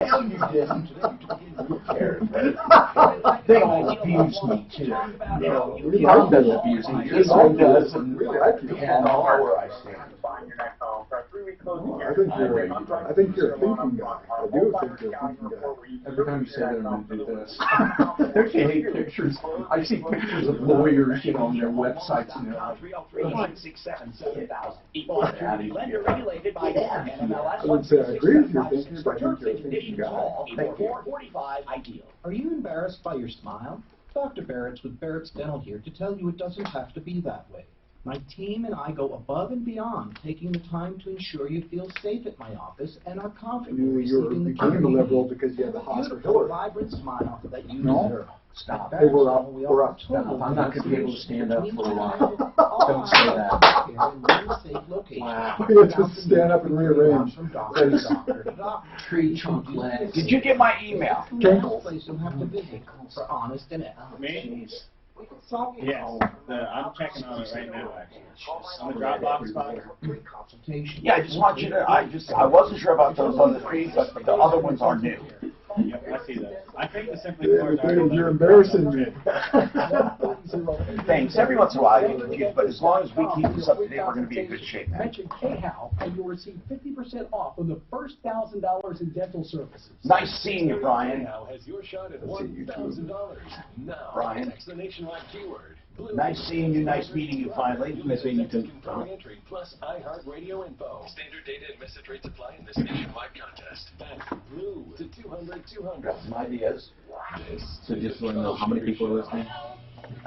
No, you didn't. Who cares? They all abuse me too. Mom does abuse me. His mom does, and really, I know where I stand. I think you're a thinking guy. I do think you're a thinking guy. Every time you say that, I'm going to do this. Don't you hate pictures? I see pictures of lawyers, on their websites, and they're like, 309-677-7000. Equal opportunity lender regulated by I would say I agree with your thinking, but I think you're a thinking guy. 445 ideal. Are you embarrassed by your smile? Dr. Barrett's with Barrett's Dental here to tell you it doesn't have to be that way. My team and I go above and beyond, taking the time to ensure you feel safe at my office and are confident receiving the care You're you liberal need. because you have a Beautiful, hospital. vibrant smile that you No. deserve. stop. Hey, we're up. We're up. I'm not going to be able to stand up for a while. Don't say that. Wow. You have to stand up and rearrange. Tree trunk legs. Did you get my email? Place you'll have to visit for honest and Me? Yes, I'm checking on it right now, actually. On the Dropbox file? Yeah, I just want you to, I wasn't sure about those other three, but the other ones are new. Yep, I see that. I think the Simply Yeah, Floors are... you're embarrassing me. Thanks. Every once in a while I get confused, but as long as we keep this up to date, we're going to be in good shape, man. Mention KHAL and you'll receive 50% off on the first $1,000 in dental services. Nice seeing you, Brian. KHAL has your shot at $1,000. Now, Brian. text the nationwide keyword. Nice seeing you. Nice meeting you finally. Nice meeting you too. Entry plus iHeartRadio info. Standard data and message rates apply in this nationwide contest. That's blue to 200-200. Got some ideas. So just want to know how many people are listening?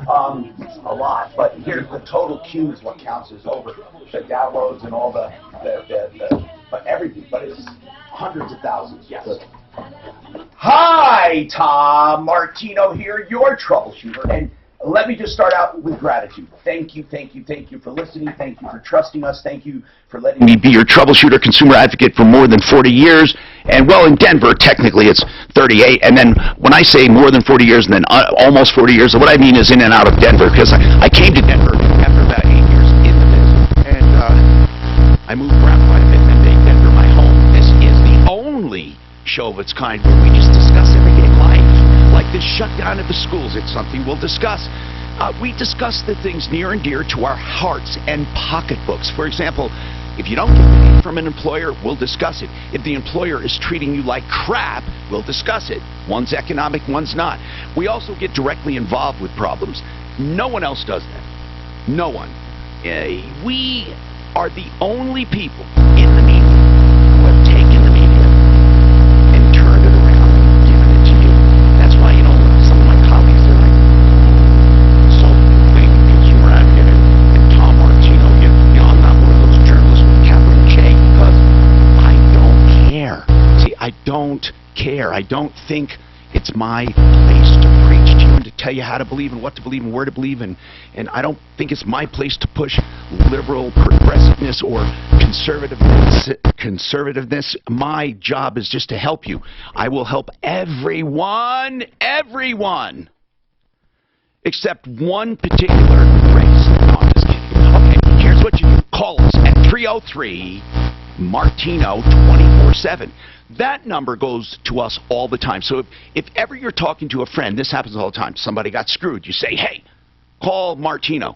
A lot, but here's the total queue is what counts as over the downloads and all but everything, but it's hundreds of thousands, yes. Hi, Tom Martino here, your troubleshooter, and let me just start out with gratitude. Thank you for listening. Thank you for trusting us. Thank you for letting me be your troubleshooter consumer advocate for more than 40 years. And well, in Denver, technically it's 38. And then when I say more than 40 years and then almost 40 years, what I mean is in and out of Denver, because I came to Denver after about 8 years in the business. And I moved around quite a bit and made Denver my home. This is the only show of its kind where we just discuss everyday life. Like this shutdown of the schools, it's something we'll discuss. We discuss the things near and dear to our hearts and pocketbooks. For example, if you don't get paid from an employer, we'll discuss it. If the employer is treating you like crap, we'll discuss it. One's economic, one's not. We also get directly involved with problems. No one else does that. No one. We are the only people in the media who have taken the media and turned it around and given it to you. That's why, some of my colleagues are like, so big consumer advocate and Tom Martino, I'm not one of those journalists with capital J because I don't care. See, I don't care. I don't think it's my place to preach to you and to tell you how to believe and what to believe and where to believe, and I don't think it's my place to push liberal progressiveness or conservativeness. My job is just to help you. I will help everyone, except one particular race. No, I'm just kidding. Okay, here's what you do. Call us at 303-MARTINO 24/7. That number goes to us all the time. So if ever you're talking to a friend, this happens all the time. Somebody got screwed. You say, hey, call Martino.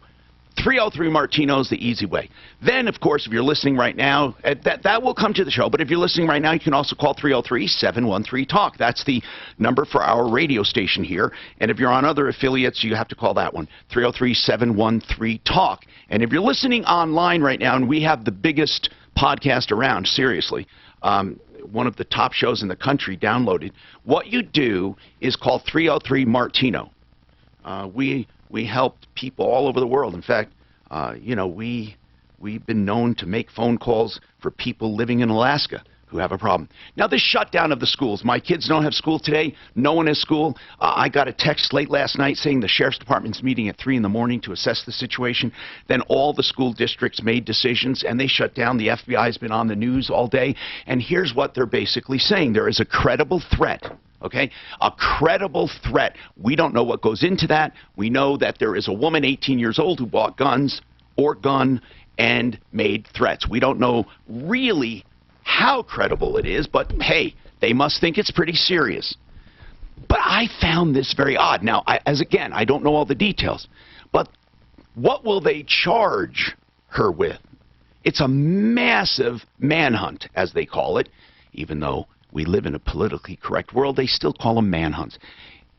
303-MARTINO is the easy way. Then, of course, if you're listening right now, that will come to the show. But if you're listening right now, you can also call 303-713-TALK. That's the number for our radio station here. And if you're on other affiliates, you have to call that one, 303-713-TALK. And if you're listening online right now, and we have the biggest podcast around, seriously, one of the top shows in the country downloaded, what you do is call 303-MARTINO. We helped people all over the world. In fact, we've been known to make phone calls for people living in Alaska who have a problem. Now, this shutdown of the schools. My kids don't have school today. No one has school. I got a text late last night saying the sheriff's department's meeting at 3 in the morning to assess the situation. Then all the school districts made decisions, and they shut down. The FBI's been on the news all day. And here's what they're basically saying. There is a credible threat. Okay? A credible threat. We don't know what goes into that. We know that there is a woman, 18 years old, who bought guns or gun and made threats. We don't know really how credible it is, but hey, They must think it's pretty serious. But I found this very odd. Now, again, I don't know all the details, but what will they charge her with? It's a massive manhunt, as they call it. Even though we live in a politically correct world, they still call them manhunts.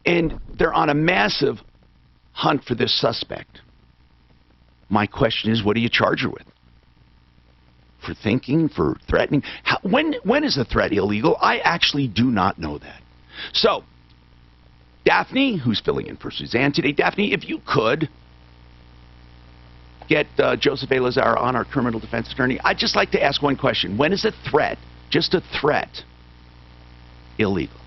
And they're on a massive hunt for this suspect. My question is, what do you charge her with? For thinking, for threatening? When is a threat illegal? I actually do not know that. So, Daphne, who's filling in for Suzanne today. Daphne, if you could get Joseph A. Lazaro on, our criminal defense attorney, I'd just like to ask one question. When is a threat, just a threat, illegal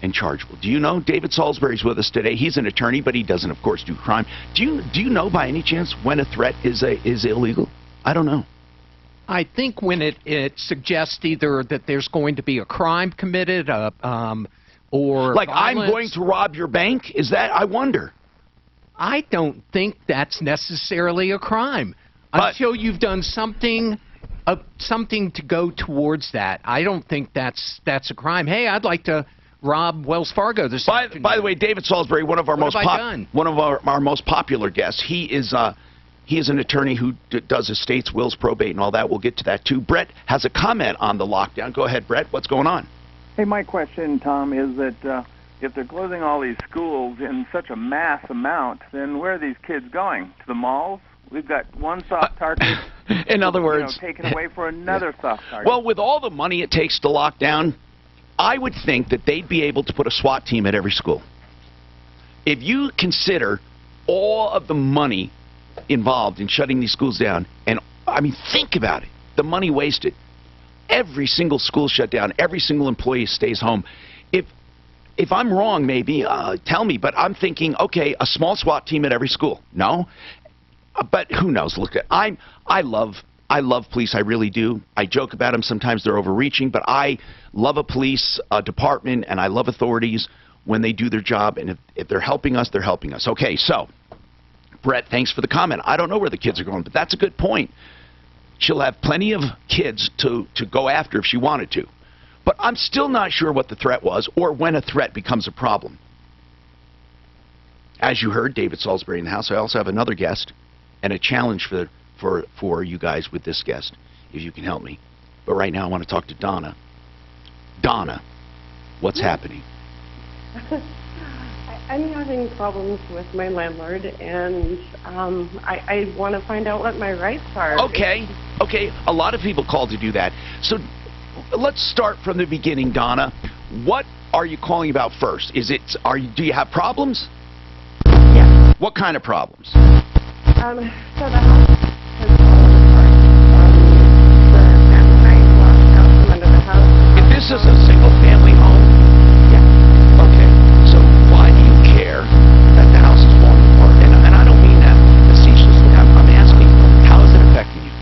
and chargeable? Do you know? David Salisbury's with us today. He's an attorney, but he doesn't, of course, do crime. Do you know by any chance when a threat is illegal? I don't know. I think when it suggests either that there's going to be a crime committed, or like violence. I'm going to rob your bank? Is that? I wonder. I don't think that's necessarily a crime until you've done something to go towards that. I don't think that's a crime. Hey, I'd like to rob Wells Fargo this afternoon. By the way, David Salisbury, one of our most popular guests. He is an attorney who does estates, wills, probate, and all that. We'll get to that too. Brett has a comment on the lockdown. Go ahead, Brett. What's going on? Hey, my question, Tom, is that if they're closing all these schools in such a mass amount, then where are these kids going? To the malls? We've got one soft target. In other words, taken away for another soft target. Well, with all the money it takes to lock down, I would think that they'd be able to put a SWAT team at every school. If you consider all of the money involved in shutting these schools down, and I mean, think about it, the money wasted. Every single school shut down. Every single employee stays home. If I'm wrong, maybe tell me. But I'm thinking, okay, a small SWAT team at every school. No, but who knows? Look, I love police. I really do. I joke about them. Sometimes they're overreaching, but I love a police department, and I love authorities when they do their job. And if they're helping us, they're helping us. Okay, so Brett, thanks for the comment. I don't know where the kids are going, but that's a good point. She'll have plenty of kids to go after if she wanted to. But I'm still not sure what the threat was or when a threat becomes a problem. As you heard, David Salisbury in the house. I also have another guest and a challenge for you guys with this guest, if you can help me. But right now I want to talk to Donna. Donna, what's happening? I'm having problems with my landlord, and I want to find out what my rights are. Okay. A lot of people call to do that. So let's start from the beginning, Donna. What are you calling about first? Do you have problems? Yes. What kind of problems? So the house has fallen apart. The family and I walked out from under the house. If this is a single-family home? Yes. Okay. So why do you care that the house is falling apart? And I don't mean that facetiously. I'm asking, how is it affecting you?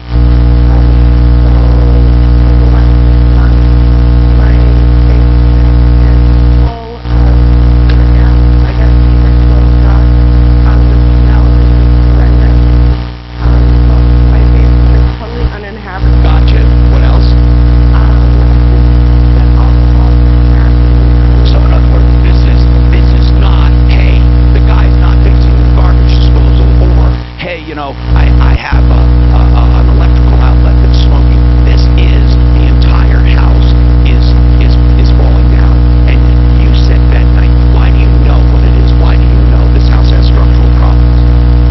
I have an electrical outlet that's smoking. This is the entire house is falling down. And you said that night. Why do you know what it is? Why do you know this house has structural problems?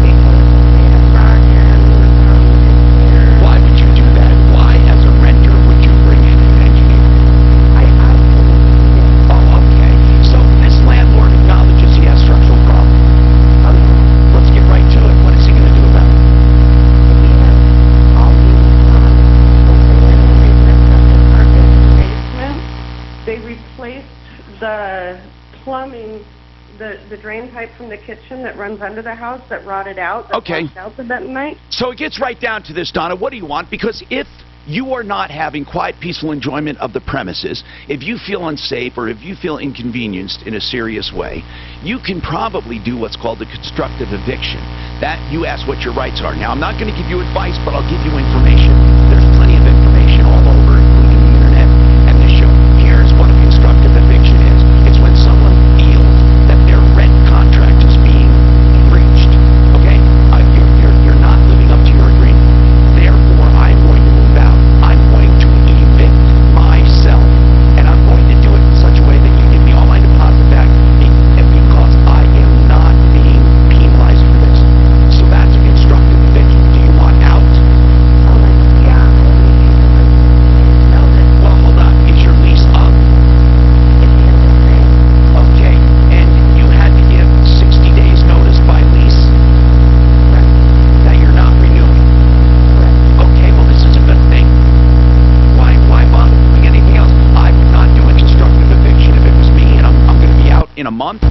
Because they have rock and why would you do that? Why, as a renter, would you bring in an engineer? Oh, okay. So this landlord acknowledges he has structural problems. Let's get right to it. What is he going to do about it? They replaced the plumbing, the drain pipe from the kitchen that runs under the house that rotted out. That washed out the bed at night. So it gets right down to this, Donna. What do you want? Because if you are not having quiet, peaceful enjoyment of the premises, if you feel unsafe or if you feel inconvenienced in a serious way, you can probably do what's called a constructive eviction. That you ask what your rights are. Now, I'm not going to give you advice, but I'll give you information. There's plenty of information all over, including the internet and this show. Here's what a constructive in a month?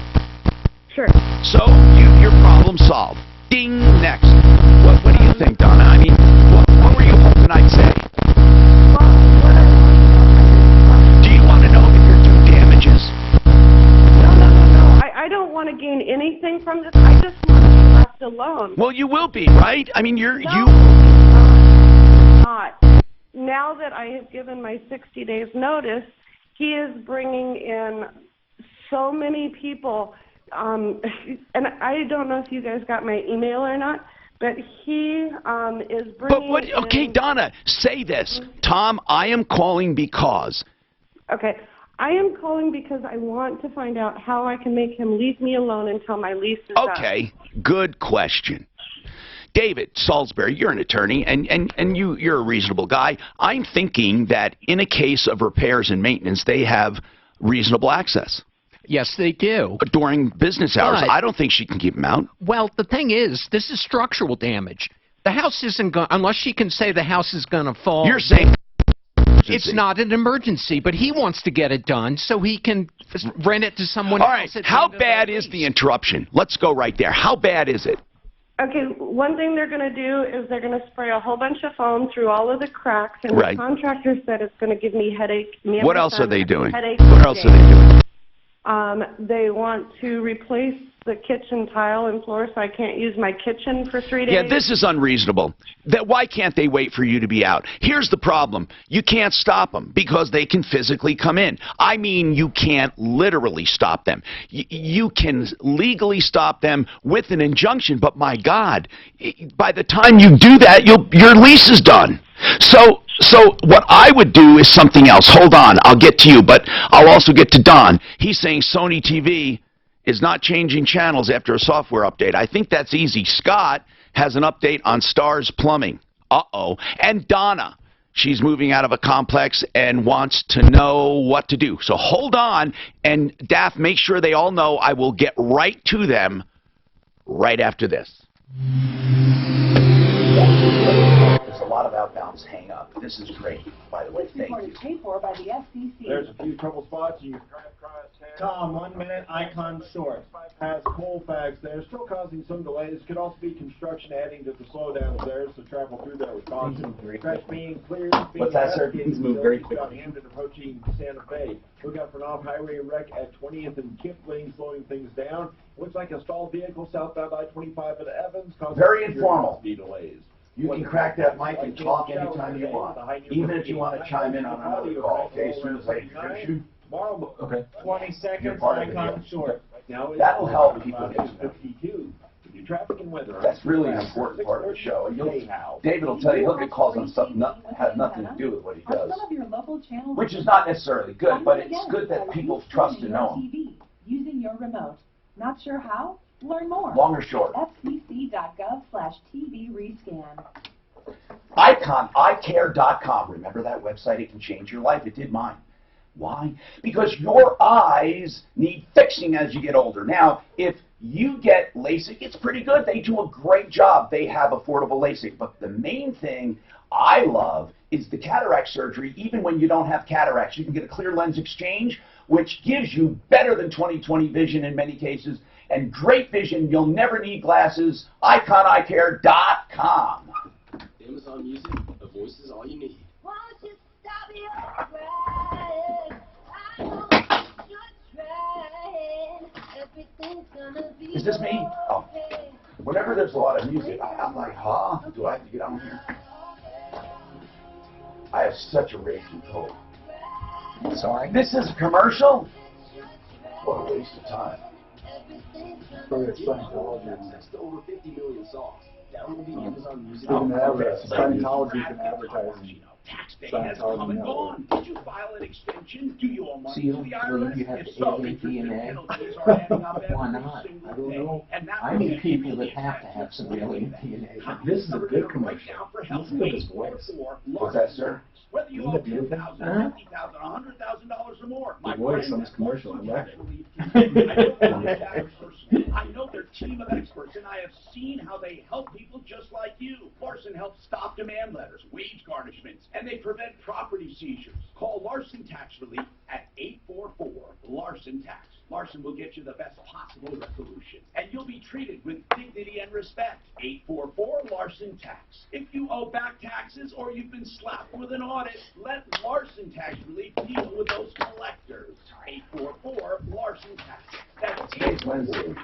Sure. So, your problem solved. Ding, next. What do you think, Donna? I mean, what were you hoping I'd say? Do you want to know if you're due damages? No. I don't want to gain anything from this. I just want to be left alone. Well, you will be, right? I mean, Not. Now that I have given my 60 days notice, he is bringing in so many people. And I don't know if you guys got my email or not, but he is bringing Okay, Donna, say this. Tom, I am calling because. Okay. I am calling because I want to find out how I can make him leave me alone until my lease is up. Okay, good question. David Salisbury, you're an attorney, and you're a reasonable guy. I'm thinking that in a case of repairs and maintenance, they have reasonable access. Yes, they do. During business hours. But I don't think she can keep them out. Well, the thing is, this is structural damage. The house isn't going, unless she can say the house is going to fall. You're saying it's not an emergency, but he wants to get it done so he can rent it to someone else. All right, how bad is the interruption? Let's go right there. How bad is it? Okay, one thing they're going to do is they're going to spray a whole bunch of foam through all of the cracks, and the contractor said it's going to give me headache. What else are they doing? What else are they doing? They want to replace the kitchen tile and floor, so I can't use my kitchen for 3 days. Yeah, this is unreasonable. Why can't they wait for you to be out? Here's the problem. You can't stop them because they can physically come in. I mean, you can't literally stop them. You can legally stop them with an injunction, but my God, by the time you do that, your lease is done. So what I would do is something else. Hold on, I'll get to you, but I'll also get to Don. He's saying Sony TV is not changing channels after a software update. I think that's easy. Scott has an update on Stars Plumbing. Uh-oh. And Donna, she's moving out of a complex and wants to know what to do. So hold on, and Daff, make sure they all know I will get right to them right after this. There's a lot of outbounds hang up. This is great, by the way. Thank you. Paid for by the FCC. There's a few trouble spots. You Tom, 1 minute, icon short. Has coal fags there, still causing some delays. Could also be construction adding to the slowdowns there, so travel through there with caution. Trash being cleared. What's that, sir? Please move very quickly. Hamden approaching Santa Fe. Look out for an off-highway wreck at 20th and Kipling, slowing things down. Looks like a stalled vehicle southbound I-25 at Evans. Very informal. Speed delays. You can crack that mic and talk anytime you want, even if you want to chime in on another call, okay, as soon as I introduce you. Okay. 20 seconds, icon short. That'll help people get to know. Traffic and weather. That's really an important part of the show. David will tell you he'll get calls on stuff that has nothing to do with what he does, which is not necessarily good, but it's good that people trust to know him. Using your remote. Not sure how? Learn more. Long or short? fcc.gov/TV rescan. ICare.com. Remember that website? It can change your life. It did mine. Why? Because your eyes need fixing as you get older. Now, if you get LASIK, it's pretty good. They do a great job. They have affordable LASIK. But the main thing I love is the cataract surgery. Even when you don't have cataracts, you can get a clear lens exchange, which gives you better than 20/20 vision in many cases, and great vision. You'll never need glasses. IconEyeCare.com. Amazon Music, a voice is all you need. Won't you stop your Is this me? Oh. Whenever there's a lot of music, I'm like, huh? Do I have to get on here? I have such a raging cold. Sorry? This is a commercial? What a waste of time. Access to over 50 million songs. Download the Amazon Music. Scientology can advertise. Tax day has come and gone. Did you file an extension? Do you owe money to the IRS? You have If to so, add because DNA. the penalties are adding up Why every not? single I don't day. know. And that I will meet give people you that the have to have some alien DNA. This is a good commercial. Breakdown for help. Listen to his voice. What's that, sir? Whether you owe $2,000, $50,000, $100,000 or more. The voice on this commercial, I like it. I know their team of experts, and I have seen how they help people just like you. Larson helps stop demand letters, wage garnishments, and they prevent property seizures. Call Larson Tax Relief at 844-LARSON-TAX. Larson will get you the best possible resolution, and you'll be treated with dignity and respect. 844-LARSON-TAX. If you owe back taxes or you've been slapped with an audit, let Larson Tax Relief deal with those collectors. 844-LARSON-TAX. That's LARSON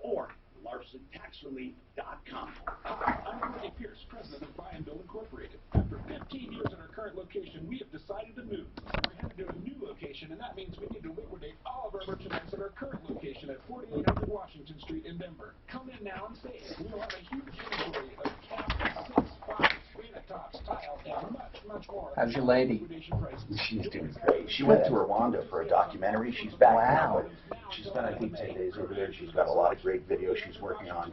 or LarsonTaxRelief.com. Hi, I'm Renee Pierce, president of Buy and Build Incorporated. After 15 years at our current location, we have decided to move. We're headed to a new location, and that means we need to liquidate all of our merchandise at our current location at 4800 Washington Street in Denver. Come in now and save. We'll have a huge inventory of cabinets, sinks, boxes, granite tops, tile, and much more. How's your lady? She's doing great. She went to Rwanda for a documentary. She's back now. She's been, I think, 10 days over there. She's got a lot of great videos she's working on.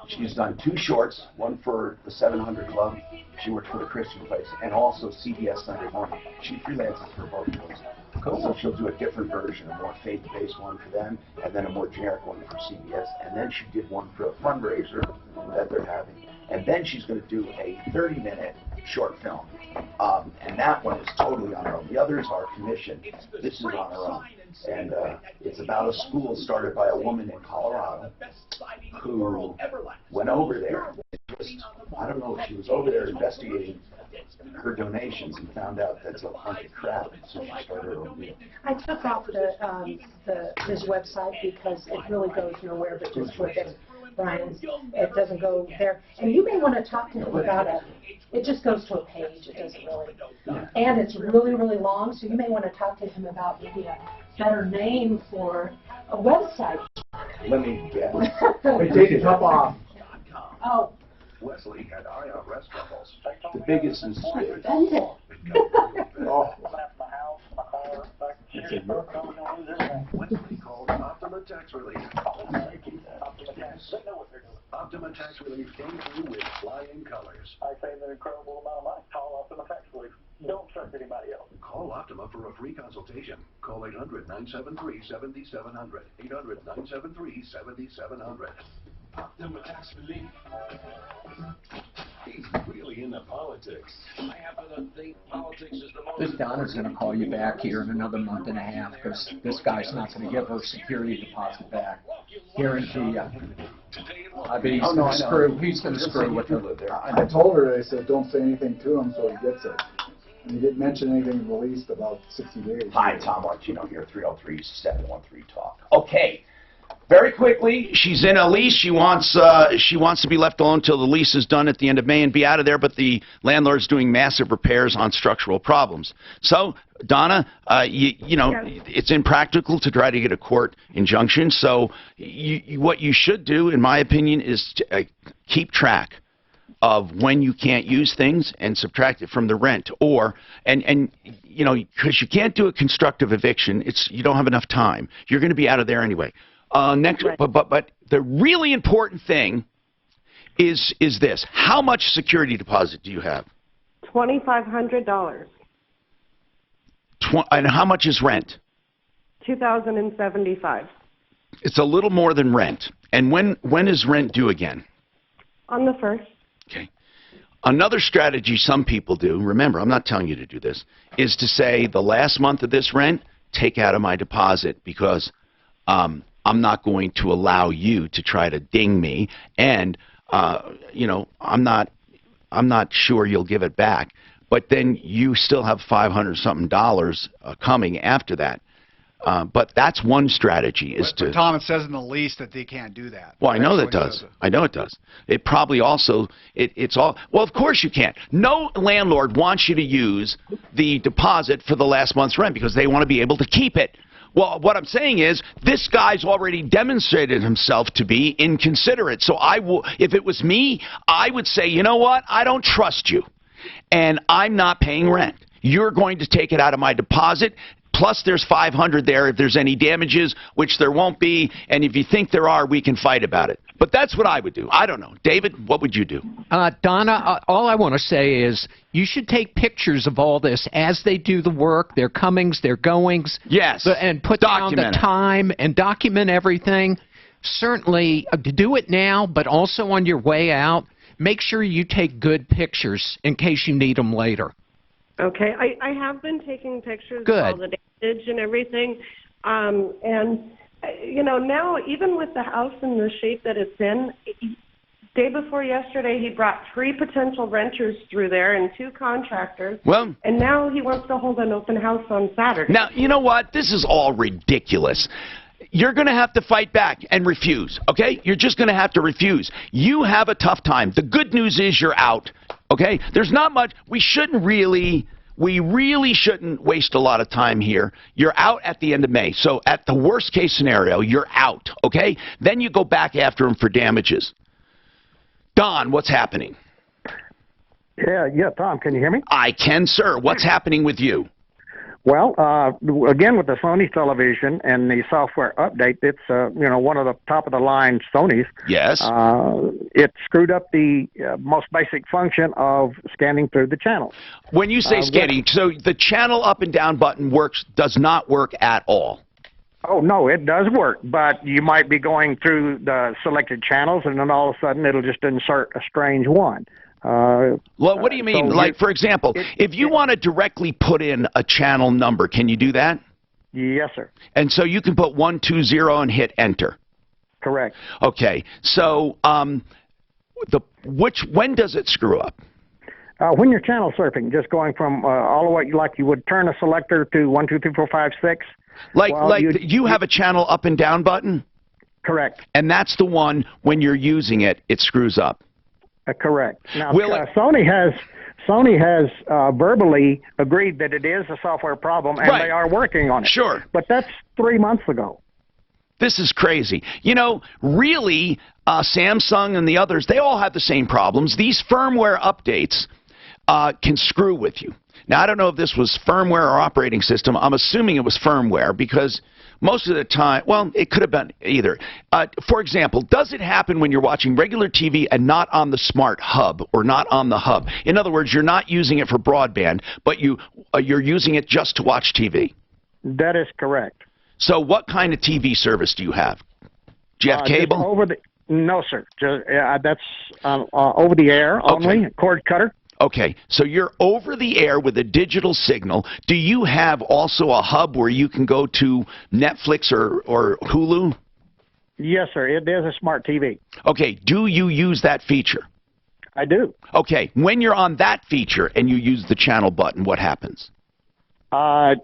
She's done 2 shorts, one for the 700 Club. She works for the Christian Place, and also CBS Sunday Morning. She freelances for both of those. Cool. So she'll do a different version, a more faith-based one for them, and then a more generic one for CBS. And then she did one for a fundraiser that they're having. And then she's going to do a 30-minute short film. And that one is totally on her own. The others are commissioned. This is on her own. And it's about a school started by a woman in Colorado who went over there. I don't know if she was over there investigating her donations and found out that's a bunch of crap. So she started her own deal. I took off his website because it really goes nowhere but just with it, Brian. It doesn't go there. And you may want to talk to him about it. It just goes to a page. It doesn't really. And it's really, really long, so you may want to talk to him about maybe a better name for a website. Let me guess. Wait, take it top off. Oh. Wesley had IRS troubles. The biggest is Oh. Wesley called Optima Tax Relief. Optima Tax Relief came through with flying colors. I saved an incredible amount of money. Call Optima Tax Relief. Don't trust anybody else. Call Optima for a free consultation. Call 800-973-7700. 800-973-7700. Optima Tax Relief. He's really into politics. I happen to think politics is the most... This Donna's going to call you back here in another month and a half because this guy's not going to give her security deposit back. Guarantee you. I mean, he's going to screw with her. I told her, I said, don't say anything to him so he gets it. And he didn't mention anything released about 60 days. Hi, Tom Martino here, 303-713-TALK. Okay. Very quickly, she's in a lease. She wants to be left alone until the lease is done at the end of May and be out of there, but the landlord's doing massive repairs on structural problems. So, Donna, you know, it's impractical to try to get a court injunction. So what you should do, in my opinion, is to, keep track of when you can't use things and subtract it from the rent. Or, and you know, because you can't do a constructive eviction, you don't have enough time. You're going to be out of there anyway. Next, but the really important thing is this: how much security deposit do you have? $2,500. And how much is rent? $2,075. It's a little more than rent. And when is rent due again? On the 1st. Okay. Another strategy some people do, remember, I'm not telling you to do this, is to say the last month of this rent, take out of my deposit because I'm not going to allow you to try to ding me, and you know, I'm not sure you'll give it back. But then you still have $500-something coming after that. But that's one strategy is to. Tom, it says in the lease that they can't do that. Well, I know that does. I know it does. It probably also it's all. Well, of course you can't. No landlord wants you to use the deposit for the last month's rent because they want to be able to keep it. Well, what I'm saying is this guy's already demonstrated himself to be inconsiderate. So if it was me, I would say, you know what? I don't trust you, and I'm not paying rent. You're going to take it out of my deposit. Plus, there's $500 there if there's any damages, which there won't be. And if you think there are, we can fight about it. But that's what I would do. I don't know. David, what would you do? Donna, all I want to say is you should take pictures of all this as they do the work, their comings, their goings. Yes. And put down the time and document everything. Certainly, do it now, but also on your way out. make sure you take good pictures in case you need them later. Okay, I have been taking pictures Good. of all the damage and everything, and you know, now even with the house in the shape that it's in, day before yesterday he brought 3 potential renters through there and 2 contractors. Well, and now he wants to hold an open house on Saturday. now, you know what? This is all ridiculous. You're going to have to fight back and refuse, okay? You're just going to have to refuse. You have a tough time. The good news is you're out, okay? There's not much. We really shouldn't waste a lot of time here. You're out at the end of May. So at the worst case scenario, you're out, okay? Then you go back after him for damages. Don, what's happening? Yeah, Tom, can you hear me? I can, sir. What's happening with you? Well, again, with the Sony television and the software update, it's one of the top of the line Sonys. Yes. It screwed up the most basic function of scanning through the channels. When you say scanning, so the channel up and down button does not work at all. Oh, no, it does work, but you might be going through the selected channels, and then all of a sudden it'll just insert a strange one. Well, what do you mean? So like, for example, if you want to directly put in a channel number, can you do that? Yes, sir. And so you can put 120 and hit enter. Correct. Okay. So, when does it screw up? When you're channel surfing, just going from all the way, like you would turn a selector to 1, 2, 3, 4, 5, 6. Like you have a channel up and down button? Correct. And that's the one, when you're using it, it screws up. Correct. Now, Sony has verbally agreed that it is a software problem, and they are working on it. Sure. But that's 3 months ago. This is crazy. You know, really, Samsung and the others, they all have the same problems. These firmware updates can screw with you. Now, I don't know if this was firmware or operating system. I'm assuming it was firmware because most of the time, well, it could have been either. For example, does it happen when you're watching regular TV and not on the smart hub or not on the hub? In other words, you're not using it for broadband, but you're using it just to watch TV. That is correct. So what kind of TV service do you have? Do you have cable? No, sir. That's over the air only, cord cutter. Okay, so you're over the air with a digital signal. Do you have also a hub where you can go to Netflix or Hulu? Yes, sir. It is a smart TV. Okay, do you use that feature? I do. Okay, when you're on that feature and you use the channel button, what happens? I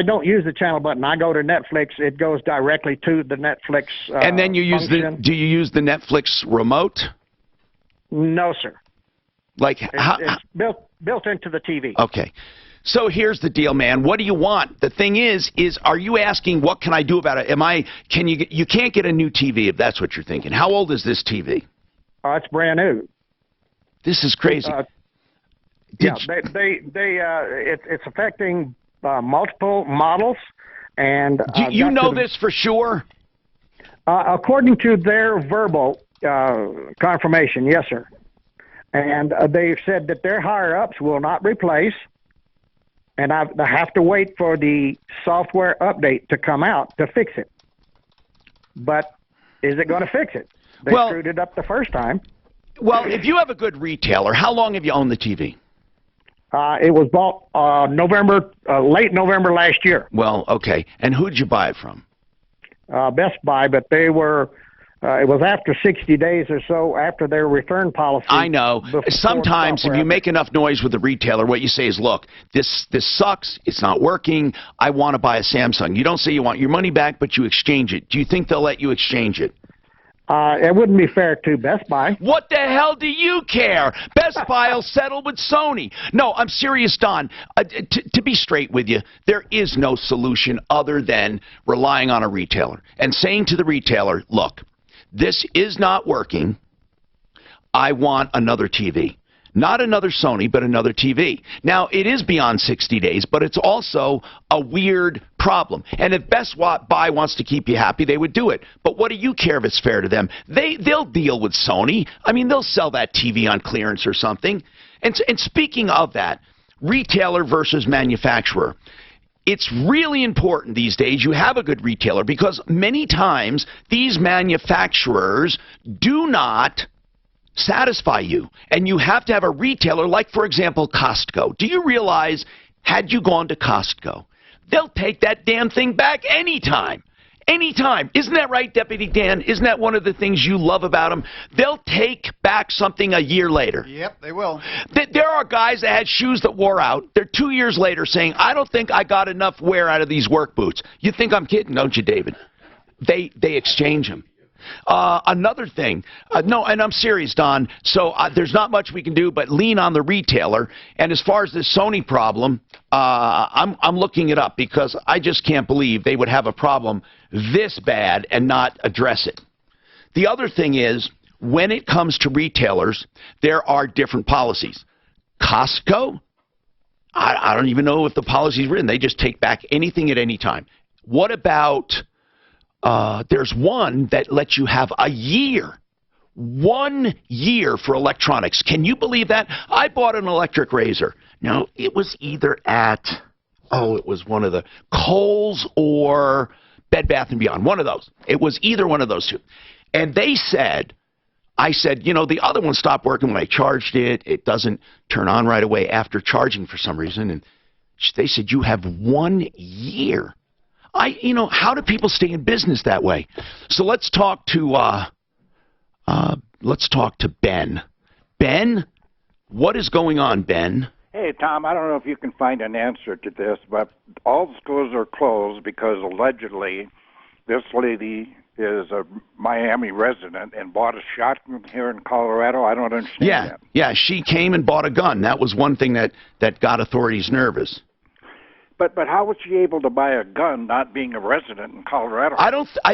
don't use the channel button. I go to Netflix. It goes directly to the Netflix and then you use function. do you use the Netflix remote? No, sir. Like it's built into the TV. Okay. So here's the deal, man. What do you want? The thing is are you asking what can I do about it? You can't get a new TV if that's what you're thinking. How old is this TV? It's brand new. This is crazy. It's affecting multiple models, and do you know this for sure? According to their verbal confirmation, yes, sir. And they've said that their higher-ups will not replace, and I have to wait for the software update to come out to fix it. But is it going to fix it? They screwed it up the first time. Well, if you have a good retailer, how long have you owned the TV? It was bought late November last year. Well, okay. And who did you buy it from? Best Buy, but they were... it was after 60 days or so after their return policy. I know. Sometimes if you make enough noise with the retailer, what you say is, look, this sucks. It's not working. I want to buy a Samsung. You don't say you want your money back, but you exchange it. Do you think they'll let you exchange it? It wouldn't be fair to Best Buy. What the hell do you care? Best Buy will settle with Sony. No, I'm serious, Don. To be straight with you, there is no solution other than relying on a retailer and saying to the retailer, look, this is not working. I want another TV. Not another Sony, but another TV. Now, it is beyond 60 days, but it's also a weird problem. And if Best Buy wants to keep you happy, they would do it. But what do you care if it's fair to them? They'll deal with Sony. I mean, they'll sell that TV on clearance or something. And speaking of that, retailer versus manufacturer. It's really important these days you have a good retailer because many times these manufacturers do not satisfy you. And you have to have a retailer like, for example, Costco. Do you realize, had you gone to Costco, they'll take that damn thing back anytime. Anytime. Isn't that right, Deputy Dan? Isn't that one of the things you love about them? They'll take back something a year later. Yep, they will. There are guys that had shoes that wore out. They're 2 years later saying, I don't think I got enough wear out of these work boots. You think I'm kidding, don't you, David? They exchange them. Another thing, no, and I'm serious, Don, so there's not much we can do but lean on the retailer. And as far as this Sony problem, I'm looking it up because I just can't believe they would have a problem this bad and not address it. The other thing is, when it comes to retailers, there are different policies. Costco, I don't even know if the policy is written. They just take back anything at any time. What about... there's one that lets you have a year. 1 year for electronics. Can you believe that? I bought an electric razor. Now, it was either at, it was one of the Kohl's or Bed Bath & Beyond. One of those. It was either one of those two. And they said, I said, you know, the other one stopped working when I charged it. It doesn't turn on right away after charging for some reason. And they said, you have 1 year. How do people stay in business that way? So let's talk to Ben. Ben, what is going on, Ben? Hey, Tom, I don't know if you can find an answer to this, but all the stores are closed because allegedly this lady is a Miami resident and bought a shotgun here in Colorado. I don't understand that. Yeah, she came and bought a gun. That was one thing that got authorities nervous. But how was she able to buy a gun not being a resident in Colorado?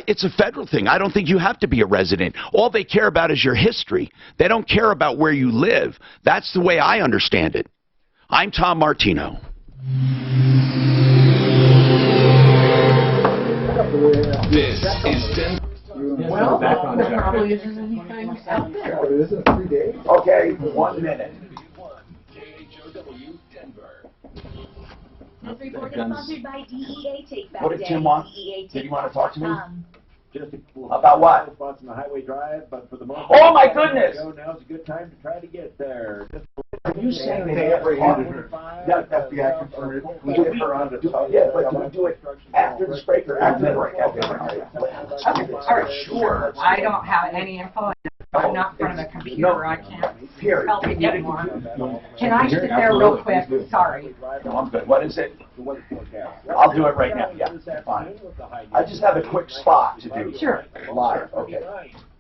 It's a federal thing. I don't think you have to be a resident. All they care about is your history. They don't care about where you live. That's the way I understand it. I'm Tom Martino. This is 10. Well, there probably isn't anything out there. Oh, isn't it 3 days? Okay, 1 minute. This report is sponsored by DEA Take Back What did Day. Tim want? DEA Did he want to talk to me? Just About what? spots on the highway drive, but for the most Oh, my goodness! Now's a good time to try to get there. Are you saying they ever interviewed her? That FBI confirmed it. We get her on the top. Yeah, but do we do it after the break or after the break? Okay, all right. Sure. I don't have any info. I'm not in front of a computer. I can't help you get one. Can I sit there real quick? Sorry. No, I'm good. What is it? I'll do it right now. Yeah, fine. I just have a quick spot to do. Sure. Live. Okay.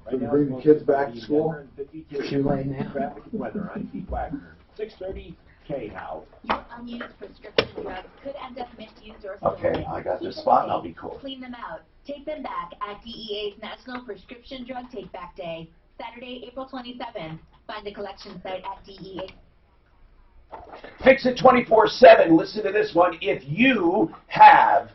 So you bring the kids back to school? Too late now. Traffic and weather on Pete Wagner. 6:30 K-How. Your unused prescription drugs could end up misused or stolen. Okay, I got this spot and I'll be cool. Clean them out. Take them back at DEA's National Prescription Drug Take Back Day, Saturday, April 27th. Find the collection site at DEA. Fix It 24/7. Listen to this one. If you have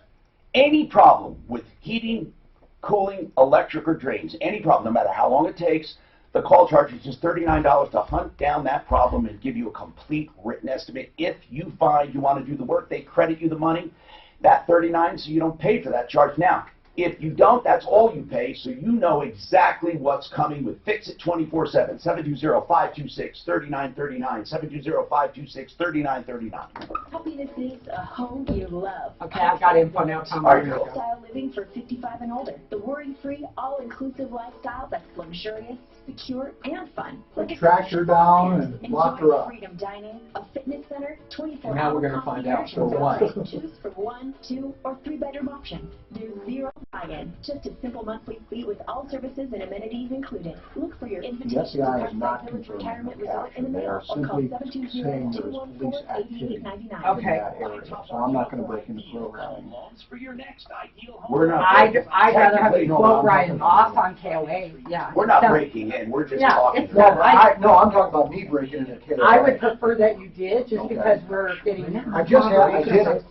any problem with heating, cooling, electric, or drains, any problem, no matter how long it takes, the call charge is just $39 to hunt down that problem and give you a complete written estimate. If you find you want to do the work, they credit you the money, that $39, so you don't pay for that charge. Now, if you don't, that's all you pay, so you know exactly what's coming with Fix It 24/7. 720-526-3939. 720-526-3939. Happiness is a home you love. Okay, I've got info now, Tom. Lifestyle living for 55 and older. The worry-free, all-inclusive lifestyle that's luxurious, secure, and fun. They tracked her down and locked her up. Freedom Dining, a fitness center, 24 And now we're going to find out for what. Choose from 1, 2, or 3-bedroom options. There's zero buy-in, just a simple monthly fee with all services and amenities included. Look for your invitation to FBI is not Parkside Village confirming Retirement the Resort in the capture. They mail are or call simply saying there's police activity 720-488-99. in that area. So I'm not going to break into programming. For your next ideal home. We're not. I'd rather have you technically, float riding off on KOA. Yeah. We're not So- breaking in. We're just Yeah, talking. it's No, not. I'm talking about me breaking into KOA. I would prefer that you did, just Okay. because we're getting. I just had- I did it.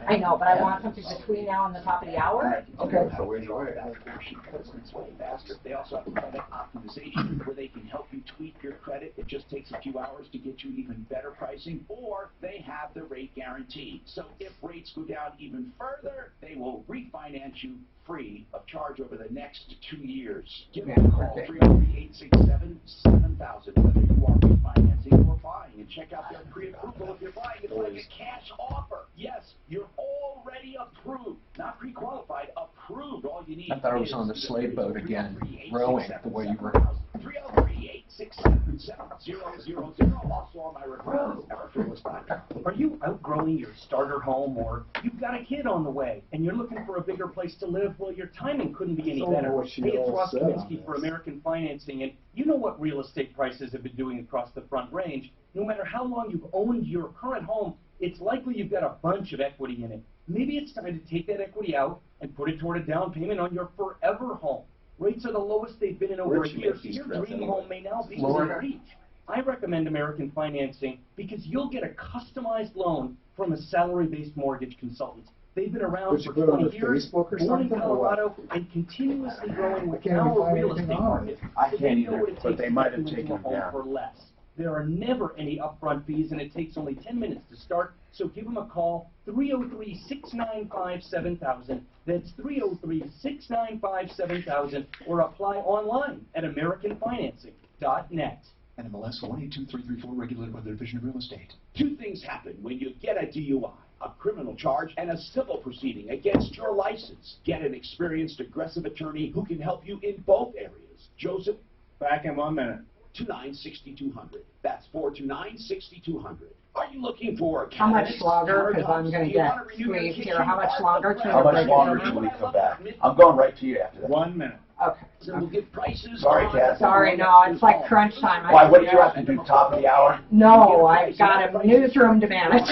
I know, but I want something between now and the top of the hour. Okay. How to enjoy that portion it's way faster. They also have credit optimization where they can help you tweak your credit. It just takes a few hours to get you even better pricing, or they have the rate guarantee. So if rates go down even further, they will refinance you free of charge over the next 2 years. Give them a call, 303-867-7000, whether you are refinancing or buying, and check out their pre-approval. If you're buying, it's like a cash offer. Yes, you're already approved, not pre-qualified, approved. All you need I thought I was on the slave boat again, rowing the way you were. 303-867-7000. Also on my referrals, referrals.com. Are you outgrowing your starter home, or you've got a kid on the way and you're looking for a bigger place to live? Well, your timing couldn't be any better. Hey, it's Ross Kaminsky for American Financing, and you know what real estate prices have been doing across the Front Range. No matter how long you've owned your current home, it's likely you've got a bunch of equity in it. Maybe it's time to take that equity out and put it toward a down payment on your forever home. Rates are the lowest they've been in over a year, so your dream home may now be within reach. I recommend American Financing because you'll get a customized loan from a salary-based mortgage consultant. They've been around for 20 years, born in Colorado, and continuously growing with our real estate market. I So can't they know either, what it but takes they to might get have you taken into a them home down. for less. There are never any upfront fees, and it takes only 10 minutes to start. So give them a call, 303-695-7000. That's 303-695-7000, or apply online at AmericanFinancing.net. NMLS 182334, regulated by the Division of Real Estate. Two things happen when you get a DUI. A criminal charge and a civil proceeding against your license. Get an experienced, aggressive attorney who can help you in both areas. Joseph, Back in 1 minute. 429-6200. That's 429-6200. Are you looking for How much longer? Because I'm going to get squeezed here. How much longer till How you're much breaking longer down? till we come back? I'm going right to you after that. 1 minute. Okay. So we'll get prices. Sorry, Kathy. Sorry, no, it's like crunch time. Why, what do you have to do, top of the hour? No, I've got a newsroom to manage.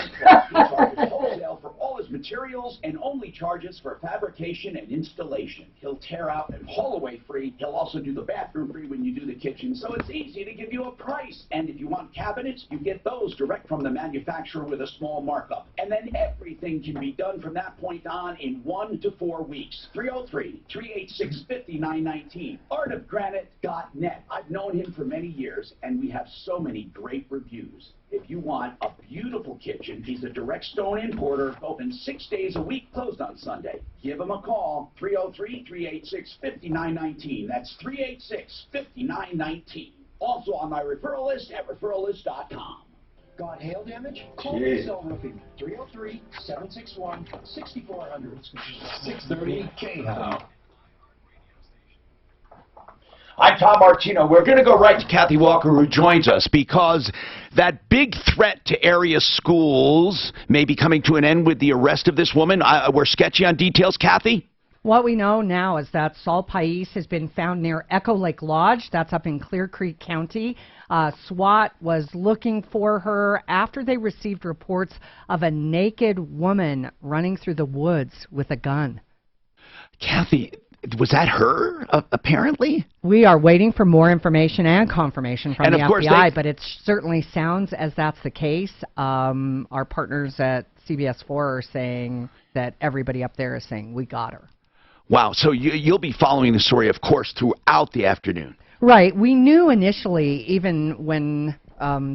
Wholesale for all his materials and only charges for fabrication and installation. He'll tear out and haul away free. He'll also do the bathroom free when you do the kitchen, so it's easy to give you a price. And if you want cabinets, you get those direct from the manufacturer with a small markup. And then everything can be done from that point on in 1 to 4 weeks. 303-386-5919. ArtofGranite.net. I've known him for many years, and we have so many great reviews. If you want a beautiful kitchen, he's a direct stone importer, open 6 days a week, closed on Sunday. Give him a call, 303-386-5919. That's 386-5919. Also on my referral list at referrallist.com. Got hail damage? Call Cell Roofing, 303-761-6400, 630 KHOW. I'm Tom Martino. We're going to go right to Kathy Walker, who joins us, because that big threat to area schools may be coming to an end with the arrest of this woman. We're sketchy on details. Kathy? What we know now is that Saul Pais has been found near Echo Lake Lodge. That's up in Clear Creek County. SWAT was looking for her after they received reports of a naked woman running through the woods with a gun. Kathy, was that her, apparently? We are waiting for more information and confirmation from the FBI, but it certainly sounds as that's the case. Our partners at CBS4 are saying that everybody up there is saying, we got her. Wow, so you'll be following the story, of course, throughout the afternoon. Right. We knew initially, even when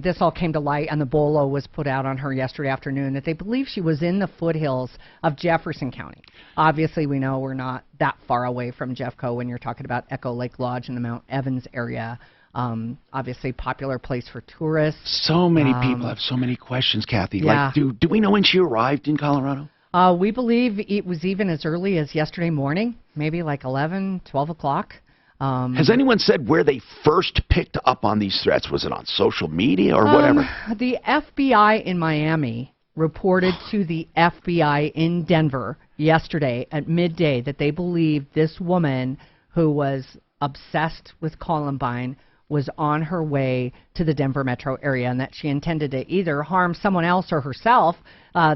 this all came to light and the bolo was put out on her yesterday afternoon, that they believe she was in the foothills of Jefferson County. Obviously, we know we're not that far away from Jeffco when you're talking about Echo Lake Lodge in the Mount Evans area. Obviously, popular place for tourists. So many people have so many questions, Kathy. Yeah. Like, do we know when she arrived in Colorado? We believe it was even as early as yesterday morning, maybe like 11, 12 o'clock. Has anyone said where they first picked up on these threats? Was it on social media or whatever? The FBI in Miami reported to the FBI in Denver yesterday at midday that they believed this woman who was obsessed with Columbine was on her way to the Denver metro area and that she intended to either harm someone else or herself.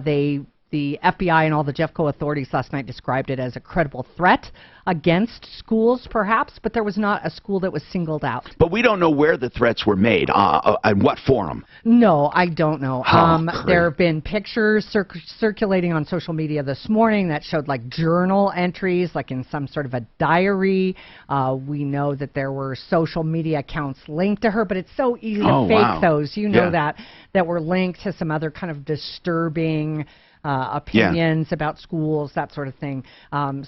They The FBI and all the Jeffco authorities last night described it as a credible threat against schools, perhaps, but there was not a school that was singled out. But we don't know where the threats were made, and what forum. No, I don't know. Oh, there have been pictures circulating on social media this morning that showed like journal entries, like in some sort of a diary. We know that there were social media accounts linked to her, but it's so easy to fake those. You know that were linked to some other kind of disturbing opinions about schools, that sort of thing.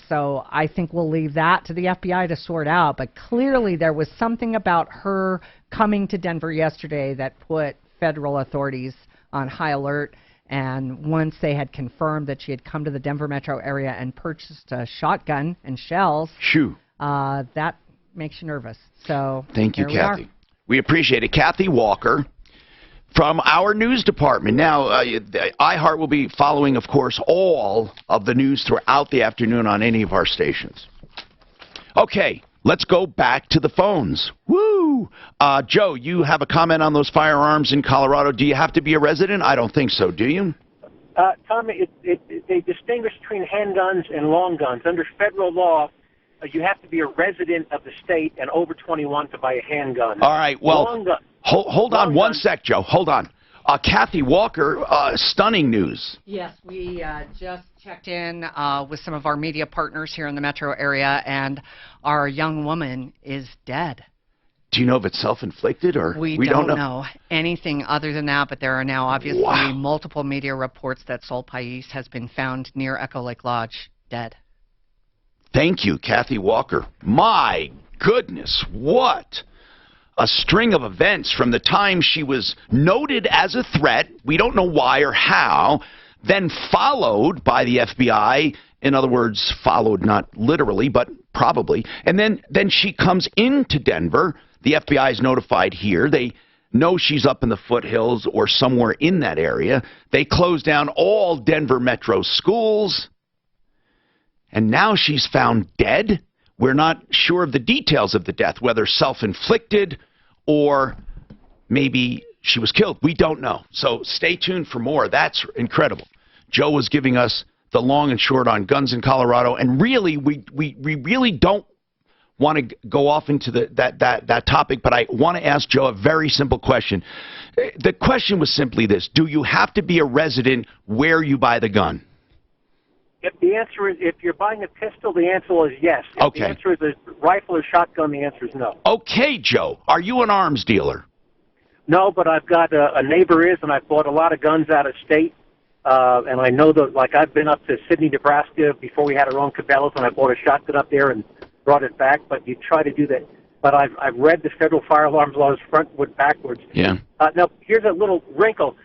So I think we'll leave that to the FBI to sort out. But clearly there was something about her coming to Denver yesterday that put federal authorities on high alert. And once they had confirmed that she had come to the Denver metro area and purchased a shotgun and shells, that makes you nervous. So thank you, Kathy. We appreciate it. Kathy Walker from our news department. Now, iHeart will be following, of course, all of the news throughout the afternoon on any of our stations. Okay, let's go back to the phones. Woo! Joe, you have a comment on those firearms in Colorado. Do you have to be a resident? I don't think so, do you? Tom, they distinguish between handguns and long guns. Under federal law, you have to be a resident of the state and over 21 to buy a handgun. All right, well, hold on one sec, Joe. Hold on. Kathy Walker, stunning news. Yes, we just checked in with some of our media partners here in the metro area, and our young woman is dead. Do you know if it's self-inflicted or we don't know anything other than that? But there are now obviously multiple media reports that Sol Pais has been found near Echo Lake Lodge, dead. Thank you, Kathy Walker. My goodness, what a string of events from the time she was noted as a threat, we don't know why or how, then followed by the FBI, in other words, followed not literally, but probably, and then she comes into Denver. The FBI is notified here. They know she's up in the foothills or somewhere in that area. They close down all Denver metro schools. And now she's found dead. We're not sure of the details of the death, whether self-inflicted or maybe she was killed. We don't know. So stay tuned for more. That's incredible. Joe was giving us the long and short on guns in Colorado. And really, we really don't want to go off into that topic, but I want to ask Joe a very simple question. The question was simply this: do you have to be a resident where you buy the gun? If the answer is, if you're buying a pistol, the answer is yes. If the answer is a rifle or shotgun, the answer is no. Okay, Joe. Are you an arms dealer? No, but I've got a neighbor is, and I've bought a lot of guns out of state. And I know that, like, I've been up to Sidney, Nebraska before we had our own Cabela's, and I bought a shotgun up there and brought it back. But you try to do that. But I've read the federal fire alarm laws frontward, backwards. Yeah. Now, here's a little wrinkle.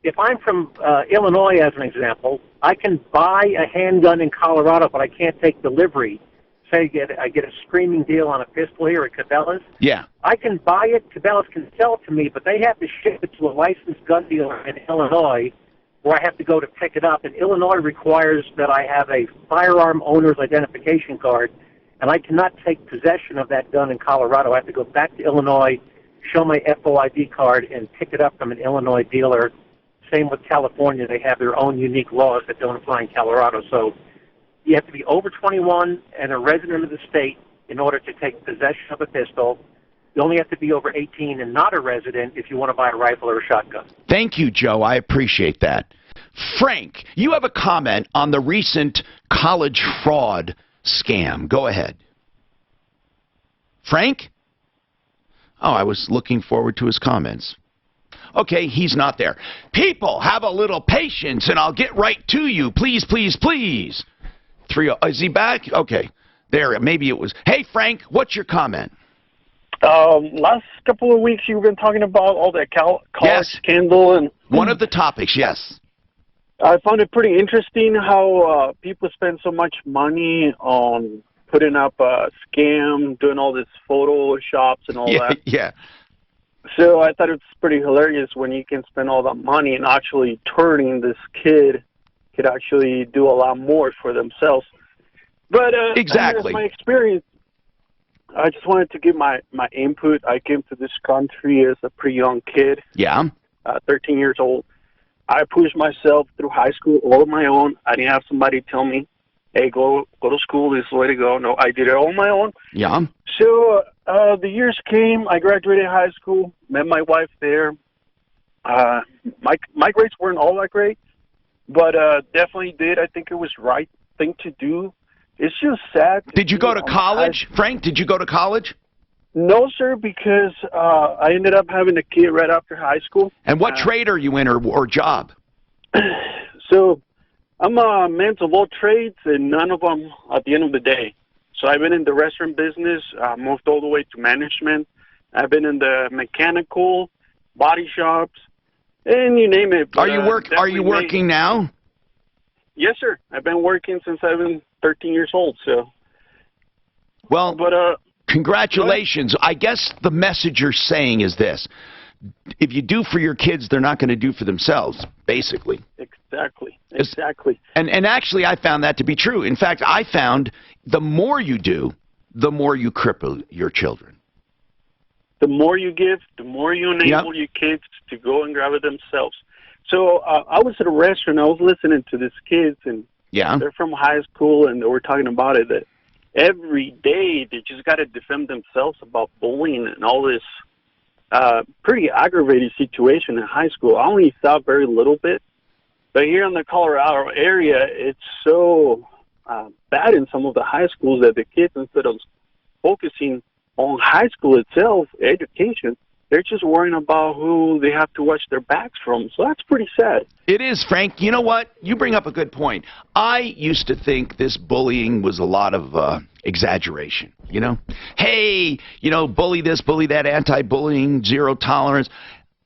If I'm from Illinois, as an example, I can buy a handgun in Colorado, but I can't take delivery. Say I get a screaming deal on a pistol here at Cabela's. Yeah. I can buy it. Cabela's can sell it to me, but they have to ship it to a licensed gun dealer in Illinois, where I have to go to pick it up. And Illinois requires that I have a firearm owner's identification card, and I cannot take possession of that gun in Colorado. I have to go back to Illinois, show my FOID card, and pick it up from an Illinois dealer. Same with California. They have their own unique laws that don't apply in Colorado. So you have to be over 21 and a resident of the state in order to take possession of a pistol. You only have to be over 18 and not a resident if you want to buy a rifle or a shotgun. Thank you, Joe. I appreciate that. Frank, you have a comment on the recent college fraud scam. Go ahead. Frank? Oh, I was looking forward to his comments. Okay, he's not there. People, have a little patience, and I'll get right to you. Please, please, please. Is he back? Okay. There, maybe it was. Hey, Frank, what's your comment? Last couple of weeks, you've been talking about all that college scandal. And one of the topics, yes. I found it pretty interesting how people spend so much money on putting up a scam, doing all this Photoshops and all that. Yeah. So I thought it's pretty hilarious when you can spend all that money and actually turning this kid could actually do a lot more for themselves. But exactly. My experience, I just wanted to give my input. I came to this country as a pretty young kid. Yeah. 13 years old. I pushed myself through high school all on my own. I didn't have somebody tell me, hey, go to school, this is the way to go. No, I did it all on my own. Yeah. So the years came, I graduated high school, met my wife there. My grades weren't all that great, but definitely did. I think it was the right thing to do. It's just sad. Did you go to college, Frank? Did you go to college? No, sir, because I ended up having a kid right after high school. And what trade are you in or job? So I'm a man of all trades and none of them at the end of the day. So I've been in the restaurant business, moved all the way to management. I've been in the mechanical, body shops, and you name it. Are you working now? Yes, sir. I've been working since I've been 13 years old. So. Well, congratulations. I guess the message you're saying is this: if you do for your kids, they're not going to do for themselves, basically. Exactly. And actually, I found that to be true. In fact, I found the more you do, the more you cripple your children. The more you give, the more you enable your kids to go and grab it themselves. So I was at a restaurant. I was listening to these kids, and they're from high school, and they were talking about it, that every day they just got to defend themselves about bullying and all this pretty aggravating situation in high school. I only saw very little bit, but here in the Colorado area, it's so bad in some of the high schools that the kids, instead of focusing on high school itself, education, they're just worrying about who they have to watch their backs from. So that's pretty sad. It is, Frank. You know what? You bring up a good point. I used to think this bullying was a lot of exaggeration, you know? Hey, you know, bully this, bully that, anti-bullying, zero tolerance.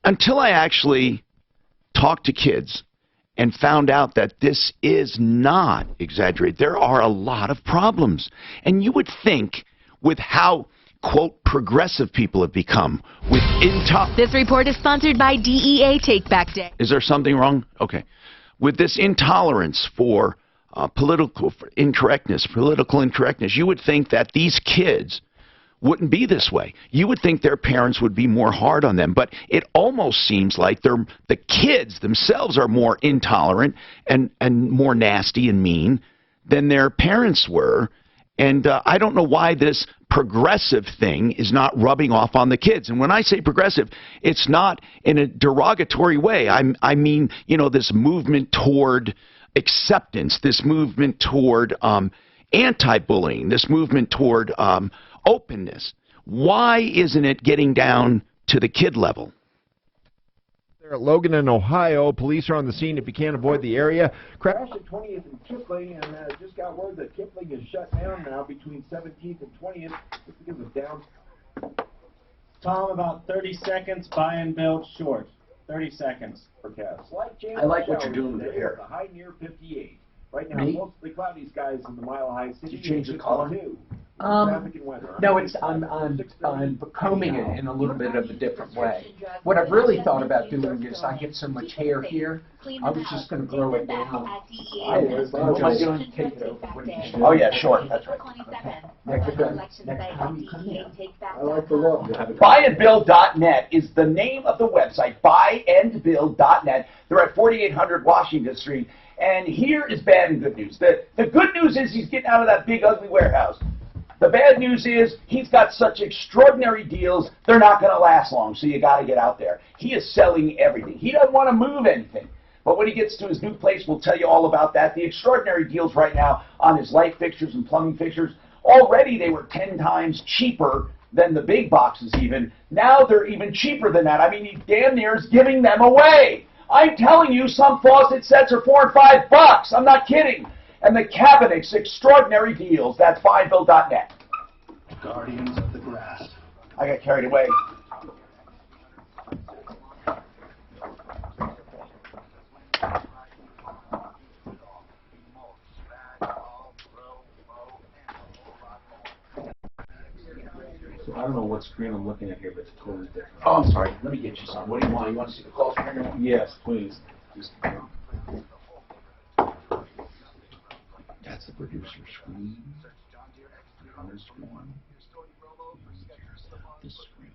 Until I actually talked to kids and found out that this is not exaggerated. There are a lot of problems. And you would think with how, quote, progressive people have become with This report is sponsored by DEA Take Back Day. Is there something wrong? Okay. With this intolerance for political incorrectness, you would think that these kids wouldn't be this way. You would think their parents would be more hard on them, but it almost seems like the kids themselves are more intolerant and more nasty and mean than their parents were. And I don't know why this progressive thing is not rubbing off on the kids. And when I say progressive, it's not in a derogatory way. I mean, you know, this movement toward acceptance, this movement toward anti-bullying, this movement toward openness. Why isn't it getting down to the kid level? At Logan in Ohio, police are on the scene if you can't avoid the area. Crash at 20th and Kipling, and just got word that Kipling is shut down now between 17th and 20th just because of down. Tom, about 30 seconds, buy and build short. 30 seconds. Forecast. I like what you're doing with your hair. The high near 58. Right now, Me? mostly cloudy skies in the Mile High City. Did you change the color? Traffic and weather. No, it's I'm combing it in a little bit of a different way. What I've really thought about doing is I get so much hair here, I was just going to grow it down. What am I doing? Take it over. What did you do? Oh yeah, short. That's right. Next time you come in. I like the look. Buyandbuild.net is the name of the website, buyandbuild.net. They're at 4800 Washington Street. And here is bad and good news. The good news is he's getting out of that big, ugly warehouse. The bad news is he's got such extraordinary deals, they're not going to last long, so you got to get out there. He is selling everything. He doesn't want to move anything. But when he gets to his new place, we'll tell you all about that. The extraordinary deals right now on his light fixtures and plumbing fixtures. Already they were 10 times cheaper than the big boxes even. Now they're even cheaper than that. I mean, he damn near is giving them away. I'm telling you, some faucet sets are $4 and $5. I'm not kidding. And the cabinets, extraordinary deals. That's buyandbuild.net. Guardians of the Grass. I got carried away. I don't know what screen I'm looking at here, but it's totally different. Oh, I'm sorry. Let me get you some. What do you want? You want to see the call screen? Yes, please. Just, that's the producer screen. There's one. This screen.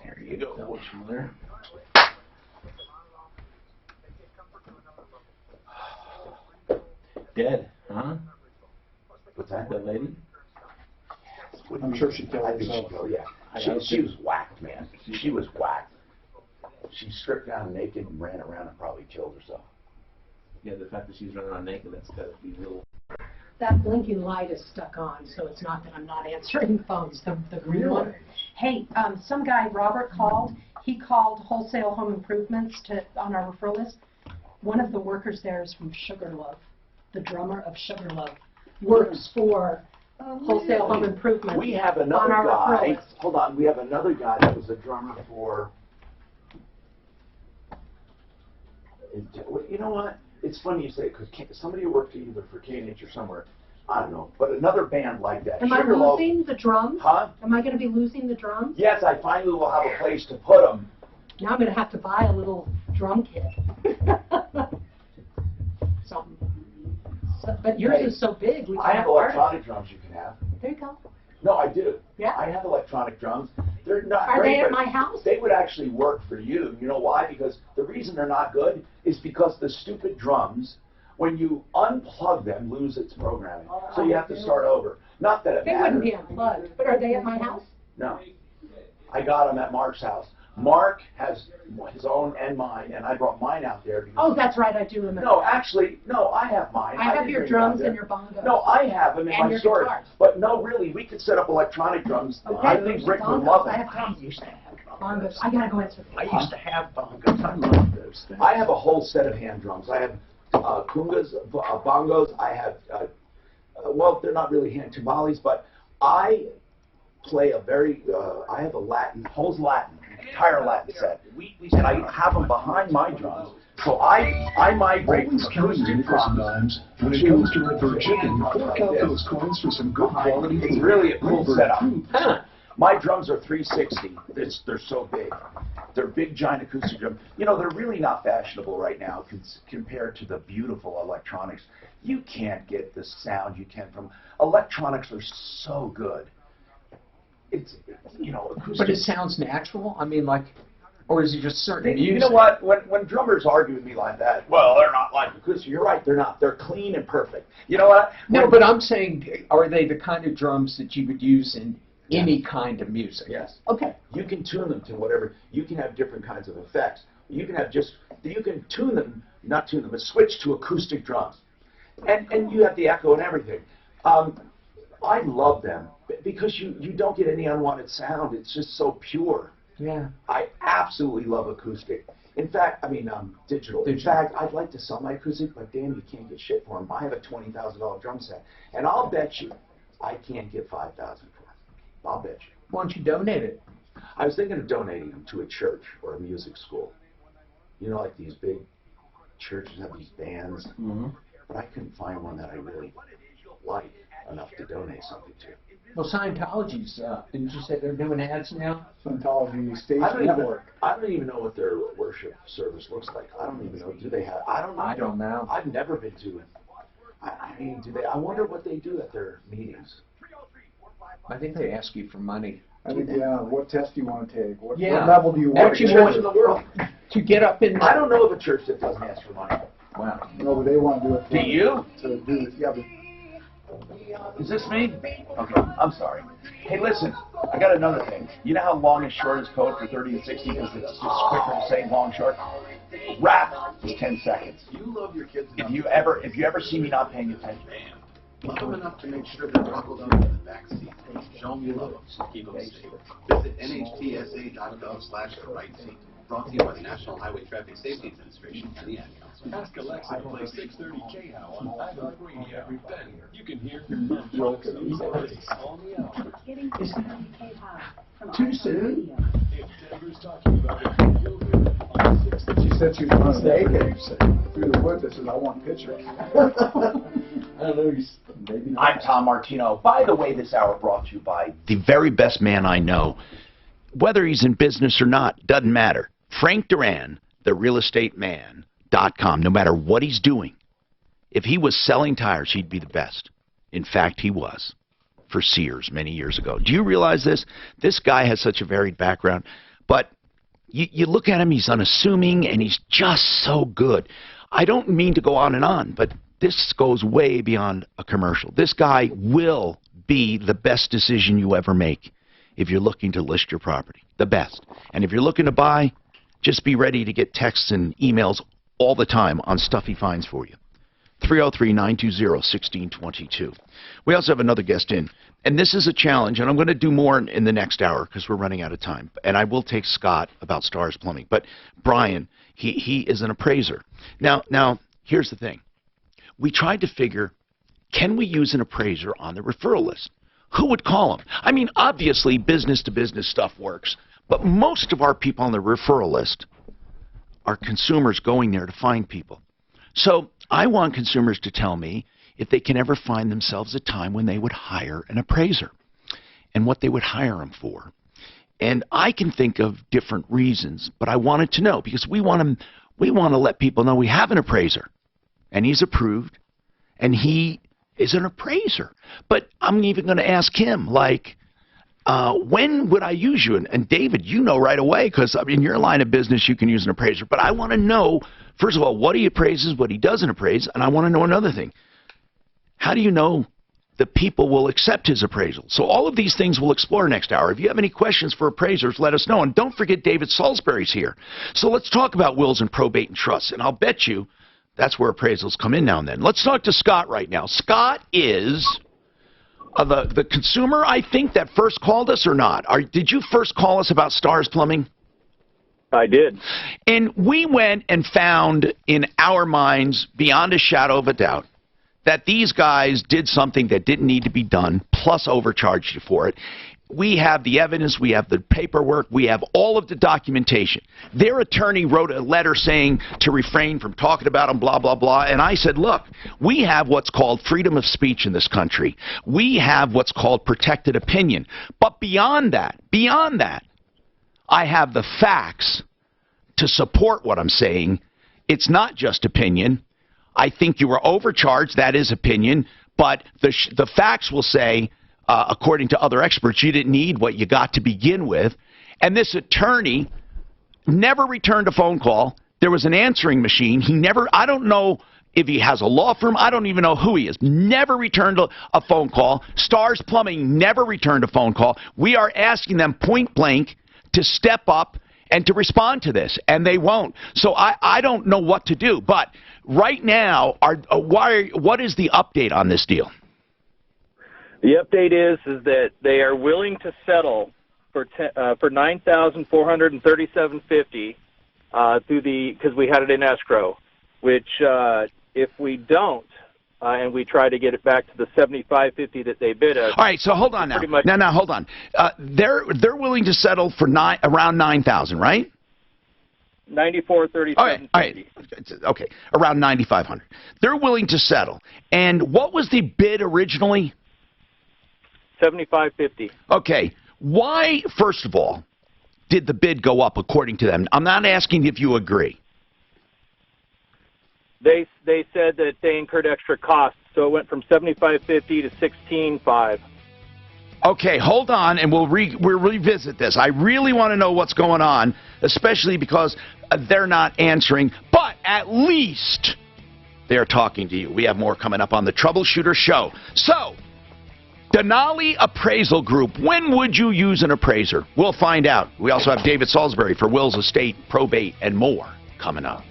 There you go. There. Dead, huh? What's that? That lady? I'm sure she killed I think herself. she killed, yeah. She was whacked, man. She was whacked. She stripped down naked and ran around and probably killed herself. Yeah, the fact that she's running around naked, that's got to be real. That blinking light is stuck on, so it's not that I'm not answering phones, the green one. Hey, some guy, Robert, called. He called Wholesale Home Improvements on our referral list. One of the workers there is from Sugarloaf. The drummer of Sugarloaf works for Wholesale Home Improvements. We have on another our referral guy. list. Hold on. We have another guy that was a drummer for. You know what? It's funny you say because somebody who worked either for K&H or somewhere. I don't know, but another band like that. Am I losing the drums? Huh? Am I going to be losing the drums? Yes, I finally will have a place to put them. Now I'm going to have to buy a little drum kit. Something. So, but yours is so big. We I have can't part electronic drums you can have. it. There you go. No, I do. Yeah. I have electronic drums. They're not Are great, they at but my house? They would actually work for you. You know why? Because the reason they're not good is because the stupid drums, when you unplug them, lose its programming. So you have to start over. Not that it They matters. wouldn't be unplugged. But are they at my house? No. I got them at Mark's house. Mark has his own and mine, and I brought mine out there. Because Oh, that's right. I do remember. no, actually, no, I have mine. I have didn't your bring them out drums there. and your bongos. No, I have them in And my your storage. guitars. But no, really, we could set up electronic drums. Okay. I think Rick would Bongos. love I it. have drums. Bongos. I gotta go answer. I used to have bongos. I love those things. I have a whole set of hand drums. I have kungas, bongos. I have, well, they're not really hand timbales, but I play a very, I have a whole Latin, entire Latin set. And I have them behind my drums. So I migrate from acoustic drums. When it comes to red bird chicken, fork out those coins for some good quality It's food. really a cool Red Bird setup. Food. Huh. My drums are 360. They're so big. They're big, giant acoustic drums. You know, they're really not fashionable right now compared to the beautiful electronics. You can't get the sound you can from electronics. Are so good. It's, you know, acoustic. But it sounds natural? I mean, like, or is it just certain music? You know what? When drummers argue with me like that, well, they're not like acoustic. You're right, they're not. They're clean and perfect. You know what? No, but I'm saying, are they the kind of drums that you would use in any kind of music? Yes. Okay. You can tune them to whatever. You can have different kinds of effects. You can have you can tune them, not tune them, but switch to acoustic drums. And you have the echo and everything. I love them because you don't get any unwanted sound. It's just so pure. Yeah. I absolutely love acoustic. In fact, I mean, digital. In fact, I'd like to sell my acoustic, but damn, you can't get shit for them. I have a $20,000 drum set, and I'll bet you I can't get $5,000 for it. I'll bet you. Why don't you donate it? I was thinking of donating them to a church or a music school. You know, like these big churches have these bands, but I couldn't find one that I really like enough to donate something to. Well, Scientology's, didn't you say they're doing ads now? Scientology Stage I Network. don't even know what their worship service looks like. I don't even know. Do they have? I don't know. I don't know. I've never been to it. I mean, do they? I wonder what they do at their meetings. I think they ask you for money. I think, yeah, what test do you want to take? What Yeah. level do you want Every to church in the world. To get up in I don't know of a church that doesn't ask for money. Wow. No, but they want to do it. Do you? To do it, yeah, but Is this me? Okay, I'm sorry. Hey, listen, I got another thing. You know how long and short is code for 30 and 60 because it's just quicker to say long, short? Rap is 10 seconds. You love your kids If you ever see me not paying attention. Love them enough to make sure they're buckled up in the back seat. Show them you love them, so keep them safe. Visit nhtsa.gov/the-right-seat. Brought to you by the National Highway Traffic Safety Administration and the Ad Council. Ask Alexa to play 630 KHOW on iHeart Radio. Then you can hear joking. on the hour. Too soon? If Denver's talking about it, you'll hear it on 630. She said she was mistaken. Through the wood, this is, I want pictures. I don't know, maybe not. I'm Tom Martino. By the way, this hour brought to you by the very best man I know. Whether he's in business or not, doesn't matter. Frank Duran, therealestateman.com. No matter what he's doing, if he was selling tires, he'd be the best. In fact, he was. for Sears many years ago. Do you realize this? This guy has such a varied background, but you look at him, he's unassuming, and he's just so good. I don't mean to go on and on, but this goes way beyond a commercial. This guy will be the best decision you ever make if you're looking to list your property. The best. And if you're looking to buy, just be ready to get texts and emails all the time on stuff he finds for you. 303-920-1622. We also have another guest in. And this is a challenge, and I'm going to do more in the next hour because we're running out of time. And I will take Scott about Stars Plumbing. But Brian, he is an appraiser. Now, here's the thing. We tried to figure, can we use an appraiser on the referral list? Who would call him? I mean, obviously, business-to-business stuff works. But most of our people on the referral list are consumers going there to find people. So I want consumers to tell me if they can ever find themselves a time when they would hire an appraiser and what they would hire him for. And I can think of different reasons, but I wanted to know because we want to let people know we have an appraiser and he's approved and he is an appraiser. But I'm even going to ask him, like, when would I use you? And David, you know right away because in your line of business you can use an appraiser. But I want to know, first of all, what he appraises, what he doesn't appraise, and I want to know another thing. How do you know the people will accept his appraisal? So all of these things we'll explore next hour. If you have any questions for appraisers, let us know. And don't forget David Salisbury's here. So let's talk about wills and probate and trusts. And I'll bet you that's where appraisals come in now and then. Let's talk to Scott right now. Scott is the consumer, I think, that first called us or not? Did you first call us about Stars Plumbing? I did. And we went and found in our minds, beyond a shadow of a doubt, that these guys did something that didn't need to be done, plus overcharged you for it. We have the evidence, we have the paperwork, we have all of the documentation. Their attorney wrote a letter saying to refrain from talking about them, blah, blah, blah. And I said, look, we have what's called freedom of speech in this country. We have what's called protected opinion. But beyond that, I have the facts to support what I'm saying. It's not just opinion. I think you were overcharged. That is opinion. But the facts will say, according to other experts, you didn't need what you got to begin with. And this attorney never returned a phone call. There was an answering machine. I don't know if he has a law firm. I don't even know who he is. Never returned a phone call. Stars Plumbing never returned a phone call. We are asking them point blank to step up and to respond to this, and they won't. So I don't know what to do. But right now, what is the update on this deal? The update is that they are willing to settle for $9,437.50 because we had it in escrow. Which if we don't and we try to get it back to the $75.50 that they bid us. All right, so hold on now. Now hold on. They're willing to settle for around $9,000, right? $94.37. All right. Okay, around $9,500. They're willing to settle. And what was the bid originally? $75.50. Okay. Why, first of all, did the bid go up according to them? I'm not asking if you agree. They said that they incurred extra costs, so it went from $75.50 to $16.5. Okay, hold on, and we'll revisit this. I really want to know what's going on, especially because they're not answering. But at least they're talking to you. We have more coming up on the Troubleshooter Show. So, Denali Appraisal Group. When would you use an appraiser? We'll find out. We also have David Salisbury for wills, estate, probate, and more coming up.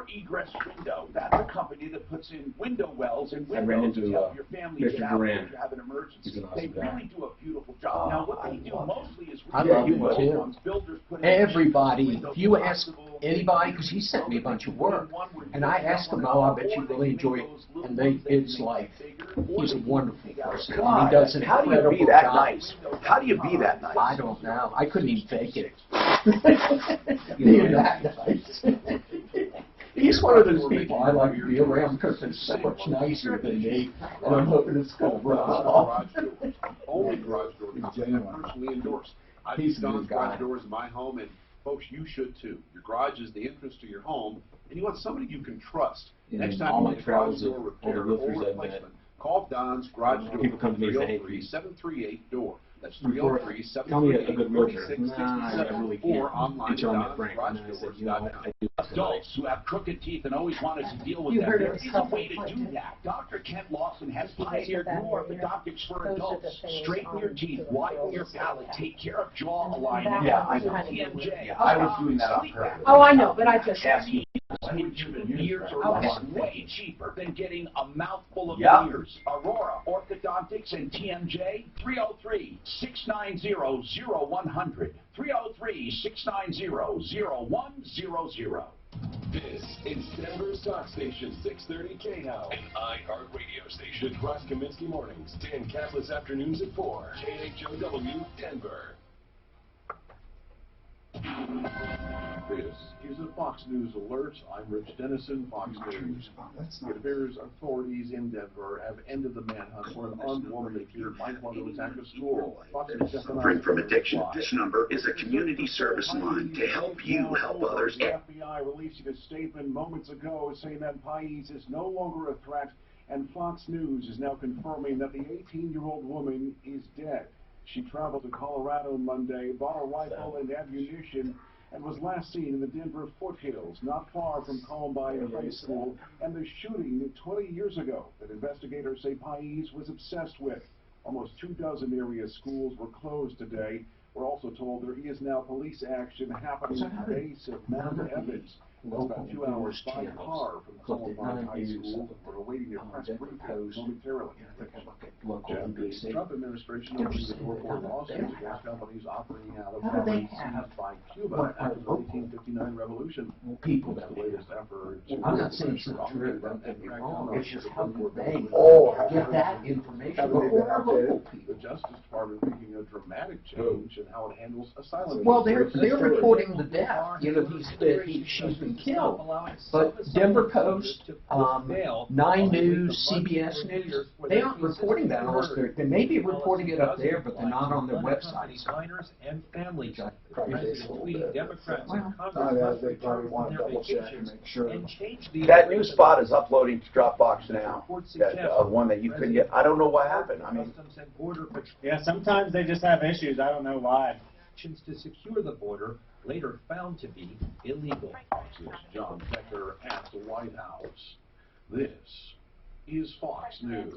Egress Window. That's a company that puts in window wells and windows to help your family get out if you have an emergency. They really do a beautiful job. Now, what they do mostly is I love him too. Everybody, if you ask anybody, because he sent me a bunch of work, and I asked him, oh, I bet you really enjoy it, and it's like, he's a wonderful person. And he does an How do you be that nice? How do you be that nice? I don't know. I couldn't even fake it. Being that nice. He's one of those people I like to be around because they're so much nicer than me, and I'm hoping it's going to rub off. Only garage door company I personally endorse. I've used Don's garage doors in my home, and Folks, you should too. Your garage is the entrance to your home, and you want somebody you can trust. And Next all time my you need a garage travels door of all repair the or roofers I've met, replacement, call Don's Garage Door. people come to me and say, hey, 303-738-DOOR. That's before- tell me a good realtor. 303-738-3667 Nah, I really can't. or online Until I met at Frank. And I said, Don'sGarageDoors.com. Adults who have crooked teeth and always wanted to deal with You them, heard there it is was a way to do that. Dr. Kent Lawson has You pioneered that new later. orthodontics for Those are adults. the things Straighten your on teeth, the widen your referrals palate, that take care of jaw alignment. Yeah, I know. TMJ. I was doing that on Sleep purpose. Oh, I know, but I just. Years or Okay. less, way cheaper than getting a mouthful of Yeah. veneers. Aurora Orthodontics and TMJ, 303-690-0100. 303-690-0100. This is Denver's Talk Station, 630 KHOW, an iHeart radio station. The Ross Kaminsky Mornings, Dan Capless Afternoons at 4, KHOW, Denver. This is a Fox News alert. I'm Rich Dennison, Fox News. It appears authorities in Denver have ended the manhunt for an armed woman they fear might want to attack a school. Fox News Suffering from addiction, this number is a community service line to help you help others. The FBI releasing a statement moments ago saying that Pais is no longer a threat, and Fox News is now confirming that the 18-year-old woman is dead. She traveled to Colorado Monday, bought a rifle and ammunition, and was last seen in the Denver foothills, not far from Columbine High School, and the shooting 20 years ago that investigators say Pais was obsessed with. Almost 24 area schools were closed today. We're also told there is now police action happening at the base of Mount Evans. It's about 2 hours by car from Columbine High School. We're awaiting a press briefing momentarily. The Trump administration opened the door for lawsuits against companies operating out of properties seized by Cuba after the 1859 revolution. People It's the latest effort to I'm not saying it's not true, don't get me wrong, it's just how they get that information before our local people. The Justice Department making a dramatic change in how it handles asylum. Well, they're reporting the death. You know, she's been killed. But Denver Post, 9 News, CBS News, they aren't reporting that unless they may be reporting it up there, but they're not on their websites. Minors and families. Democrats and Congress they probably want to double check and make sure. That new spot is uploading to Dropbox now. That one that you couldn't get. I don't know what happened. I mean, yeah, sometimes they just have issues. I don't know why. To secure the border, later found to be illegal. Fox's John Becker at the White House. This is Fox News.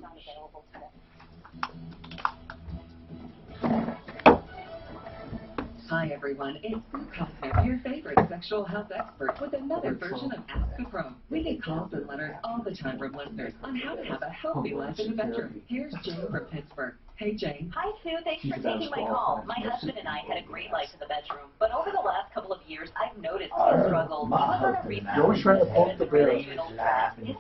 Hi everyone, it's Sue Cosmic, your favorite sexual health expert with another version of Ask a Pro. We get calls and letters all the time from listeners on how to have a healthy life in the bedroom. Here's Jane from Pittsburgh. Hey Jane. Hi Sue, thanks for taking my call. My husband and I had a great life in the bedroom, but over the last couple of years I've noticed he struggled. You're always trying to poke the bear. His body needs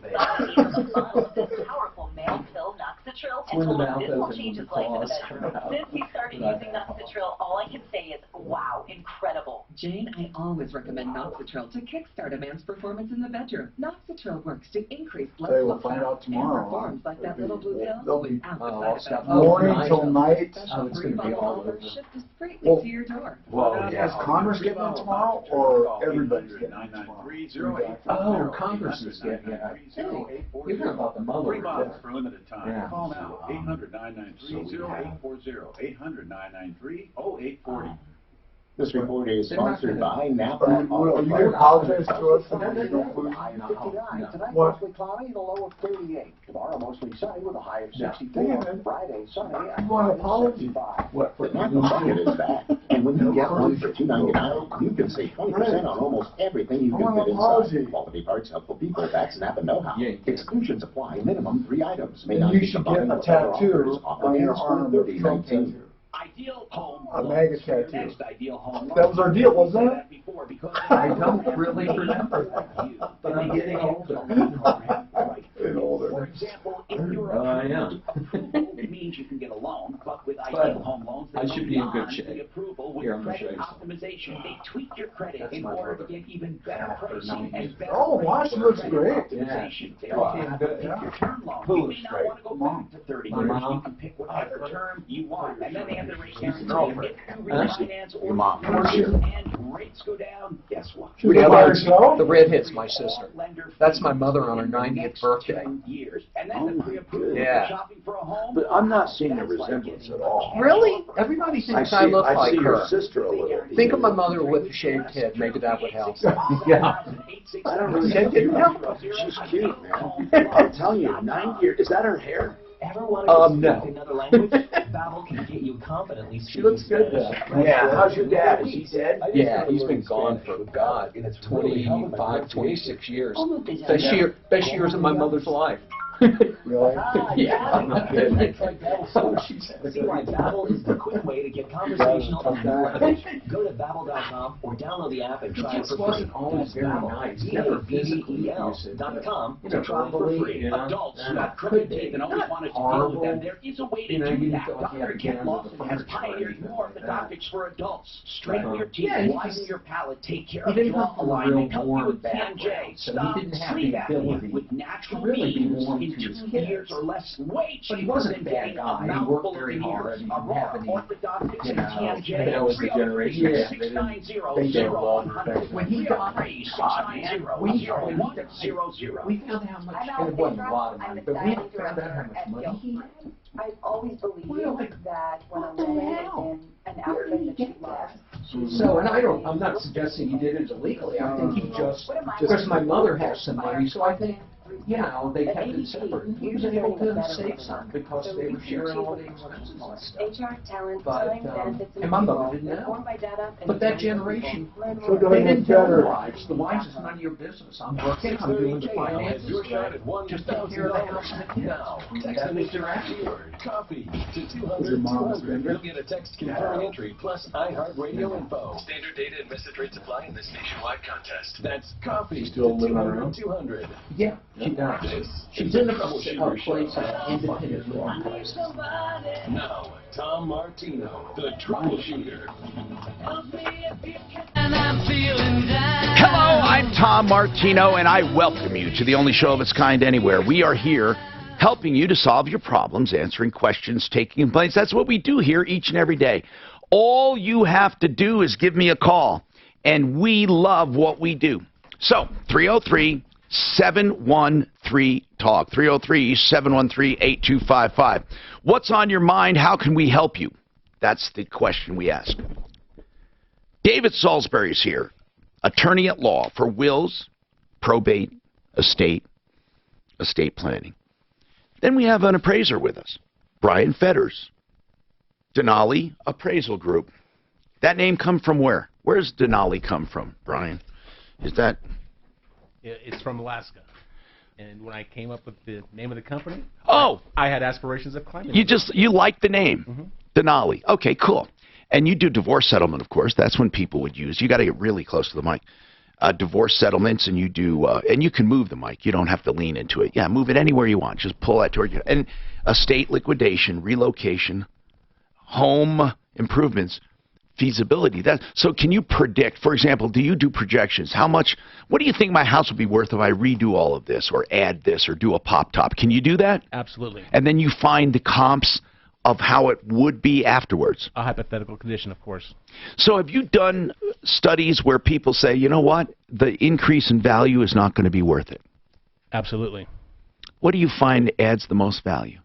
a bottle of this powerful male pill, Noxitril, and told him this will change his life in the bedroom. Since he started using Noxitril, all I can say is, wow, incredible. Jane, I always recommend Noxitril to kickstart a man's performance in the bedroom. Noxitril works to increase blood Hey, flow we'll find out tomorrow. and performs like that little blue pill They'll be without the side effects. morning till night. Special It's free going to be bottle all offer over. shipped discreetly Well, to your door. Is Congress getting it tomorrow, or everybody's getting it tomorrow? Oh, Congress is getting it. You're talking about the Mueller Free bottles report. for limited time. Yeah. Call now, 800-993-0840, 800-993-0840. This report is They're not sponsored gonna- by Napa Are you going to apologize to us for the legal food? Tonight What? mostly cloudy, the low of 38. Tomorrow mostly sunny with a high of Yeah. 64. Friday sunny You and want high an of apology? 65. What, for The Napa bucket is back, and when you get one for $2.99, you can save 20% on almost everything you I can want fit an apology. inside. Quality parts, helpful people, that's Napa know-how. Yeah, Exclusions apply. Minimum 3 items. May And not you be should combined get a with other tattoo offers. Offer on your ends arm for of Trump 30/19. tattoo. Ideal home. A MAGA tattoo. Next ideal home. That was our deal, wasn't it? Before, because I don't really remember, but I'm getting older. Getting older. For example, if you're I am. It means you can get a loan, but with ideal home loans, I should be in good shape. the approval with Here, I'm gonna credit show you something. optimization. They tweak your credit in my order brother. to get even better pricing and better Oh, watch, rates. looks Credit great. optimization. They Yeah. also Yeah. pick Yeah. your term loan. Who You looks may not great? want to go back to 30 My years. mom. You can pick whatever term you want. And then they have the rate guarantee. girlfriend. If you refinance or mom. and rates go down, guess what? The redhead's my sister. That's my mother on her 90th birthday. Years. And then the pre-approved Yeah. shopping for a home. But I'm not seeing a resemblance at all. Really? Everybody thinks I look like see her. your sister a little. Think of my mother with a shaved head. Maybe that would help. Yeah. I don't know. That didn't help. She's cute, man. I'm telling you, 9 years. Is that her hair? Ever want to speak no. another language? Babbel can get you confidently speaking She looks good though. Yeah. How's your dad? Is he dead? Yeah, he's been gone for, God, 25, 26 years. Best years of my mother's life. Really? Yeah, I'm not kidding. See why Babbel is the quick way to get conversational and more language. Go to Babbel.com or download the app and try it for free. Wasn't always very nice. Never physically abusive. Babbel.com You know, to try it for free. Adults who have crooked teeth and always wanted to deal with them, there is a way to do that. Dr. Ken Lawson has pioneered more orthodontics for adults. Straighten your teeth, widen your palate, take care of jaw alignment, help you with TMJ, stop sleep apnea with natural means in 2 years or less. Way But he cheaper wasn't than a bad getting a guy. He mouthful worked of very veneers. hard. He didn't Aurora have any, Orthodontics you and know, TMJ. that was the generation. Yeah, they did well. When he got, we found how much, and it wasn't a lot of money, but we found out how much money he had. I've always believed that when a the woman hell? is in an outfit that she loves, So, and I'm not suggesting he did it illegally. I think he just, because my mother has some money, so I think, you know, they kept it separate. He was able to save some because they were sharing all the expenses and stuff. HR, talent, But, time, benefits, and my mother didn't know. informed by data, and But that generation, So they doing didn't it tell the better. wives. The wives is none of your business. I'm working, I'm doing the finances, just take care of the house and the kids. That was their attitude. Coffee to Was your mom a 200. spender? You'll get a text confirming entry plus iHeartRadio info. Standard data and message rates apply in this nationwide contest. That's coffee Still living on her own? 200. Yeah, she does. She's in a place independent living place. Now, Tom Martino, the Troubleshooter. Hello, I'm Tom Martino, and I welcome you to the only show of its kind anywhere. We are here helping you to solve your problems, answering questions, taking complaints. That's what we do here each and every day. All you have to do is give me a call, and we love what we do. So, 303-713-TALK, 303-713-8255. What's on your mind? How can we help you? That's the question we ask. David Salisbury is here, attorney at law for wills, probate, estate planning. Then we have an appraiser with us, Brian Fetters, Denali Appraisal Group. That name come from where? Where's Denali come from, Brian? Is that? It's from Alaska. And when I came up with the name of the company, oh, I had aspirations of climbing. You like the name, Denali. Okay, cool. And you do divorce settlement, of course. That's when people would use. You got to get really close to the mic. Divorce settlements, and you do, and you can move the mic. You don't have to lean into it. Yeah, move it anywhere you want. Just pull that toward you. And estate liquidation, relocation, home improvements, feasibility. So can you predict, for example, do you do projections? How much, what do you think my house would be worth if I redo all of this or add this or do a pop top? Can you do that? Absolutely. And then you find the comps of how it would be afterwards. A hypothetical condition, of course. So have you done studies where people say, you know what, the increase in value is not going to be worth it? Absolutely. What do you find adds the most value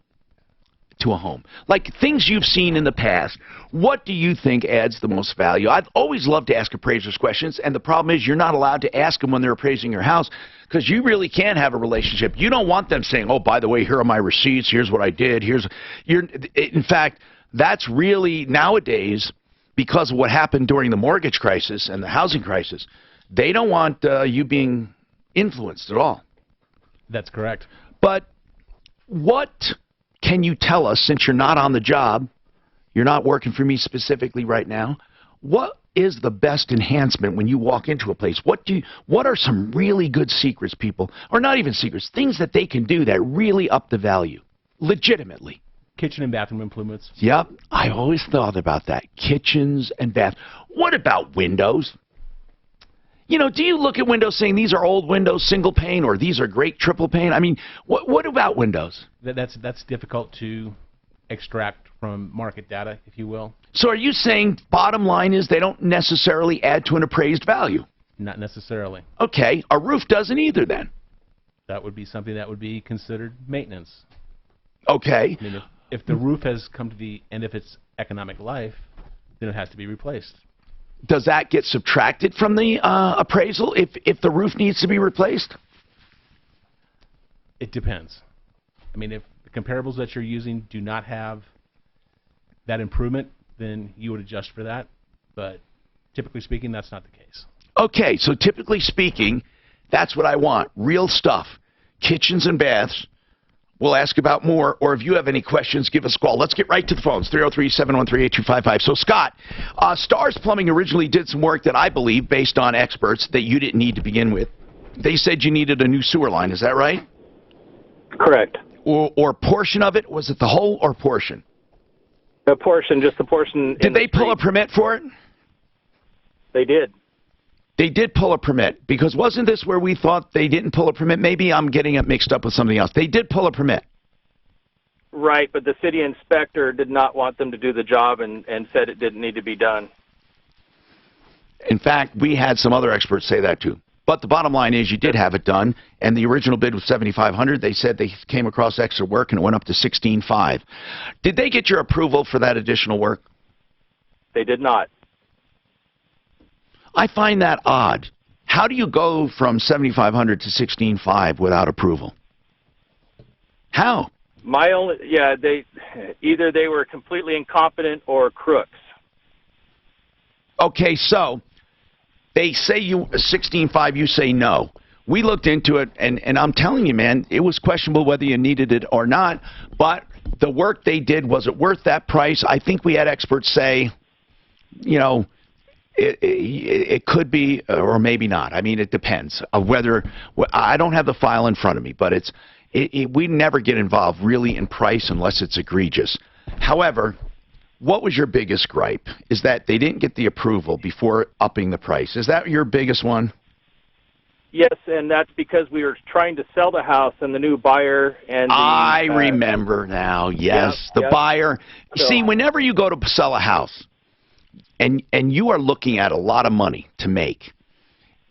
to a home? Like things you've seen in the past, what do you think adds the most value? I've always loved to ask appraisers questions, and the problem is you're not allowed to ask them when they're appraising your house because you really can have a relationship. You don't want them saying, oh, by the way, here are my receipts, here's what I did, in fact, that's really nowadays, because of what happened during the mortgage crisis and the housing crisis, they don't want you being influenced at all. That's correct. But what can you tell us, since you're not on the job, you're not working for me specifically right now, what is the best enhancement when you walk into a place? What are some really good secrets, people, or not even secrets, things that they can do that really up the value, legitimately? kitchen and bathroom improvements. Yep, I always thought about that. Kitchens and bath. What about windows? You know, do you look at windows saying these are old windows, single pane, or these are great triple pane? I mean, what about windows? That's difficult to extract from market data, if you will. So are you saying bottom line is they don't necessarily add to an appraised value? Not necessarily. Okay, a roof doesn't either then. That would be something that would be considered maintenance. Okay. I mean, if the roof has come to the end of its economic life, then it has to be replaced. Does that get subtracted from the appraisal if the roof needs to be replaced? It depends. I mean, if the comparables that you're using do not have that improvement, then you would adjust for that. But typically speaking, that's not the case. Okay, so typically speaking, that's what I want. Real stuff. Kitchens and baths. We'll ask about more, or if you have any questions, give us a call. Let's get right to the phones, 303-713-8255. So, Scott, Stars Plumbing originally did some work that I believe, based on experts, that you didn't need to begin with. They said you needed a new sewer line. Is that right? Correct. Or portion of it? Was it the whole or portion? The portion, just the portion. Did they pull a permit for it? They did. They did pull a permit, because wasn't this where we thought they didn't pull a permit? Maybe I'm getting it mixed up with something else. They did pull a permit. Right, but the city inspector did not want them to do the job and said it didn't need to be done. In fact, we had some other experts say that too. But the bottom line is you did have it done, and the original bid was $7,500. They said they came across extra work, and it went up to $16,500. Did they get your approval for that additional work? They did not. I find that odd. How do you go from $7,500 to $16,500 without approval? How? Either they were completely incompetent or crooks. Okay, so they say you $16,500, you say no. We looked into it, and I'm telling you, man, it was questionable whether you needed it or not, but the work they did, was it worth that price? I think we had experts say, you know, it could be or maybe not. I mean, it depends of whether I don't have the file in front of me, but we never get involved really in price unless it's egregious. However, what was your biggest gripe? Is that they didn't get the approval before upping the price? Is that your biggest one? Yes, and that's because we were trying to sell the house, and the new buyer and I remember now. Yes, the buyer. See, whenever you go to sell a house, and you are looking at a lot of money to make,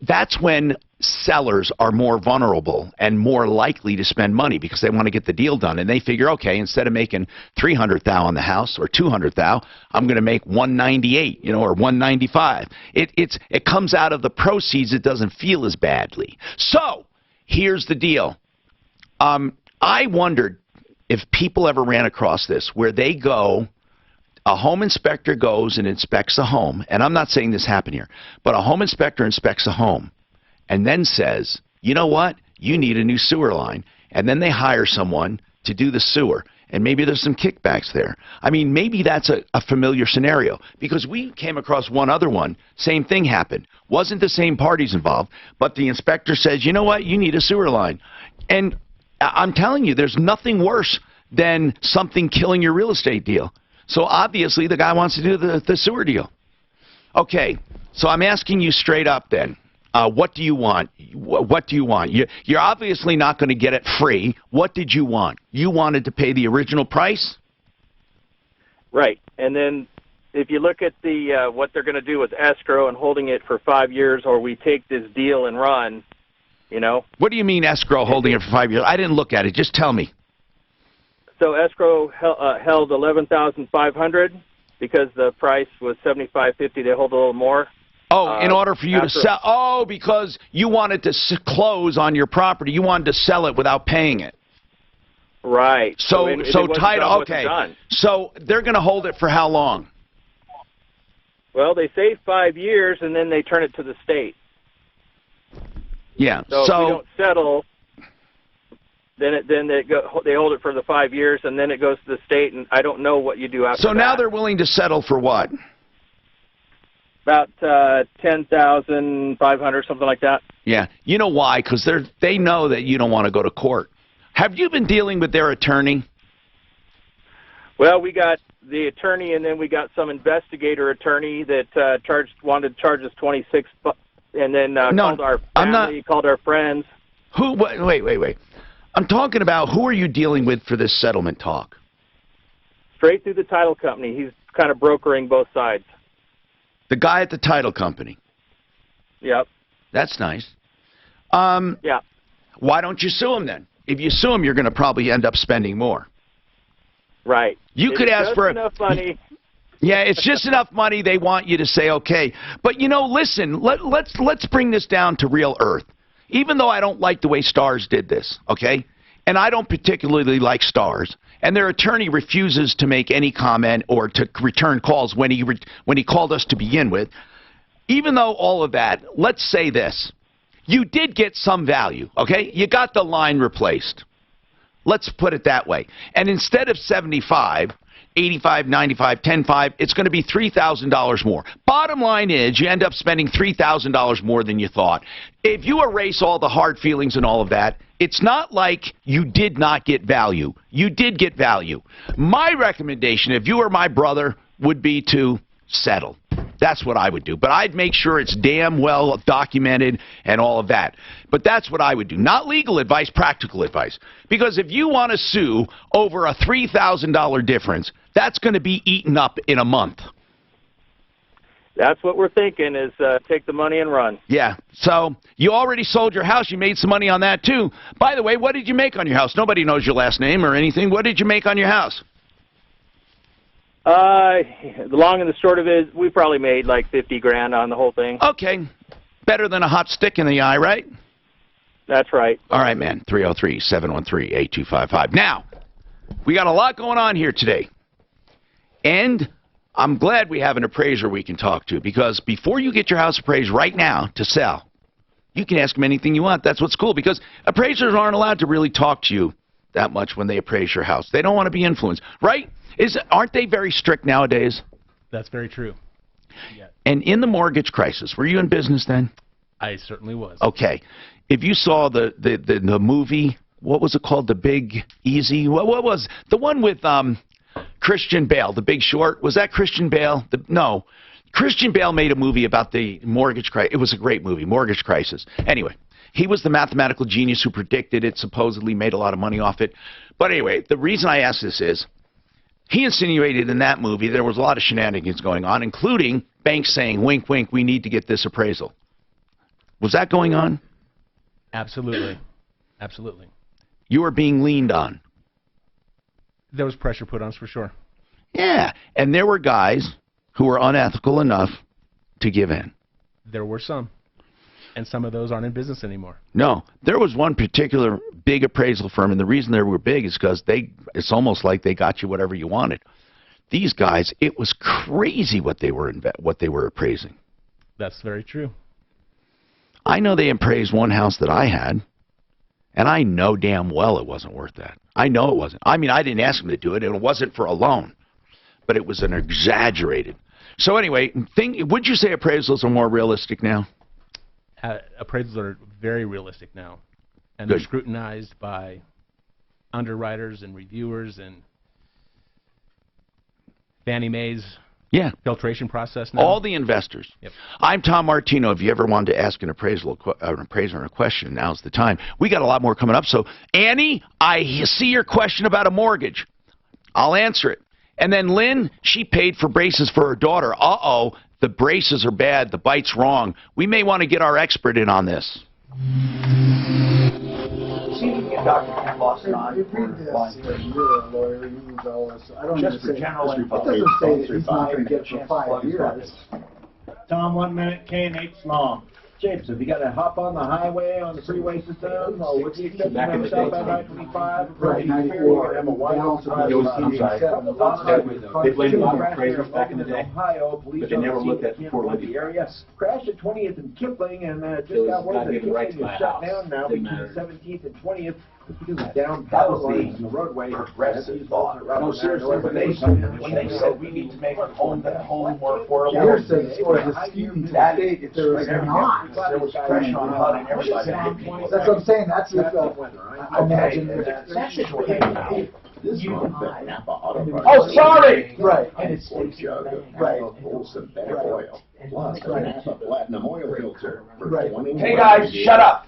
that's when sellers are more vulnerable and more likely to spend money because they want to get the deal done. And they figure, okay, instead of making $300,000 on the house or $200,000, I'm going to make $198,000, you know, or $195,000. It comes out of the proceeds. It doesn't feel as badly. So here's the deal. I wondered if people ever ran across this, where they go. A home inspector goes and inspects a home, and I'm not saying this happened here, but a home inspector inspects a home and then says, you know what, you need a new sewer line. And then they hire someone to do the sewer, and maybe there's some kickbacks there. I mean, maybe that's a familiar scenario, because we came across one other one. Same thing happened. Wasn't the same parties involved, but the inspector says, you know what, you need a sewer line. And I'm telling you, there's nothing worse than something killing your real estate deal. So obviously the guy wants to do the sewer deal. Okay, so I'm asking you straight up then. What do you want? What do you want? You're obviously not going to get it free. What did you want? You wanted to pay the original price? Right. And then if you look at the what they're going to do with escrow and holding it for 5 years, or we take this deal and run, you know. What do you mean escrow holding it for 5 years? I didn't look at it. Just tell me. So escrow held $11,500 because the price was $75.50. They hold a little more. Oh, in order for you to sell. Oh, because you wanted to close on your property. You wanted to sell it without paying it. Right. So title. Okay. So they're going to hold it for how long? Well, they say 5 years, and then they turn it to the state. Yeah. So if we don't settle, then they hold it for the 5 years, and then it goes to the state, and I don't know what you do after that. So now they're willing to settle for what? About $10,500, something like that. Yeah. You know why? Because they know that you don't want to go to court. Have you been dealing with their attorney? Well, we got the attorney, and then we got some investigator attorney that wanted to charge us 26, and then called our family, called our friends. Who? Wait. I'm talking about who are you dealing with for this settlement talk? Straight through the title company. He's kind of brokering both sides. The guy at the title company. Yep. That's nice. Yeah. Why don't you sue him then? If you sue him, you're going to probably end up spending more. Right. You could ask for enough money. Yeah, it's just enough money. They want you to say okay. But you know, listen. Let's bring this down to real earth. Even though I don't like the way Stars did this, okay, and I don't particularly like Stars, and their attorney refuses to make any comment or to return calls when he called us to begin with. Even though all of that, let's say this. You did get some value, okay? You got the line replaced. Let's put it that way. And instead of 75, 85, 95, 10.5, it's going to be $3,000 more. Bottom line is you end up spending $3,000 more than you thought. If you erase all the hard feelings and all of that, it's not like you did not get value. You did get value. My recommendation, if you were my brother, would be to settle. That's what I would do. But I'd make sure it's damn well documented and all of that. But that's what I would do. Not legal advice, practical advice. Because if you want to sue over a $3,000 difference, that's going to be eaten up in a month. That's what we're thinking is take the money and run. Yeah. So you already sold your house. You made some money on that, too. By the way, what did you make on your house? Nobody knows your last name or anything. What did you make on your house? The long and the short of it is we probably made like 50 grand on the whole thing. Okay. Better than a hot stick in the eye, right? That's right. All right, man. 303-713-8255. Now, we got a lot going on here today. And I'm glad we have an appraiser we can talk to, because before you get your house appraised right now to sell, you can ask them anything you want. That's what's cool, because appraisers aren't allowed to really talk to you that much when they appraise your house. They don't want to be influenced, right? Aren't they very strict nowadays? That's very true. Yeah. And in the mortgage crisis, were you in business then? I certainly was. Okay. If you saw the movie, what was it called? The Big Easy? What was the one with Christian Bale, The Big Short? Was that Christian Bale? No. Christian Bale made a movie about the mortgage crisis. It was a great movie, Mortgage Crisis. Anyway, he was the mathematical genius who predicted it, supposedly made a lot of money off it. But anyway, the reason I ask this is, he insinuated in that movie there was a lot of shenanigans going on, including banks saying, wink, wink, we need to get this appraisal. Was that going on? Absolutely. Absolutely. You were being leaned on. There was pressure put on us for sure. Yeah, and there were guys who were unethical enough to give in. There were some. And some of those aren't in business anymore. No. There was one particular big appraisal firm, and the reason they were big is because it's almost like they got you whatever you wanted. These guys, it was crazy what they were appraising. That's very true. I know they appraised one house that I had, and I know damn well it wasn't worth that. I know it wasn't. I mean, I didn't ask them to do it, and it wasn't for a loan, but it was an exaggerated. So anyway, would you say appraisals are more realistic now? Appraisals are very realistic now, and they're scrutinized by underwriters and reviewers and Fannie Mae's filtration process now. All the investors. Yep. I'm Tom Martino. If you ever wanted to ask an appraiser a question, now's the time. We got a lot more coming up. So, Annie, I see your question about a mortgage. I'll answer it. And then Lynn, she paid for braces for her daughter. Uh-oh. The braces are bad. The bite's wrong. We may want to get our expert in on this. See if you can get Dr. Ken Lawson on. Just for general info. It doesn't say that he's not going to get it for 5 years. Tom, 1 minute, K&H long. James, have you got to hop on the highway on the freeway system? Or what's the exception of South I-95? Right, 94. Have a wide They blamed a lot of appraisers back in the day, but they never looked at the Fort Libby area. Crashed at 20th and Kipling, and just got word that Kipling is shut down now between 17th and 20th. It's because of down power lines in the roadway. progressive thought. No, seriously, when they said we need to make our home more affordable, You're saying it was a scheme to the state if there was not. there was pressure on HUD and everybody. That's what I'm saying. That's if, I imagine That's what This month at Napa Auto Parts. Oh, sorry! Right. And it's a jug of Right. Napa full synthetic oil, plus a Napa Platinum oil filter for Right. 21 Hey guys, shut up.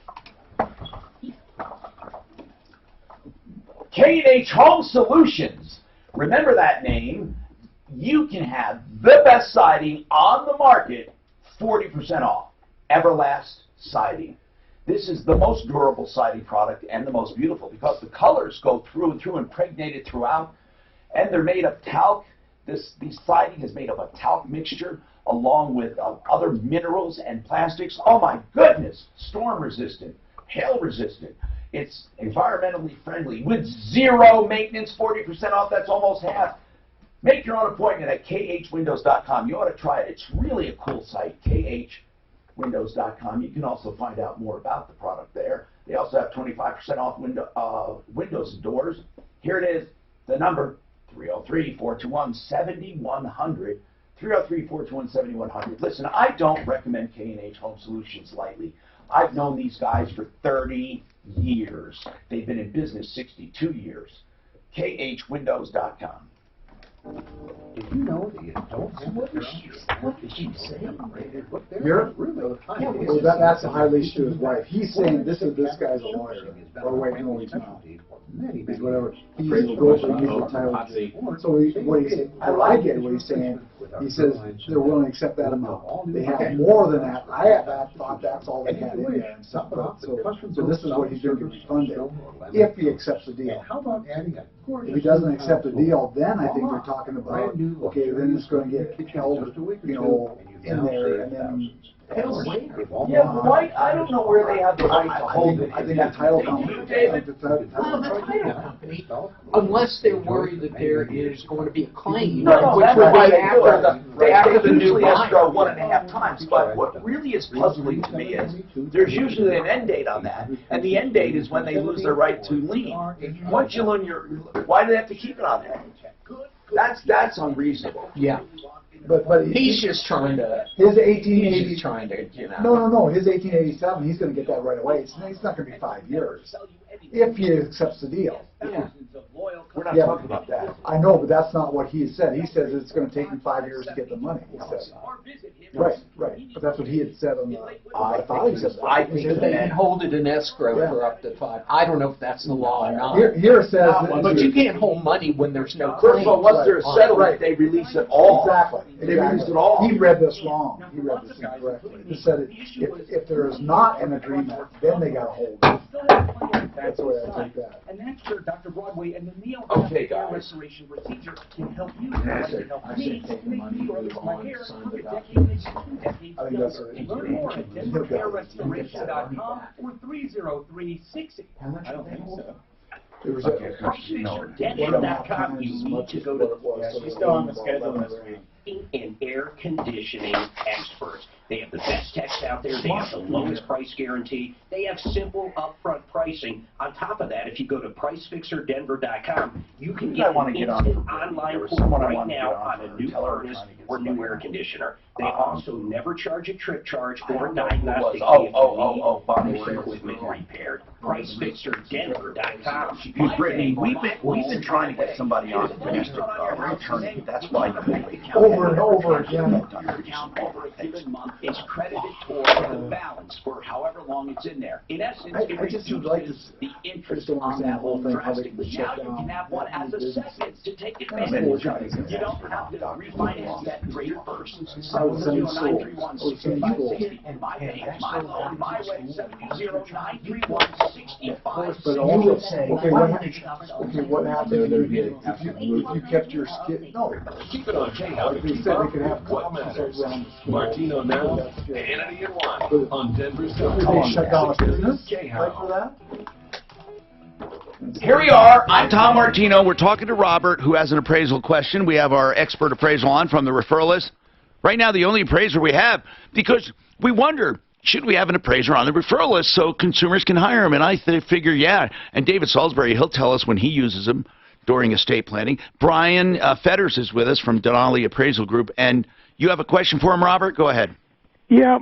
K&H Home Solutions. Remember that name. You can have the best siding on the market, 40% off. Everlast Siding. This is the most durable siding product and the most beautiful because the colors go through and through, impregnated throughout, and they're made of talc. This siding is made of a talc mixture along with other minerals and plastics. Oh my goodness! Storm resistant, hail resistant. It's environmentally friendly with zero maintenance, 40% off. That's almost half. Make your own appointment at khwindows.com. You ought to try it. It's really a cool site, khwindows.com. You can also find out more about the product there. They also have 25% off windows and doors. Here it is, the number, 303-421-7100. 303-421-7100. Listen, I don't recommend K&H Home Solutions lightly. I've known these guys for 30 years. They've been in business 62 years. khwindows.com. Did you know the adults what did she say? You're, well, that's a high leash to his wife. He's saying this guy's a lawyer. Or wait, no, he's not. He's whatever. He's good for using title. So I get what he's saying. He says they're willing to accept that amount. They have more than that. I thought that's all they had in there and stuff. So this is what he's doing to refund it if he accepts the deal. How about adding a If he doesn't accept the deal, then I think they're talking about, okay, then it's going to get held, you know, in there, and then. Yeah, why? I don't know where they have the right to hold it. I think the title company. David? The title company, unless they're worried that there is going to be a claim, No, which that's would why be they do it. after the new Usually escrow buyer. 1.5 times, but what really is puzzling to me is there's usually an end date on that, and the end date is when they lose their right to lien. Once you lose why do they have to keep it on there? That's unreasonable. Yeah. But He's just trying to. His He's just trying to, you know. No. His 1887, he's going to get that right away. It's not going to be 5 years if he accepts the deal. Yeah. We're not Yeah, talking about that. I know, but that's not what he said. He says it's going to take him 5 years to get the money. He said. Right. But that's what he had said on the. I think they can hold it in escrow for up to 5. I don't know if that's the law or not. Here says. But you can't hold money when there's no claim. First of all, once there's a settlement, they release it all. Exactly. They release it all. He read this wrong. He read this incorrectly. He said if there is not an agreement, then they got to hold it. That's the way I take that. And that's where Dr. Broadway and the Neo Okay, Hair guys. Restoration Procedure can help you. I Can say help take me the make money, me or move my on, hair sign look the a document. decade, maybe 2 decades I think that's younger. what it is. Learn more at He'll get it. DenverHairRestoration.com or 303-60. I don't think so. PriceFixerDenver.com. You need to go to She's still on the schedule this week. and air conditioning experts. They have the best techs out there. They have the lowest price guarantee. They have simple upfront pricing. On top of that, if you go to PriceFixerDenver.com, you can get an instant online quote right now on a new furnace or new air conditioner. They also never charge a trip charge or diagnostic fee if you need your equipment repaired. PriceFixerDenver.com. Excuse Brittany, we've been trying to get somebody on to finish the attorney. That's why over and over again. Over a given month is credited toward the balance for however long it's in there. In essence, it reduces the interest on that loan drastically. Now you can have one as a segment to take advantage of it. You don't have to refinance that rate first. I was in school. And my bank, my loan, my way, 7093165. But also, okay, what happened if you kept your skin? No, Keep it on K-House. they said we could have What matters? Martino now, Hannity and Wine on Denver's They shut down a business like for that? Here we are. I'm Tom Martino. We're talking to Robert, who has an appraisal question. We have our expert appraisal on from the referral list. Right now, the only appraiser we have, because we wonder, should we have an appraiser on the referral list so consumers can hire him? And I figure, yeah. And David Salisbury, he'll tell us when he uses them during estate planning. Brian Fetters is with us from Denali Appraisal Group. And you have a question for him, Robert? Go ahead. Yeah,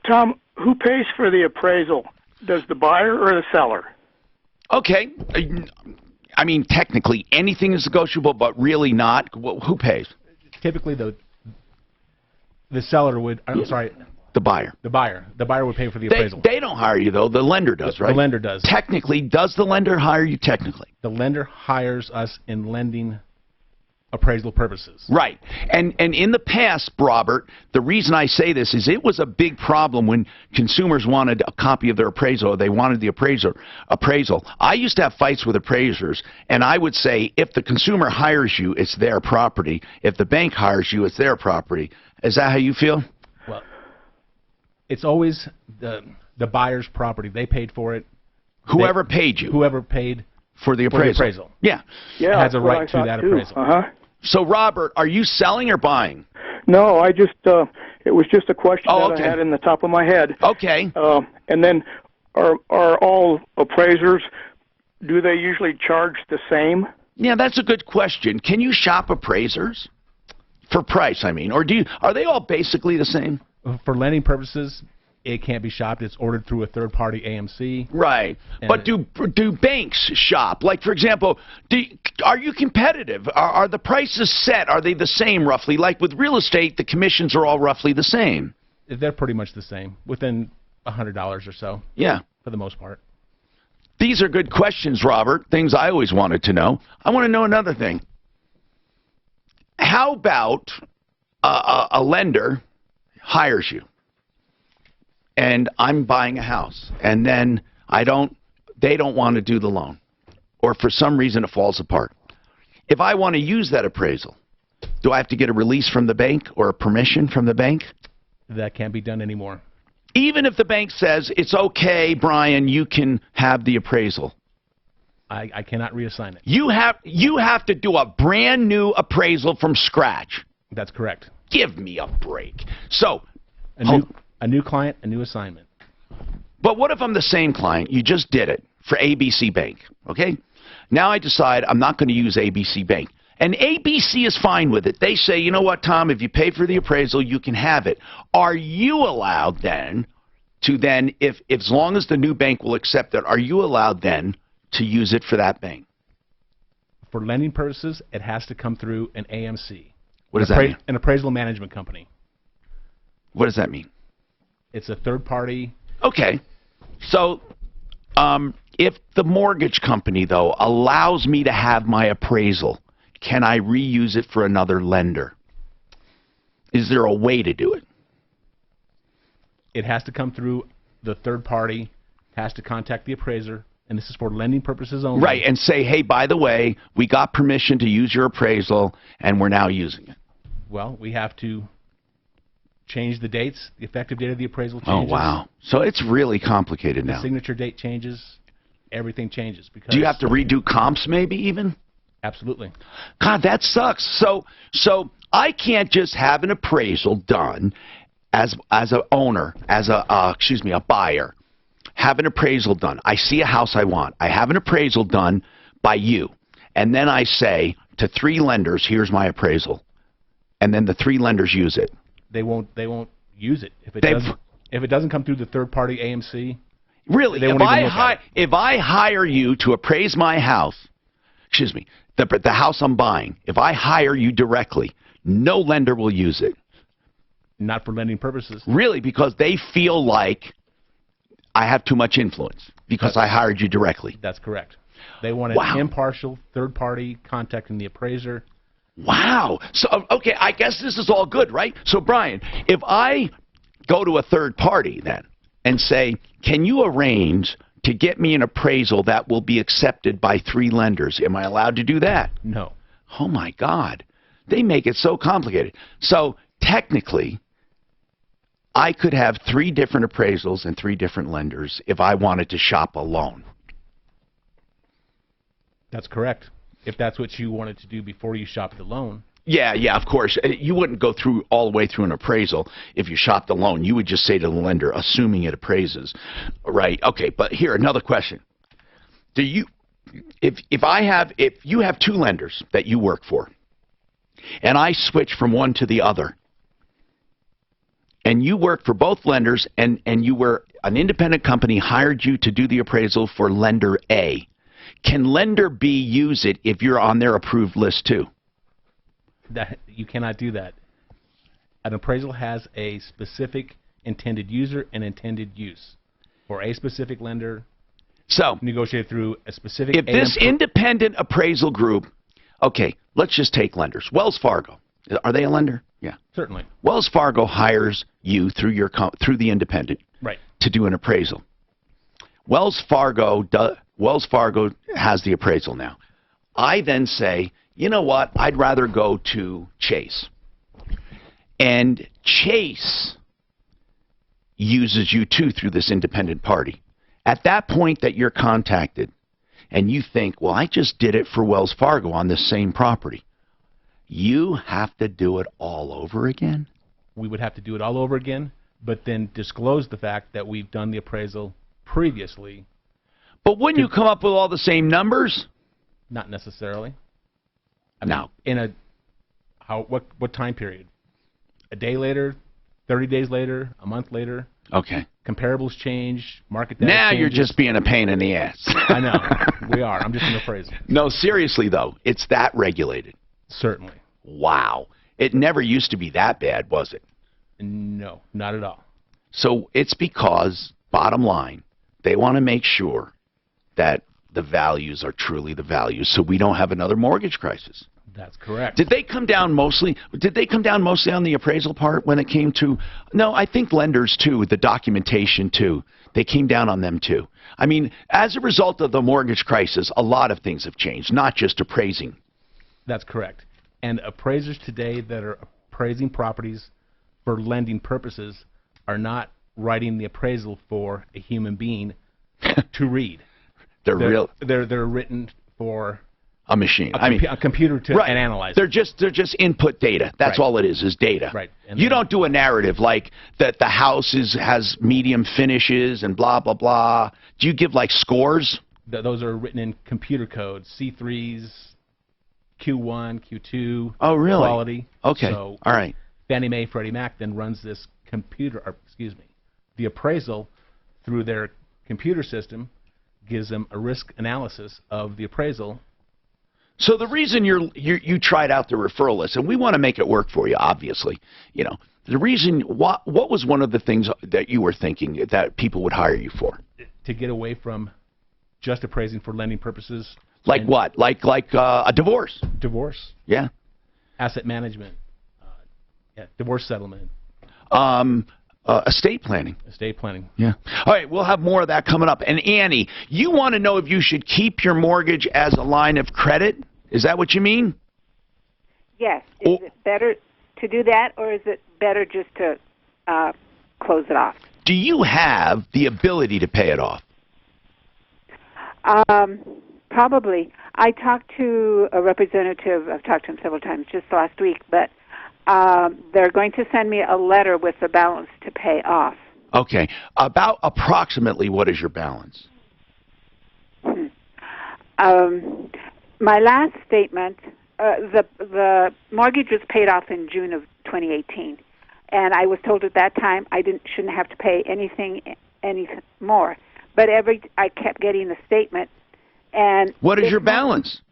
Tom, who pays for the appraisal? Does the buyer or the seller? Okay. I mean, technically anything is negotiable, but really not. Who pays? Typically, the seller would. I'm sorry. The buyer. The buyer. The buyer would pay for the appraisal. They don't hire you, though. The lender does, right? The lender does. Technically, does the lender hire you technically? The lender hires us in lending appraisal purposes. Right. And in the past, Robert, the reason I say this is it was a big problem when consumers wanted a copy of their appraisal, or they wanted the appraisal. I used to have fights with appraisers, and I would say if the consumer hires you, it's their property. If the bank hires you, it's their property. Is that how you feel? Well, it's always the buyer's property. They paid for it. Whoever paid you. Whoever paid for the appraisal. Yeah. Yeah, has a right to that appraisal. So, Robert, are you selling or buying? No, I just, it was just a question that I had in the top of my head. Okay. And then, are all appraisers, do they usually charge the same? Yeah, that's a good question. Can you shop appraisers? For price, I mean. Or are they all basically the same? For lending purposes, it can't be shopped. It's ordered through a third-party AMC. Right. But do banks shop? Like, for example, are you competitive? Are the prices set? Are they the same, roughly? Like with real estate, the commissions are all roughly the same. They're pretty much the same, within $100 or so. Yeah. For the most part. These are good questions, Robert, things I always wanted to know. I want to know another thing. How about a lender hires you? And I'm buying a house, and then they don't want to do the loan, or for some reason it falls apart. If I want to use that appraisal, do I have to get a release from the bank or a permission from the bank? That can't be done anymore. Even if the bank says, it's okay, Brian, you can have the appraisal. I cannot reassign it. You have to do a brand new appraisal from scratch. That's correct. Give me a break. So, a new client, a new assignment. But what if I'm the same client? You just did it for ABC Bank, okay? Now I decide I'm not going to use ABC Bank. And ABC is fine with it. They say, you know what, Tom, if you pay for the appraisal, you can have it. Are you allowed then to if as long as the new bank will accept it, are you allowed then to use it for that bank? For lending purposes, it has to come through an AMC. What does that mean? An appraisal management company. What does that mean? It's a third party. Okay. So if the mortgage company, though, allows me to have my appraisal, can I reuse it for another lender? Is there a way to do it? It has to come through the third party, has to contact the appraiser, and this is for lending purposes only. Right, and say, hey, by the way, we got permission to use your appraisal, and we're now using it. Well, we have to change the dates. The effective date of the appraisal changes. Oh, wow. So it's really complicated now. The signature date changes. Everything changes. Because do you have to redo comps maybe even? Absolutely. God, that sucks. So I can't just have an appraisal done as an owner, as a buyer. Have an appraisal done. I see a house I want. I have an appraisal done by you. And then I say to 3 lenders, here's my appraisal. And then the 3 lenders use it. They won't use it if it doesn't come through the third party AMC. Really, if I hire you to appraise my house, the house I'm buying, if I hire you directly, no lender will use it. Not for lending purposes. Really, because they feel like I have too much influence because I hired you directly. That's correct. They want an impartial third party contacting the appraiser. Wow. So, okay, I guess this is all good, right? So, Brian, if I go to a third party then and say, can you arrange to get me an appraisal that will be accepted by 3 lenders, am I allowed to do that? No. Oh, my God. They make it so complicated. So, technically, I could have 3 different appraisals and 3 different lenders if I wanted to shop a loan. That's correct. If that's what you wanted to do before you shopped the loan. Yeah, of course. You wouldn't go through all the way through an appraisal if you shopped the loan. You would just say to the lender, assuming it appraises. Right. Okay, but here, another question. If you have 2 lenders that you work for, and I switch from one to the other, and you work for both lenders, and you were an independent company hired you to do the appraisal for lender A, Can lender B use it if you're on their approved list too? That you cannot do that. An appraisal has a specific intended user and intended use for a specific lender. So negotiate through a specific. If this independent appraisal group, okay, let's just take lenders. Wells Fargo, are they a lender? Yeah, certainly. Wells Fargo hires you through the independent, right, to do an appraisal. Wells Fargo has the appraisal now. I then say, you know what? I'd rather go to Chase. And Chase uses you too through this independent party. At that point that you're contacted and you think, well, I just did it for Wells Fargo on this same property, you have to do it all over again? We would have to do it all over again, but then disclose the fact that we've done the appraisal previously. But wouldn't you come up with all the same numbers? Not necessarily. I mean, what time period? A day later, 30 days later, a month later? Okay. Comparables change, market data Now changes. you're just being a pain in the ass. I know. We are. I'm just an appraiser. No, seriously, though. It's that regulated. Certainly. Wow. It never used to be that bad, was it? No, not at all. So it's because, bottom line, they want to make sure that the values are truly the values so we don't have another mortgage crisis. That's correct. Did they come down mostly on the appraisal part when it came to, no, I think lenders too, the documentation too, they came down on them too. I mean, as a result of the mortgage crisis, a lot of things have changed, not just appraising. That's correct. And appraisers today that are appraising properties for lending purposes are not writing the appraisal for a human being to read. They're written for a machine. A computer to right. and analyze. They're just input data. That's right. all it is data. Right. And you don't do a narrative like that the house has medium finishes and blah blah blah. Do you give like scores? Those are written in computer code, C3s, Q1, Q2. Oh, really? Quality. Okay. So all right. Fannie Mae, Freddie Mac then runs this the appraisal through their computer system, gives them a risk analysis of the appraisal. So the reason you tried out the referral list, and we want to make it work for you, obviously, you know, the reason, what was one of the things that you were thinking that people would hire you for? To get away from just appraising for lending purposes. Like what? Like a divorce? Divorce. Yeah. Asset management. Divorce settlement. Estate planning. Estate planning. Yeah. All right, we'll have more of that coming up. And Annie, you want to know if you should keep your mortgage as a line of credit? Is that what you mean? Yes. Is it better to do that, or is it better just to close it off? Do you have the ability to pay it off? Probably. I talked to a representative. I've talked to him several times just last week, but they're going to send me a letter with the balance to pay off. Okay. About approximately what is your balance? My last statement, the mortgage was paid off in June of 2018, and I was told at that time I shouldn't have to pay anything any more. But I kept getting the statement, and what is your balance?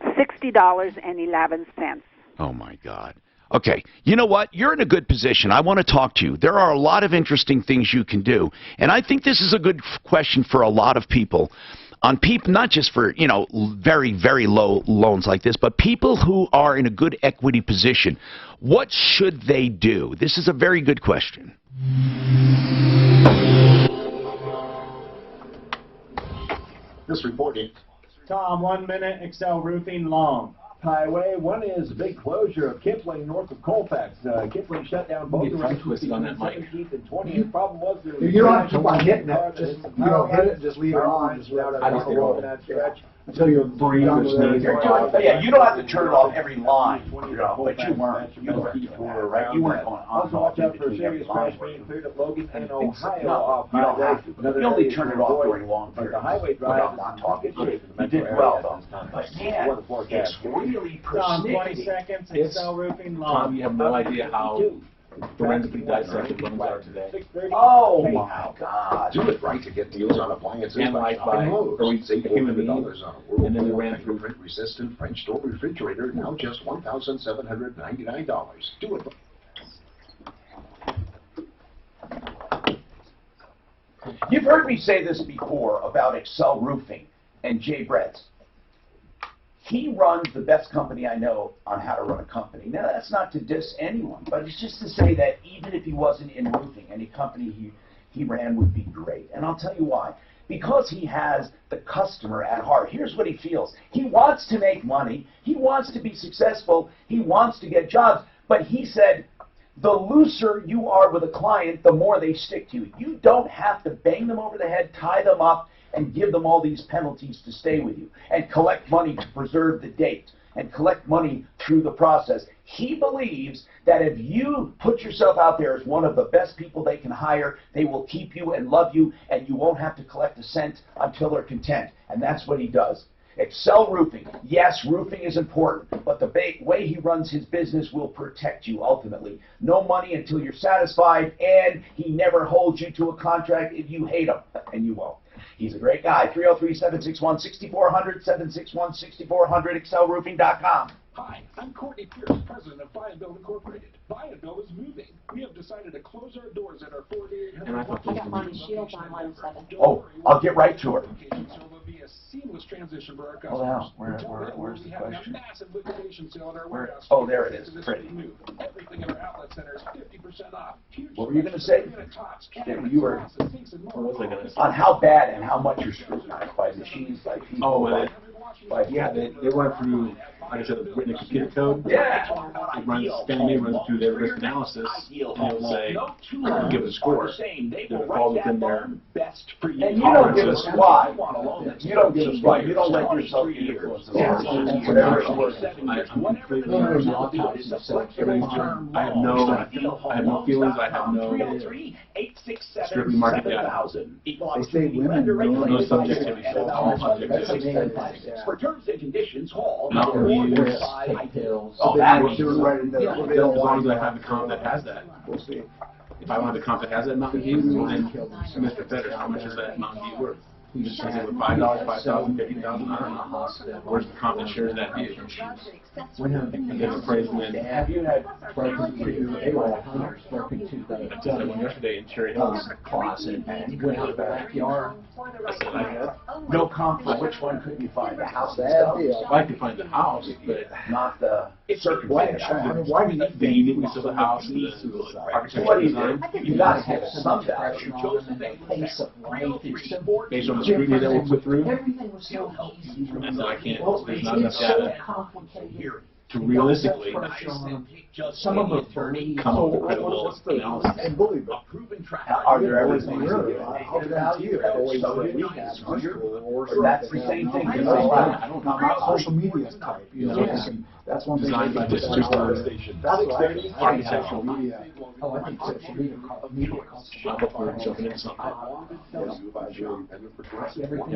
$60.11. Oh my God. Okay, you know what? You're in a good position. I want to talk to you. There are a lot of interesting things you can do, and I think this is a good question for a lot of people. On people, not just for, you know, very, very low loans like this, but people who are in a good equity position. What should they do? This is a very good question. This report is... Tom, 1 minute, Excel Roofing Long. Highway. One is a big closure of Kipling north of Colfax. Kipling shut down both roads between 17th and 20th. The problem was there was you don't have to keep on hitting it. Just hit it. Just leave it on. Just let it roll that stretch until you're done with it. Yeah, you don't have to turn it off every line, you know, but you weren't right? You weren't going on. Also, watch out for a serious crash being cleared at Logan and Ohio off you don't Highway. have to. You only turn it off during long periods. The highway drive. I'm talking to you. You did well, though. But man, it's really Tom, 20 persnickety. seconds, Excel Roofing Long. Tom, you have no idea how forensically dissect what homes are today. Oh my God. Do it right to get deals on appliances by Analyzed shopping by Lowe's. Save human $400 beings, on a and then they Whirlpool ran through fingerprint-resistant French door refrigerator, now just $1,799. Do it. You've heard me say this before about Excel Roofing and Jay Bretz. He runs the best company I know on how to run a company. Now, that's not to diss anyone, but it's just to say that even if he wasn't in roofing, any company he ran would be great. And I'll tell you why. Because he has the customer at heart. Here's what he feels. He wants to make money. He wants to be successful. He wants to get jobs. But he said, the looser you are with a client, the more they stick to you. You don't have to bang them over the head, tie them up, and give them all these penalties to stay with you, and collect money to preserve the date, and collect money through the process. He believes that if you put yourself out there as one of the best people they can hire, they will keep you and love you, and you won't have to collect a cent until they're content. And that's what he does. Excel Roofing. Yes, roofing is important, but the way he runs his business will protect you ultimately. No money until you're satisfied, and he never holds you to a contract if you hate him, and you won't. He's a great guy. 303-761-6400, 761-6400, excelroofing.com. Hi, I'm Courtney Pierce, president of Buy and Build Incorporated. Buy and Build is moving. We have decided to close our doors at our 4800. I got Monty Shields on line 7. Oh, I'll get right to her. So there'll be a seamless transition for our customers. Hold on. Where's the We have a question? massive liquidation sale at our warehouse. Oh, there it is. Pretty. Everything in our outlet center is 50% off. What were you going to say? You were What was I going to say? on how bad and how much you're scrutinized by machines, by people. Oh, yeah, they run through, like I said, written in computer code. Yeah. It runs, runs through their risk analysis, and it'll say, give it a score. It'll fall within their. And you don't give us why. You don't give us why. You don't let yourself be influenced. Whatever it works. I'm completely I have no feelings. I have no strictly market data. They say women No subjectivity. All objectivity. For terms and conditions, call Mountain View, pills. Oh, that that was right in there. as long as I have a comp that has that. We'll see. If I want a comp that has that Mountain View, then Mr. Fetter, how much is that Mountain View worth? Is it with $5, $5,000, $50,000? I don't know. Where's the comp that shares that view? And then appraisement. Have you had broken to I said that one yesterday in Cherry Hills. closet and went out the backyard? I said I had. No comp for which one couldn't you find? The house Bad itself? deal. I could find the house, but Not the circumstance. Why do you need the uniqueness of the house and the So architectural what do you design. do? You gotta have some value. Pace of life is Based on the scrutiny that we'll put through, everything was so easy. and so I can't, there's not enough It's so data complicated. to realistically Some of them for me. come up with credible analysis. And believe it. Are there ever things Really, you I'll tell you, always we have or That's the same thing. I You don't know, know, social media type, you know, that's one thing. Designed by That's district what I think architectural social media. Oh, I think social media costs. I'm up for jumping into something. One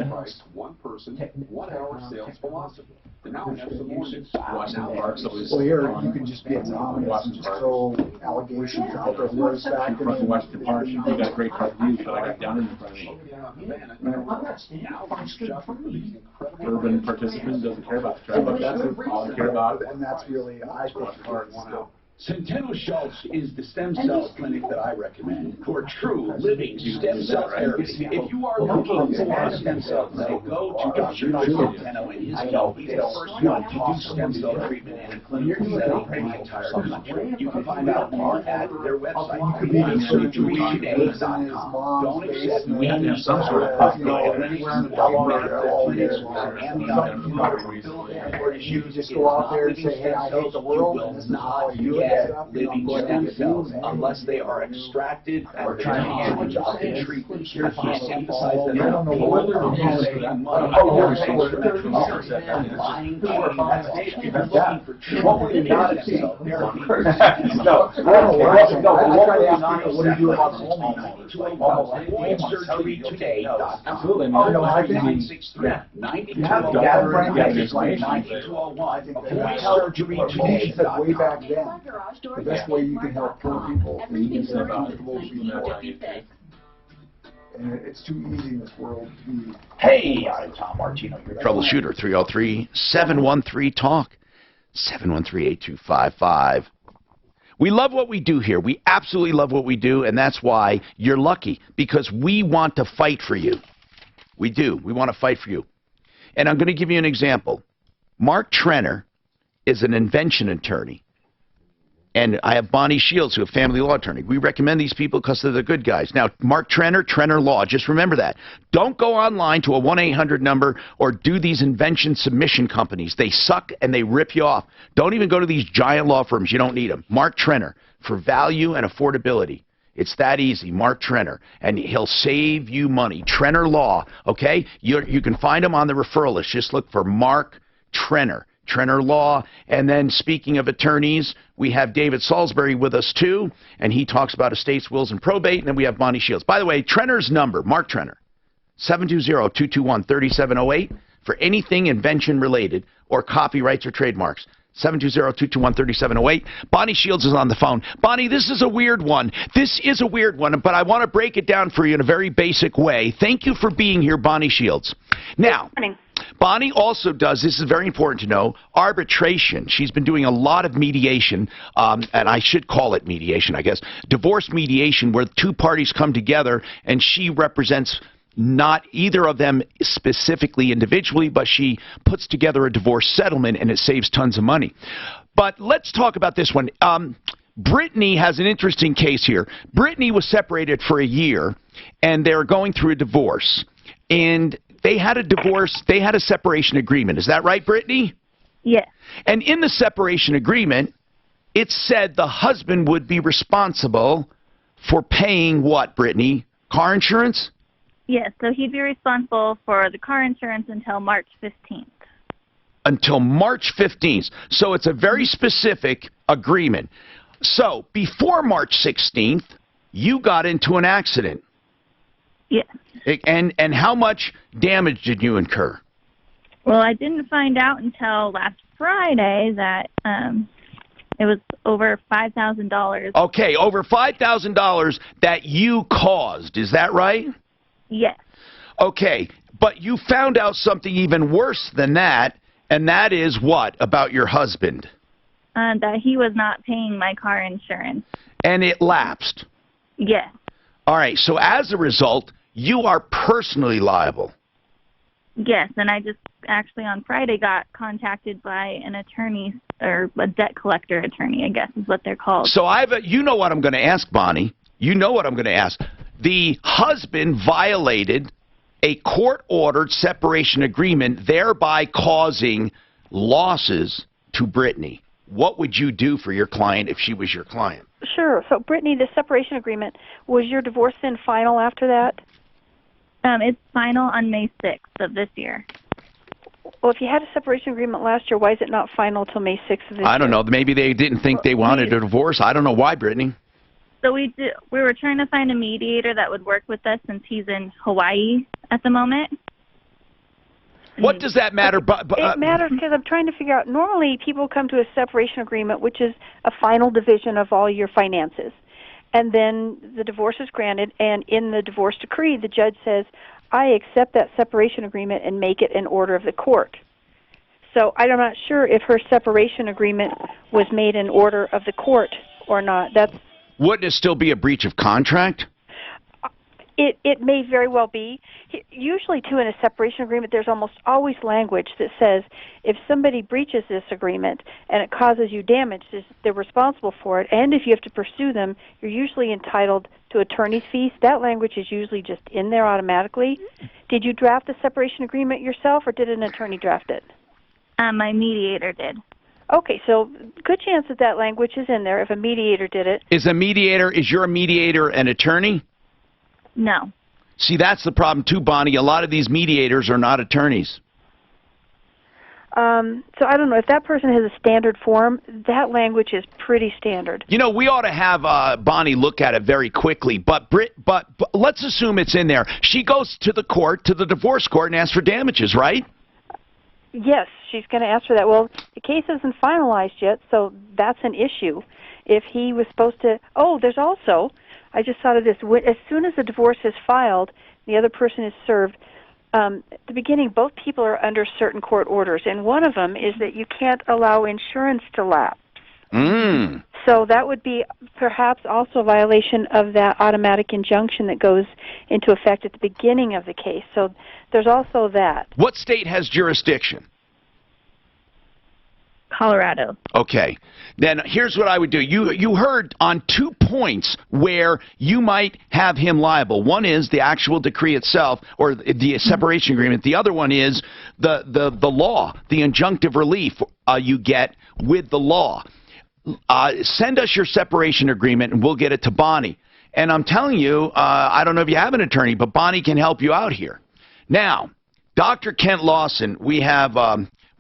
price, one person, 1 hour sales philosophy. And now we have some more news. Washington Park's always. Well, here, you can just get anonymous and just throw allegations out there, words back. Across the Washington Park, you got great park views, but I got down in front of me. I'm not standing for good for me. Urban participant doesn't care about the traffic. That's all they care about. And that's really, I think, part one out. Centeno Schultz is the stem cell clinic that I recommend for true living stem cell therapy. If you are looking for a stem cell clinic, go to Dr. Centeno and his help. He's the first one to do stem cell treatment in a clinical setting in the entire country. You can find out more at their website. You can visit surgerytoday.com. Don't accept We have to have some sort of possibility. You can just go out there and say, hey, I hate the world, and this is how I do it. Living stem cells unless they are extracted or transferred up in treatment. Here, can't emphasize that enough. People are saving money. Buying looking for treatment stem cell therapy. Surgerytoday.com. Absolutely. You have to gather information. 9201. Surgery today. Said way back then, the best way you can help poor people is you can send comfortable people. And it's too easy in this world to be. Hey, I'm Tom Martino, your troubleshooter. 303-713-TALK. 713-8255. We love what we do here. We absolutely love what we do, and that's why you're lucky, because we want to fight for you. We do. We want to fight for you. And I'm going to give you an example. Mark Trenner is an invention attorney. And I have Bonnie Shields, who is a family law attorney. We recommend these people because they're the good guys. Now, Mark Trenner, Trenner Law, just remember that. Don't go online to a 1-800 number or do these invention submission companies. They suck and they rip you off. Don't even go to these giant law firms. You don't need them. Mark Trenner, for value and affordability. It's that easy, Mark Trenner, and he'll save you money. Trenner Law, okay? You can find him on the referral list. Just look for Mark Trenner. Trenner Law. And then speaking of attorneys, we have David Salisbury with us too, and he talks about estates, wills, and probate. And then we have Bonnie Shields. By the way, Trenner's number, Mark Trenner, 720-221-3708 for anything invention related or copyrights or trademarks. 720-221-3708. Bonnie Shields is on the phone. Bonnie, this is a weird one. This is a weird one, but I want to break it down for you in a very basic way. Thank you for being here, Bonnie Shields. Now, Bonnie also does, this is very important to know, arbitration. She's been doing a lot of mediation, and I should call it mediation, I guess, divorce mediation, where two parties come together, and she represents not either of them specifically individually, but she puts together a divorce settlement, and it saves tons of money. But let's talk about this one. Brittany has an interesting case here. Brittany was separated for a year, and they're going through a divorce. And they had a divorce, they had a separation agreement. Is that right, Brittany? Yes. And in the separation agreement, it said the husband would be responsible for paying what, Brittany? Car insurance? Yes, so he'd be responsible for the car insurance until March 15th. Until March 15th. So it's a very specific agreement. So before March 16th, you got into an accident. Yes. And how much damage did you incur? Well, I didn't find out until last Friday that it was over $5,000. Okay, over $5,000 that you caused. Is that right? Yes. Okay, but you found out something even worse than that, and that is what about your husband? That he was not paying my car insurance. And it lapsed? Yes. All right, so as a result, you are personally liable. Yes, and I just actually on Friday got contacted by an attorney, or a debt collector attorney, I guess is what they're called. So you know what I'm going to ask, Bonnie. You know what I'm going to ask. The husband violated a court-ordered separation agreement, thereby causing losses to Brittany. What would you do for your client if she was your client? Sure. So, Brittany, the separation agreement, was your divorce then final after that? It's final on May 6th of this year. Well, if you had a separation agreement last year, why is it not final till May 6th of this year? I don't know. Maybe they didn't think they wanted a divorce. I don't know why, Brittany. So we were trying to find a mediator that would work with us since he's in Hawaii at the moment. What does that matter? It matters because I'm trying to figure out, normally people come to a separation agreement, which is a final division of all your finances. And then the divorce is granted, and in the divorce decree, the judge says, I accept that separation agreement and make it an order of the court. So I'm not sure if her separation agreement was made an order of the court or not. Wouldn't it still be a breach of contract? It may very well be. Usually, too, in a separation agreement, there's almost always language that says if somebody breaches this agreement and it causes you damage, they're responsible for it. And if you have to pursue them, you're usually entitled to attorney's fees. That language is usually just in there automatically. Did you draft the separation agreement yourself, or did an attorney draft it? My mediator did. Okay, so good chance that language is in there if a mediator did it. Is your mediator an attorney? No. See, that's the problem too, Bonnie. A lot of these mediators are not attorneys. So I don't know. If that person has a standard form, that language is pretty standard. You know, we ought to have Bonnie look at it very quickly, but let's assume it's in there. She goes to the court, to the divorce court, and asks for damages, right? Yes, she's going to ask for that. Well, the case isn't finalized yet, so that's an issue. If he was supposed to... Oh, there's also... I just thought of this. As soon as the divorce is filed, the other person is served, at the beginning, both people are under certain court orders, and one of them is that you can't allow insurance to lapse. So that would be perhaps also a violation of that automatic injunction that goes into effect at the beginning of the case. So there's also that. What state has jurisdiction? Colorado. Okay. Then here's what I would do. You heard on 2 points where you might have him liable. One is the actual decree itself, or the separation agreement. The other one is the law, the injunctive relief you get with the law. Send us your separation agreement, and we'll get it to Bonnie. And I'm telling you, I don't know if you have an attorney, but Bonnie can help you out here. Now, Dr. Kent Lawson, we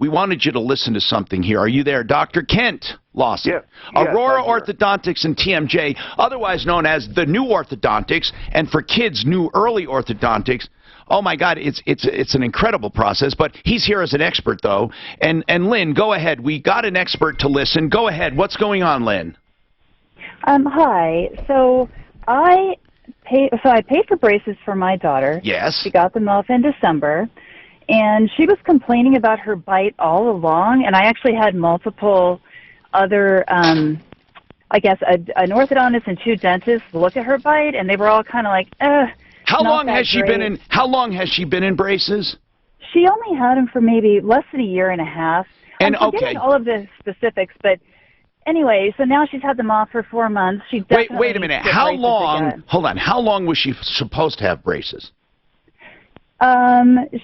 wanted you to listen to something here. Are you there, Dr. Kent Lawson? Yeah. Aurora Orthodontics and TMJ, otherwise known as the New Orthodontics, and for kids, New Early Orthodontics. Oh my God, it's an incredible process. But he's here as an expert, though. And Lynn, go ahead. We got an expert to listen. Go ahead. What's going on, Lynn? Hi. So I paid for braces for my daughter. Yes. She got them off in December. And she was complaining about her bite all along, and I actually had multiple other, I guess, an orthodontist and 2 dentists look at her bite, and they were all kind of like, How long has she been in braces? She only had them for maybe less than a year and a half. And I'm forgetting all of the specifics, but anyway, so now she's had them off for 4 months. She definitely wait a minute. needs to get How braces long? again. Hold on. How long was she supposed to have braces?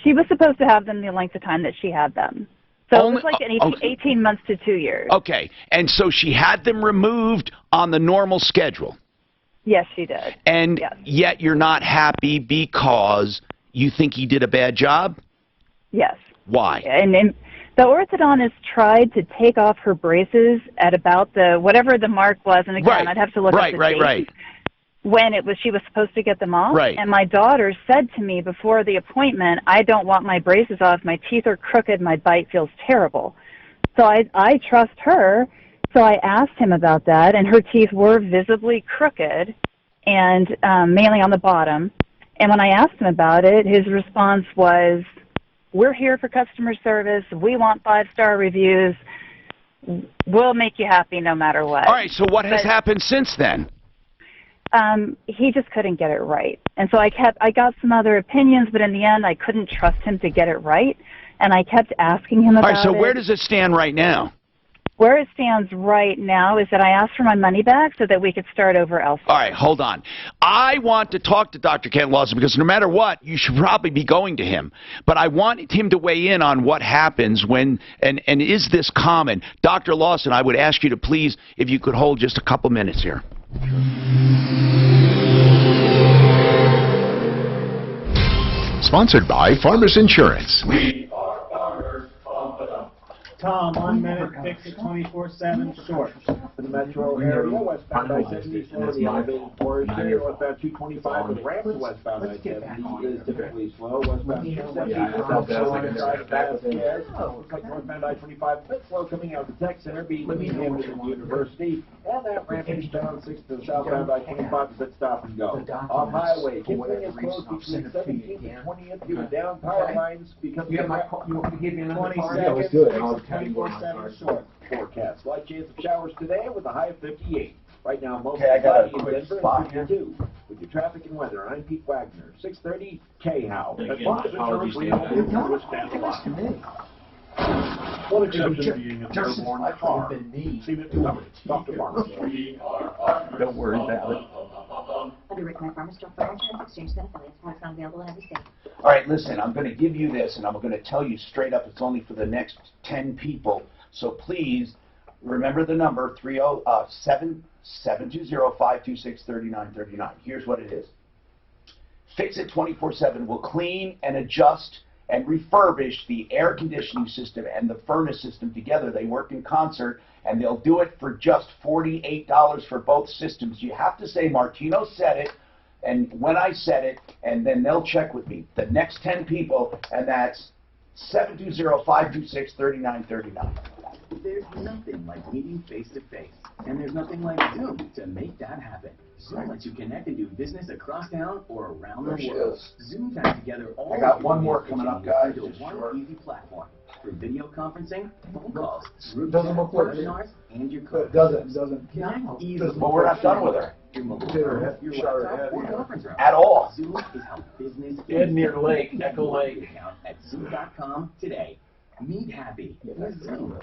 She was supposed to have them the length of time that she had them. So it was like 18 months to 2 years. Okay. And so she had them removed on the normal schedule. Yes, she did. And yet you're not happy because you think he did a bad job? Yes. Why? And the orthodontist tried to take off her braces at about whatever the mark was, and again, I'd have to look up the date. When she was supposed to get them off. Right. And my daughter said to me before the appointment, I don't want my braces off. My teeth are crooked. My bite feels terrible. So I trust her. So I asked him about that, and her teeth were visibly crooked, and mainly on the bottom. And when I asked him about it, his response was, we're here for customer service. We want 5-star reviews. We'll make you happy no matter what. All right, so what has happened since then? He just couldn't get it right. And so I got some other opinions, but in the end, I couldn't trust him to get it right. And I kept asking him about it. All right, so where does it stand right now? Where it stands right now is that I asked for my money back so that we could start over elsewhere. All right, hold on. I want to talk to Dr. Kent Lawson because no matter what, you should probably be going to him. But I want him to weigh in on what happens when, and is this common? Dr. Lawson, I would ask you to please, if you could hold just a couple minutes here. Sponsored by Farmers Insurance. We are farmers. Tom, 1 minute, fix it 24/7 short. For the metro area, westbound I-70 slow, the elevated Forest area, westbound 225 with ramp to westbound I-70 is typically slow. Westbound 270 northbound I-25 bit slow coming out of the tech center between Hampton University, and that ramp is down 6 to the southbound I-25 a bit stop and go. Off highway, Kipling is closed between 17th and 20th due to down power lines because of 20 seconds. 24/7 short forecast. Slight chance of showers today with a high of 58. Right now, mostly cloudy in Denver and 52. With your traffic and weather, I'm Pete Wagner, 630 K-How. One exception being a airborne car. Seen it covered. Dr. Farmer. Don't worry about it. All right, listen, I'm going to give you this, and I'm going to tell you straight up it's only for the next 10 people. So please remember the number, 720-526-3939. Here's what it is. Fix It 24/7 will clean and adjust and refurbish the air conditioning system and the furnace system together. They work in concert, and they'll do it for just $48 for both systems. You have to say Martino said it, and when I said it, and then they'll check with me. The next 10 people, and that's 720-526-3939. There's nothing like meeting face to face, and there's nothing like Zoom to make that happen. Zoom lets you connect and do business across town or around the world. Zoom ties together all. I got one more coming up, guys. Into one easy platform for video conferencing, phone calls, Doesn't look like it. webinars, and your calls. It doesn't. Connect easily. But we're not done with her. Your mobile Hit her phone, head, your shot her laptop, head, or yeah. conference room. At all. Zoom is how business Dead near Lake, Echo Lake. Account at Zoom.com today. Meet happy with Zoom.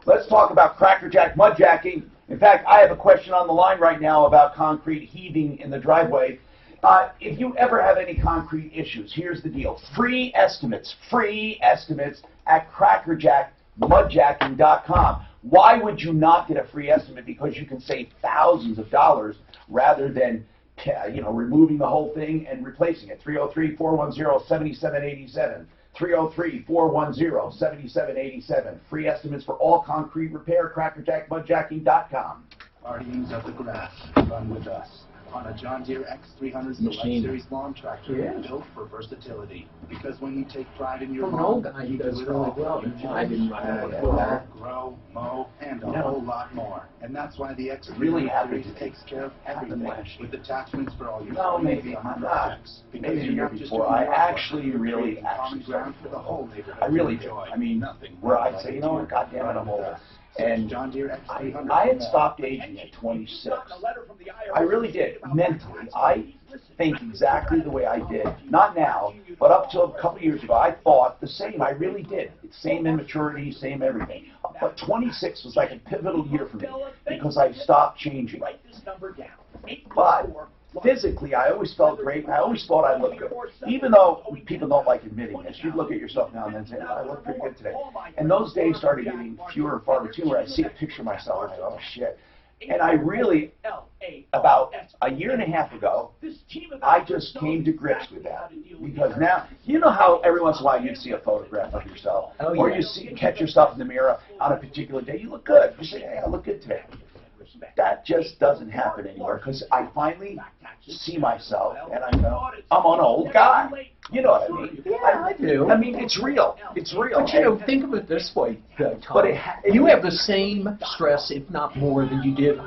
Let's talk about crackerjack mudjacking. In fact, I have a question on the line right now about concrete heaving in the driveway. If you ever have any concrete issues, here's the deal. Free estimates at crackerjackmudjacking.com. Why would you not get a free estimate? Because you can save thousands of dollars rather than removing the whole thing and replacing it. 303-410-7787. 303-410-7787. Free estimates for all concrete repair, crackerjackmudjacking.com. Partying's of the grass. Run with us. On a John Deere X300 Select Series lawn tractor built for versatility. Because when you take pride in your lawn, you do it all. I didn't run out of Pull, that. grow, mow, and a whole lot more. And that's why the X300 Really happy Series to takes care of everything with attachments for all your maybe I'm not. projects. Because Maybe the you're year not just before. doing I your work, actually you're really creating common ground for the whole neighborhood. I really to do. enjoy. I mean, Nothing where like I'd say, it. God damn it, I'm older. And John Deere X300 I had stopped aging at 26. I really did. Mentally, I think exactly the way I did. Not now, but up till a couple years ago, I thought the same. I really did. Same immaturity, same everything. But 26 was like a pivotal year for me because I stopped changing. But physically, I always felt great. I always thought I looked good. Even though people don't like admitting this, you look at yourself now and then and say, oh, I look pretty good today. And those days started getting fewer and far between where I see a picture of myself and I go, oh, shit. And I really, about a year and a half ago, I just came to grips with that. Because now, you know how every once in a while you see a photograph of yourself, or you catch yourself in the mirror on a particular day, you look good. You say, hey, I look good today. That just doesn't happen anymore because I finally see myself and I go, I'm an old guy. You know what I mean? Yeah, I do. I mean, it's real. It's real. But think of it this way, Tom. You have the same stress, if not more, than you did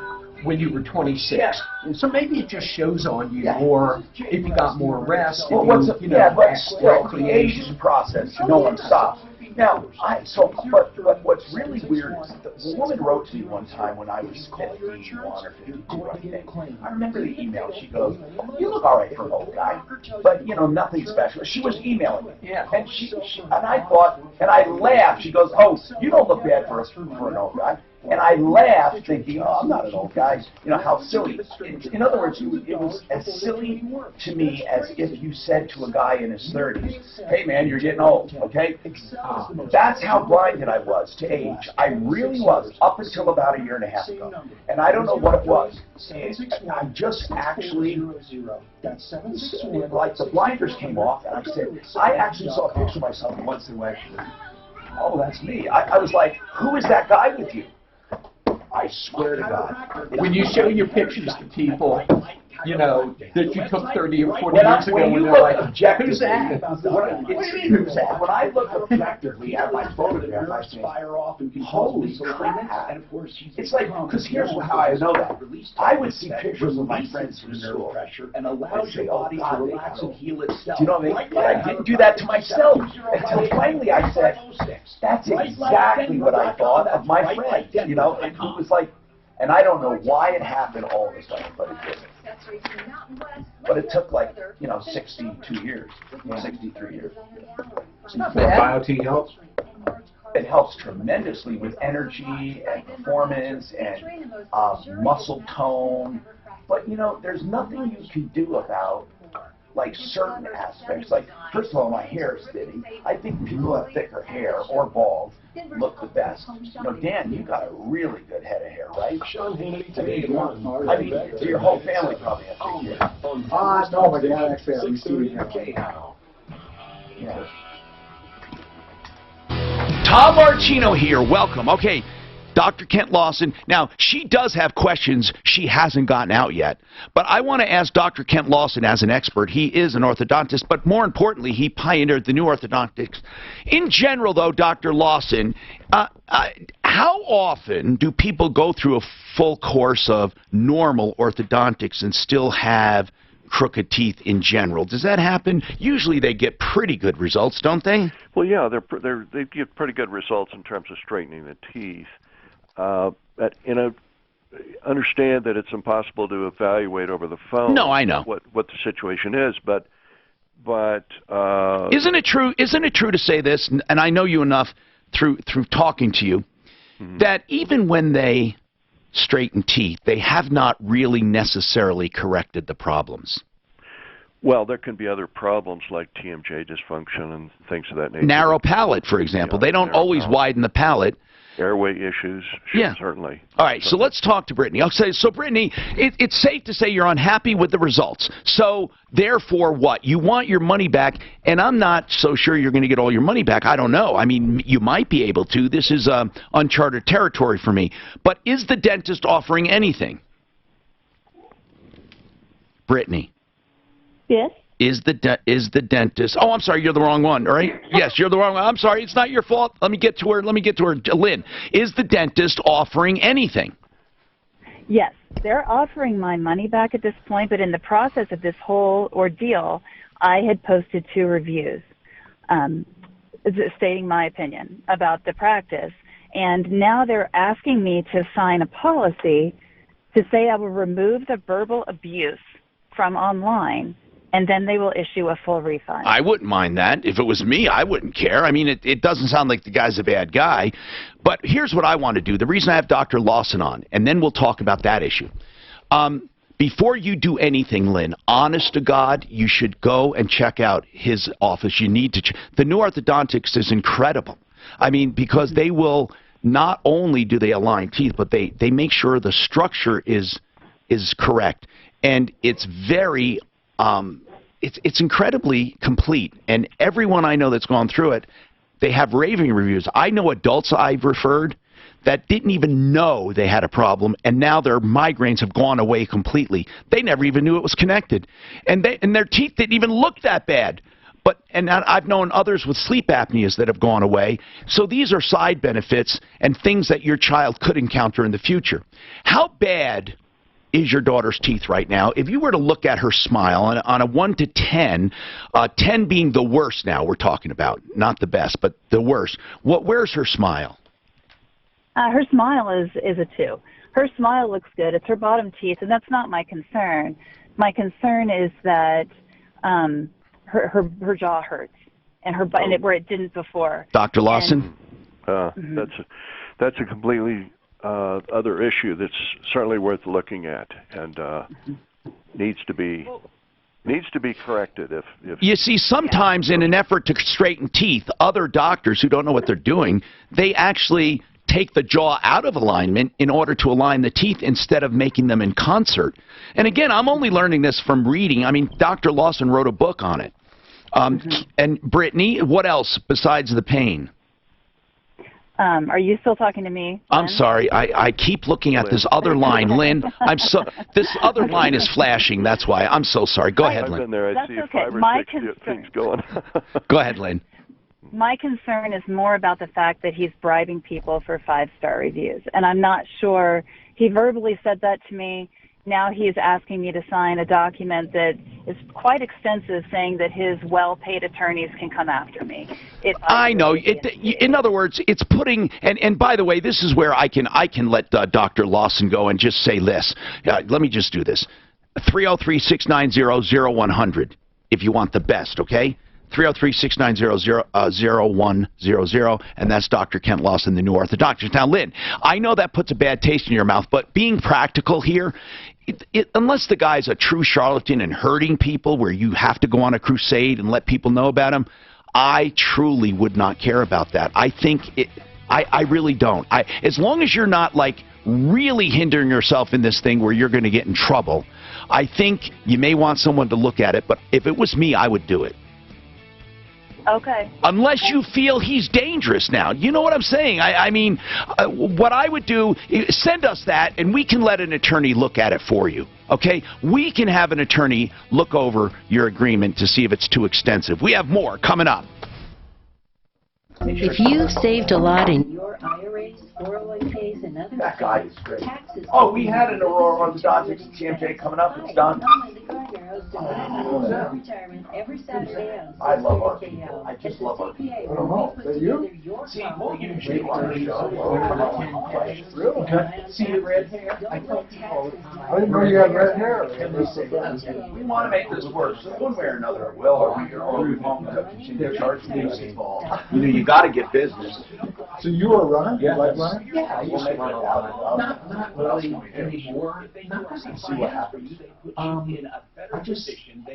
when you were 26. Yeah. So maybe it just shows on you more if you got more rest. Well, but still, the aging process, no one stops. Now, but what's really weird is the woman wrote to me one time when I was 51 or 52, I think. I remember the email. She goes, you look all right for an old guy, but, nothing special. She was emailing me. Yeah. And and I thought, and I laughed. She goes, oh, you don't look bad for an old guy. And I laughed thinking, oh, I'm not an old guy. How silly. In other words, it was as silly to me as if you said to a guy in his 30s, hey, man, you're getting old, okay? That's how blinded I was to age. I really was, up until about a year and a half ago. And I don't know what it was. I just actually, like the blinders came off, and I said, I actually saw a picture of myself once and went, oh, that's me. I was like, who is that guy with you? I swear to God. When you show your pictures to people, that you took 30 or 40 years ago, and they're like, who's that? What do you mean, who's that? When I look objectively at my photograph, I say, holy crap. It's like, because here's how I know that. I would see pictures of my friends from school. And allows your body to relax and heal itself. Do you know what I mean? But I didn't do that to myself until finally I said, that's exactly what I thought of my friend. And it was like, and I don't know why it happened all of a sudden, but it did. But it took 62 years, 63 years. It's not bad. BioT helps. It helps tremendously with energy and performance and muscle tone. But there's nothing you can do about certain aspects. First of all, my hair is thinning. I think people who have thicker hair or bald look the best. Dan, you got a really good head of hair, right? Sean Hannity, I mean, so your whole family probably has thick hair. No, my dad actually had receding hair. Tom Martino here. Welcome. Okay, Dr. Kent Lawson, now, she does have questions she hasn't gotten out yet, but I want to ask Dr. Kent Lawson as an expert. He is an orthodontist, but more importantly, he pioneered the new orthodontics. In general, though, Dr. Lawson, how often do people go through a full course of normal orthodontics and still have crooked teeth in general? Does that happen? Usually they get pretty good results, don't they? Well, yeah, they get pretty good results in terms of straightening the teeth. Understand that it's impossible to evaluate over the phone. No, I know what the situation is, but isn't it true? Isn't it true to say this? And I know you enough through talking to you that even when they straighten teeth, they have not really necessarily corrected the problems. Well, there can be other problems like TMJ dysfunction and things of that nature. Narrow palate, for example. They don't always widen the palate. Airway issues, yeah, certainly. All right, so let's talk to Brittany. So Brittany, it's safe to say you're unhappy with the results. So therefore, what? You want your money back, and I'm not so sure you're going to get all your money back. I don't know. I mean, you might be able to. This is uncharted territory for me. But is the dentist offering anything? Brittany. Yes. Is the dentist? Oh, I'm sorry, you're the wrong one. All right. Yes, you're the wrong one. I'm sorry, it's not your fault. Let me get to her. Lynn, is the dentist offering anything? Yes, they're offering my money back at this point, but in the process of this whole ordeal, I had posted 2 reviews stating my opinion about the practice, and now they're asking me to sign a policy to say I will remove the verbal abuse from online, and then they will issue a full refund. I wouldn't mind that. If it was me, I wouldn't care. I mean, it doesn't sound like the guy's a bad guy. But here's what I want to do. The reason I have Dr. Lawson on, and then we'll talk about that issue. Before you do anything, Lynn, honest to God, you should go and check out his office. You need to. The new orthodontics is incredible. I mean, because they will not only do they align teeth, but they make sure the structure is correct. And it's very... it's incredibly complete, and everyone I know that's gone through it, they have raving reviews. I know adults I've referred that didn't even know they had a problem, and now their migraines have gone away completely. They never even knew it was connected, and their teeth didn't even look that bad. And I've known others with sleep apneas that have gone away. So these are side benefits and things that your child could encounter in the future. How bad is your daughter's teeth right now? If you were to look at her smile on a 1 to 10, 10 being the worst now we're talking about, not the best, but the worst, where's her smile? Her smile is a 2. Her smile looks good. It's her bottom teeth, and that's not my concern. My concern is that her jaw hurts, and where it didn't before. Dr. Lawson? That's a completely... other issue that's certainly worth looking at, and needs to be corrected. If you see, sometimes in an effort to straighten teeth, other doctors who don't know what they're doing, they actually take the jaw out of alignment in order to align the teeth instead of making them in concert. And again, I'm only learning this from reading. I mean, Dr. Lawson wrote a book on it. And Brittany, what else besides the pain? Are you still talking to me, Lynn? I'm sorry. I keep looking at this other line, Lynn. This other line is flashing. That's why. I'm so sorry. Go ahead, Lynn. I've been there. I see okay. 5 or My 6 things concern. going. Go ahead, Lynn. My concern is more about the fact that he's bribing people for 5-star reviews, and I'm not sure. He verbally said that to me. Now he is asking me to sign a document that is quite extensive, saying that his well-paid attorneys can come after me. I know. In other words, it's putting. And by the way, this is where I can let Dr. Lawson go and just say this. Let me just do this. 303-690-0100 if you want the best. Okay. 303-690-0100, and that's Dr. Kent Lawson, the new orthodontist. Now, Lynn, I know that puts a bad taste in your mouth, but being practical here, unless the guy's a true charlatan and hurting people where you have to go on a crusade and let people know about him, I truly would not care about that. I think I really don't. As long as you're not, like, really hindering yourself in this thing where you're going to get in trouble, I think you may want someone to look at it, but if it was me, I would do it. Okay. Unless you feel he's dangerous now. You know what I'm saying? I mean, what I would do, send us that, and we can let an attorney look at it for you. Okay? We can have an attorney look over your agreement to see if it's too extensive. We have more coming up. If you've saved a lot in your IRAs, 401ks, and other That guy is great. taxes. Oh, we had an Aurora on the Dodgers at CMJ coming up. It's done. Retirement every Saturday on I love our people. I just love our people. I don't know. Is that you? See, we'll usually on our show. Really? See your red hair? I tell people all the time. I didn't know you had red hair. We want to make this work, so one way or another it will, or we're going to continue to charge fees involved. You know, you got to get business. So you are running? Yeah. Like running? Yeah, I used to run a lot. Not really anymore. Not because I see what happens. I just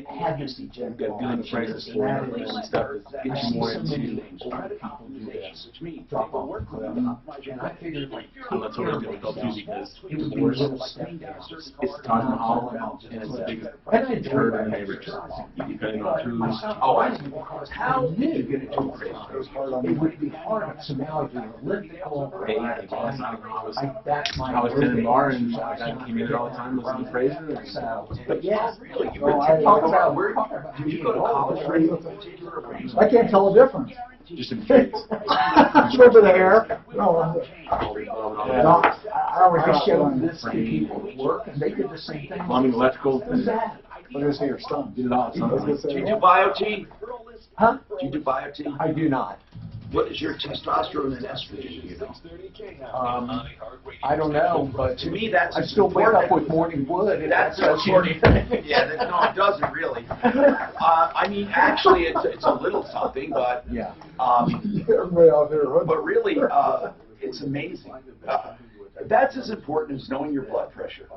had this agenda. Doing the prices for it and stuff gets you more into older people do this. Drop off for them. And I figured like, that's what it's difficult too because it would be a little step down. it's Taj Mahal and it's the biggest herd in the neighborhood. Depending on who's Oh, I see. Because how did you get into it? It would be hard. So now you're elliptical. That's my. I was in the bar and I came in there all the time listening to Fraser. So, but yeah, really, you talk about where did you go to college? I can't tell the difference. Just in case. A little bit of hair. No, I always I got showed one. this to people at work, and they did the same thing. Plumbing, electrical. What's that? I'm going to say your son. Did it all. Do you do bio-T? Huh? Do you do bio-T? I do not. What is your testosterone and estrogen, do you know? I don't know, but To me, that's I still wake up with morning wood. And That's that's according. Yeah, no, it doesn't really. I mean, actually, it's a little something, but Yeah. Everybody out there. but really, it's amazing. That's as important as knowing your blood pressure.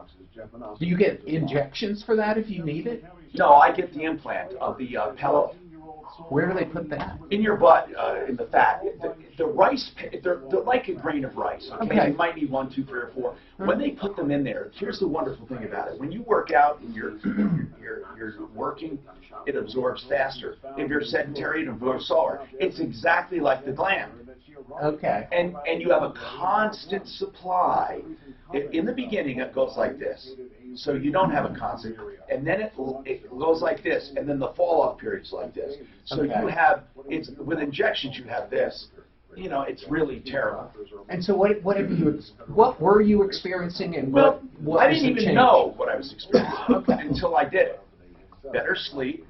Do you get injections for that if you need it? No, I get the implant of the pellet. Where do they put that? In your butt, in the fat. The rice, they're like a grain of rice. Okay? You might need 1, 2, 3, or 4. When they put them in there, here's the wonderful thing about it. When you work out and you're working, it absorbs faster. If you're sedentary, it absorbs slower. It's exactly like the gland. Okay. And you have a constant supply. In the beginning, it goes like this. So you don't have a constant, and then it goes like this, and then the fall-off period's like this. So you have, with injections, you have this. You know, it's really terrible. And so what were you experiencing, and Well, what I was didn't the even change? know what I was experiencing until I did it. Better sleep.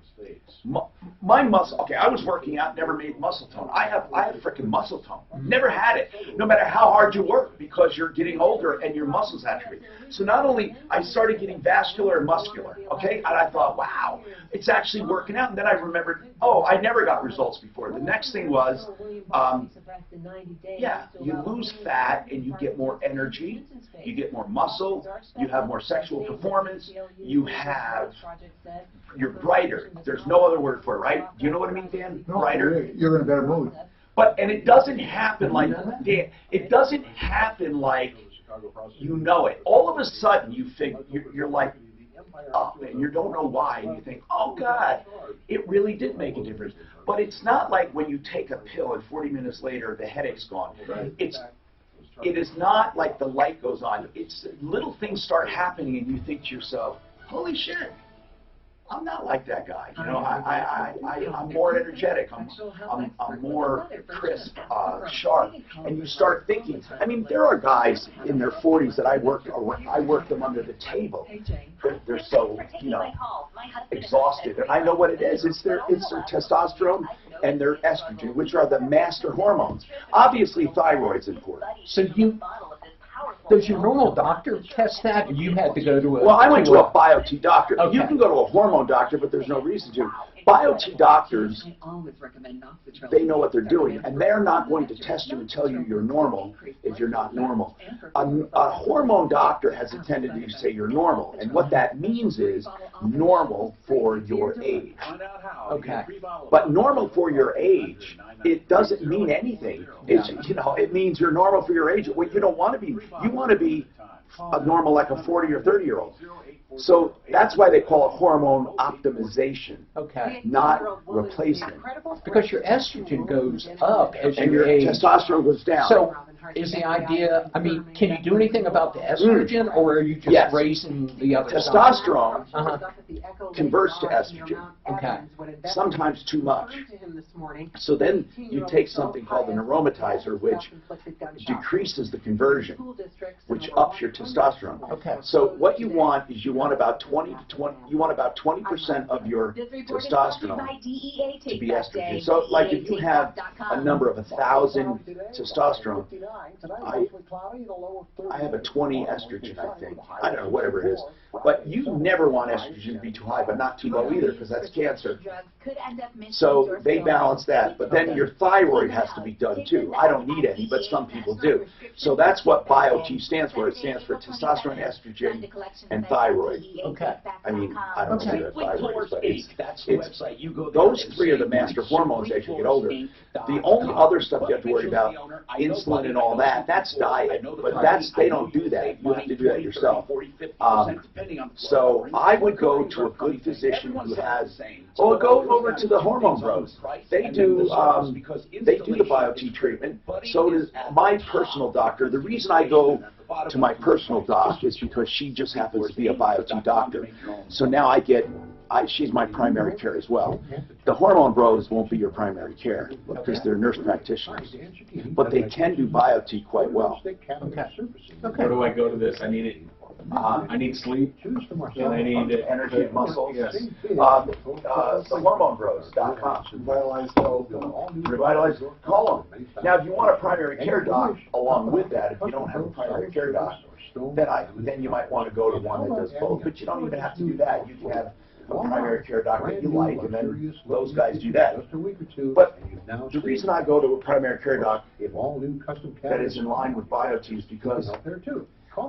My muscle, okay, I was working out, never made muscle tone. I have freaking muscle tone. Never had it, no matter how hard you work, because you're getting older and your muscles atrophy. So not only, I started getting vascular and muscular, okay? And I thought, wow, it's actually working out. And then I remembered, oh, I never got results before. The next thing was, yeah, you lose fat and you get more energy, you get more muscle, you have more sexual performance, you're brighter. There's no other word for it, right? Do you know what I mean, Dan? Brighter. You're in a better mood. And it doesn't happen like, Dan, it doesn't happen like you know it. All of a sudden, you're like up, and you don't know why, and you think, oh, God, it really did make a difference. But it's not like when you take a pill and 40 minutes later, the headache's gone. It is not like the light goes on. It's little things start happening, and you think to yourself, holy shit. I'm not like that guy. You know, I'm more energetic. I'm more crisp, sharp. And you start thinking. I mean, there are guys in their 40s that I work them under the table. They're so, you know, exhausted. And I know what it is. It's their testosterone and their estrogen, which are the master hormones. Obviously, thyroid's important. So does your normal doctor test that, or you had to go to a... Well, I went to a bio-T doctor. Okay. You can go to a hormone doctor, but there's no reason to. Bio-T doctors, they know what they're doing, and they're not going to test you and tell you you're normal if you're not normal. A hormone doctor has a tendency to say you're normal, and what that means is normal for your age. Okay. But normal for your age, it doesn't mean anything. It's, you know, it means you're normal for your age. Well, you don't want to be. You want to be normal like a 40 or 30-year-old. So that's why they call it hormone optimization, Okay. not replacement. Because your estrogen goes up as And you your age. testosterone goes down. So is the idea, I mean, can you do anything about the estrogen, or are you just Yes. raising the other side? Testosterone Uh-huh. converts to estrogen, Okay. sometimes too much. So then you take something called an aromatizer, which decreases the conversion, which ups your testosterone. Okay. So what you want is you want about 20% of your testosterone to be estrogen. So like if you have a number of 1,000 testosterone, I have a 20 estrogen, I think. I don't know, whatever it is. But you never want estrogen to be too high, but not too low either, because that's cancer. So they balance that. But then your thyroid has to be done too. I don't need any, but some people do. So that's what BioT stands for. It stands for testosterone, estrogen, and thyroid. Okay. I mean, I don't know what thyroid is, but it's those three are the master hormones as you get older. The only other stuff you have to worry about, insulin and all that, that's diet. But they don't do that. You have to do that yourself. So I would go to a good physician who has, or go over to the Hormone Bros. They do the BioT treatment. So does my personal doctor. The reason I go to my personal doc is because she just happens to be a BioT doctor. So now she's my primary care as well. The Hormone Bros won't be your primary care because they're nurse practitioners, but they can do BioT quite well. Okay. Where do I go to this? I need it. I need sleep, and I need energy and muscles. Yes. TheHormoneBros.com. Revitalize. Call them. Now, if you want a primary care doc along with that, if you don't have a primary care doc, then you might want to go to one that does both. But you don't even have to do that. You can have a primary care doc that you like, and then those guys do that. But the reason I go to a primary care doc that is in line with BioT is because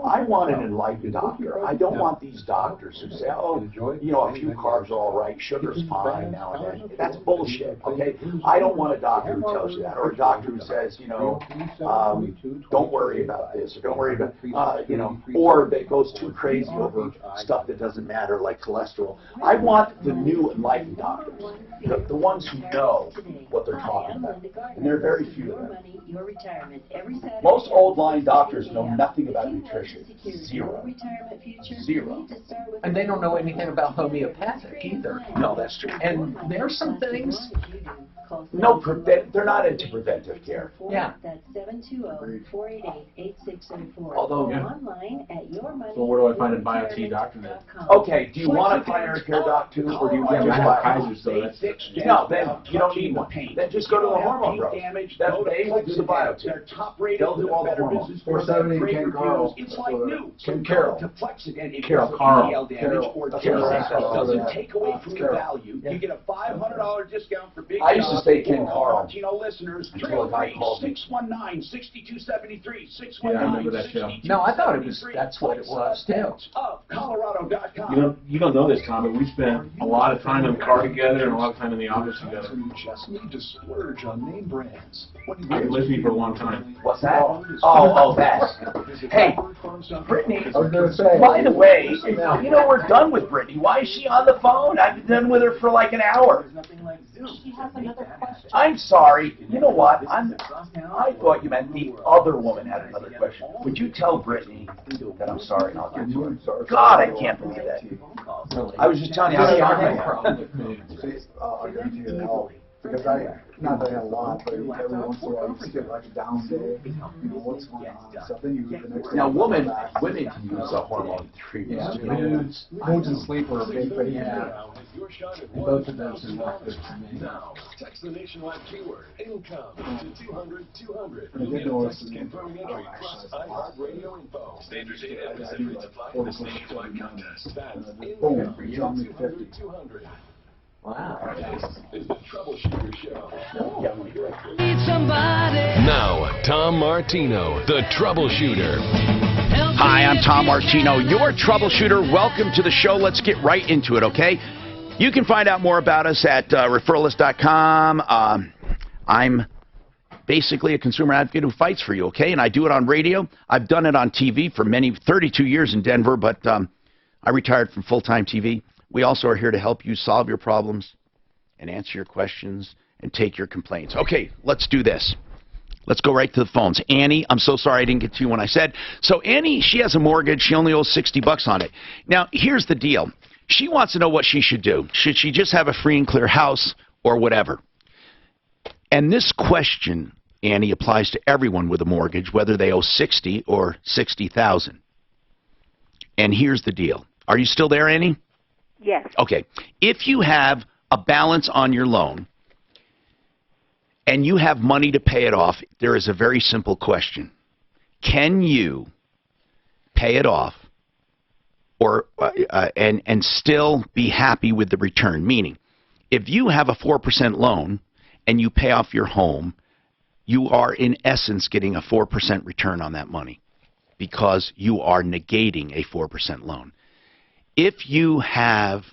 I want an enlightened doctor. I don't want these doctors who say, oh, a few carbs are all right, sugar's fine now and then. That's bullshit, okay? I don't want a doctor who tells you that, or a doctor who says, don't worry about this, or don't worry about, or that goes too crazy over stuff that doesn't matter, like cholesterol. I want the new enlightened doctors, the ones who know what they're talking about. And there are very few of them. Most old-line doctors know nothing about nutrition. Zero. And they don't know anything about homeopathic either. No, that's true. And there are some things. No, they're not into preventive care. Yeah. Although, so where do I find a BioT doctor then? Okay, do you want a primary care doc too, or do you want I just have Kaiser, so that's No, then you don't need one. Then just go to the Hormone Bros. They will do the BioT. They'll do all the hormones. 470 Ken Carl. It's like new. Ken Carol. To flex it, and if Carol, there's Carl. LDL damage or Carol. damage that doesn't Carol. take away from the value, you get a $500 discount for big I used to say Ken Carl Martino listeners. until a guy called me. 619-6273. Yeah, I remember that show. No, I thought that's what it was too. Of Colorado.com. You don't know this, Tom, but we spent a lot of time in the car together and a lot of time in the office together. You just need to splurge on name brands. You've been with me for a long time. What's that? Oh, that. Hey, Brittany, I was gonna say. by the way, we're done with Brittany. Why is she on the phone? I've been done with her for like an hour. She has another question. I'm sorry. You know what? I thought you meant the other woman had another question. Would you tell Brittany that I'm sorry and I'll get to her? God, I can't believe that. I was just telling you how sorry I am. I'll guarantee you they all. Because not that I had a lot, but every once in a while you just get like a down day, what's going on, stuff, then you the next day. Now, women can use a hormone treatment. Moods and sleep are a big thing. Yeah. Both of those are not good for me. Now, text the nationwide keyword income to 200-200. I did notice Confirming entry plus iHeartRadio info. Stage data is every supply this nationwide contest. That's income to 200-200. Wow. This is the Troubleshooter Show. Now, Tom Martino, the Troubleshooter. Hi, I'm Tom Martino, your troubleshooter. Welcome to the show. Let's get right into it, okay? You can find out more about us at referralist.com. I'm basically a consumer advocate who fights for you, okay? And I do it on radio. I've done it on TV for 32 years in Denver, but I retired from full-time TV. We also are here to help you solve your problems and answer your questions and take your complaints. Okay, let's do this. Let's go right to the phones. Annie, I'm so sorry I didn't get to you when I said. So Annie, she has a mortgage. She only owes $60 on it. Now, here's the deal. She wants to know what she should do. Should she just have a free and clear house or whatever? And this question, Annie, applies to everyone with a mortgage, whether they owe $60,000 or $60,000. And here's the deal. Are you still there, Annie? Yes. Okay. If you have a balance on your loan and you have money to pay it off, there is a very simple question. Can you pay it off or and still be happy with the return? Meaning, if you have a 4% loan and you pay off your home, you are in essence getting a 4% return on that money because you are negating a 4% loan. If you have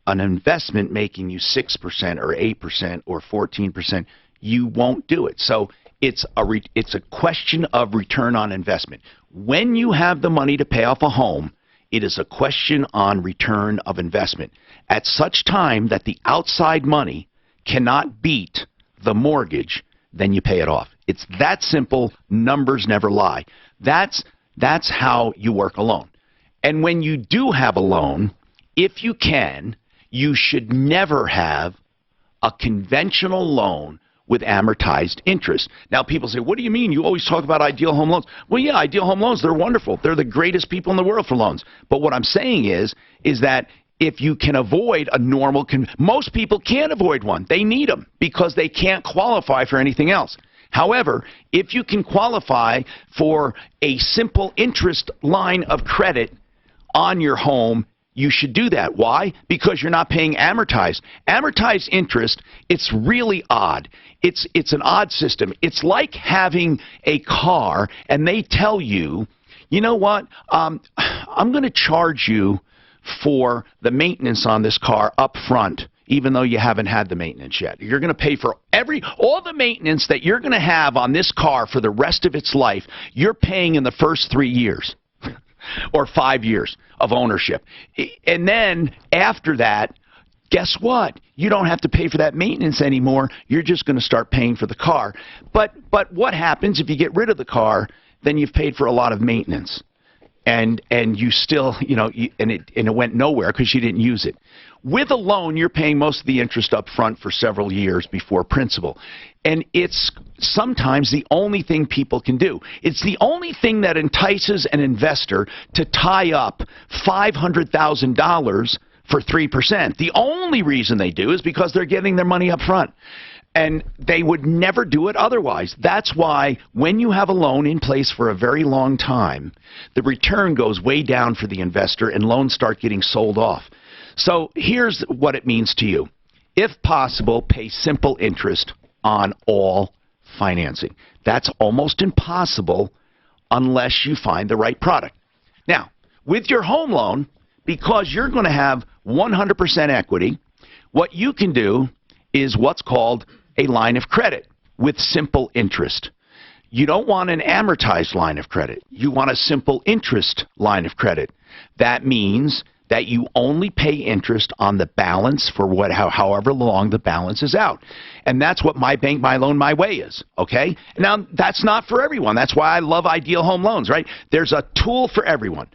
an investment making you 6% or 8% or 14%, you won't do it. So it's a question of return on investment. When you have the money to pay off a home, it is a question on return of investment. At such time that the outside money cannot beat the mortgage, then you pay it off. It's that simple. Numbers never lie. That's how you work a loan. And when you do have a loan, if you can, you should never have a conventional loan with amortized interest. Now, people say, what do you mean? You always talk about ideal home loans. Well, yeah, ideal home loans, they're wonderful. They're the greatest people in the world for loans. But what I'm saying is that if you can avoid a normal, most people can't avoid one. They need them because they can't qualify for anything else. However, if you can qualify for a simple interest line of credit on your home, you should do that. Why? Because you're not paying amortized. Amortized interest, it's really odd. It's an odd system. It's like having a car and they tell you, you know what, I'm going to charge you for the maintenance on this car up front, even though you haven't had the maintenance yet. You're going to pay for all the maintenance that you're going to have on this car for the rest of its life, you're paying in the first 3 years or 5 years of ownership. And then after that, guess what? You don't have to pay for that maintenance anymore. You're just going to start paying for the car. But what happens if you get rid of the car? Then you've paid for a lot of maintenance. And you still, and it went nowhere because you didn't use it. With a loan, you're paying most of the interest up front for several years before principal. And it's sometimes the only thing people can do. It's the only thing that entices an investor to tie up $500,000 for 3%. The only reason they do is because they're getting their money up front. And they would never do it otherwise. That's why when you have a loan in place for a very long time, the return goes way down for the investor and loans start getting sold off. So here's what it means to you. If possible, pay simple interest on all financing. That's almost impossible unless you find the right product. Now, with your home loan, because you're going to have 100% equity, what you can do is what's called a line of credit with simple interest. You don't want an amortized line of credit. You want a simple interest line of credit. That means that you only pay interest on the balance for however long the balance is out. And that's what My Bank, My Loan, My Way is, okay? Now, that's not for everyone. That's why I love Ideal Home Loans, right? There's a tool for everyone.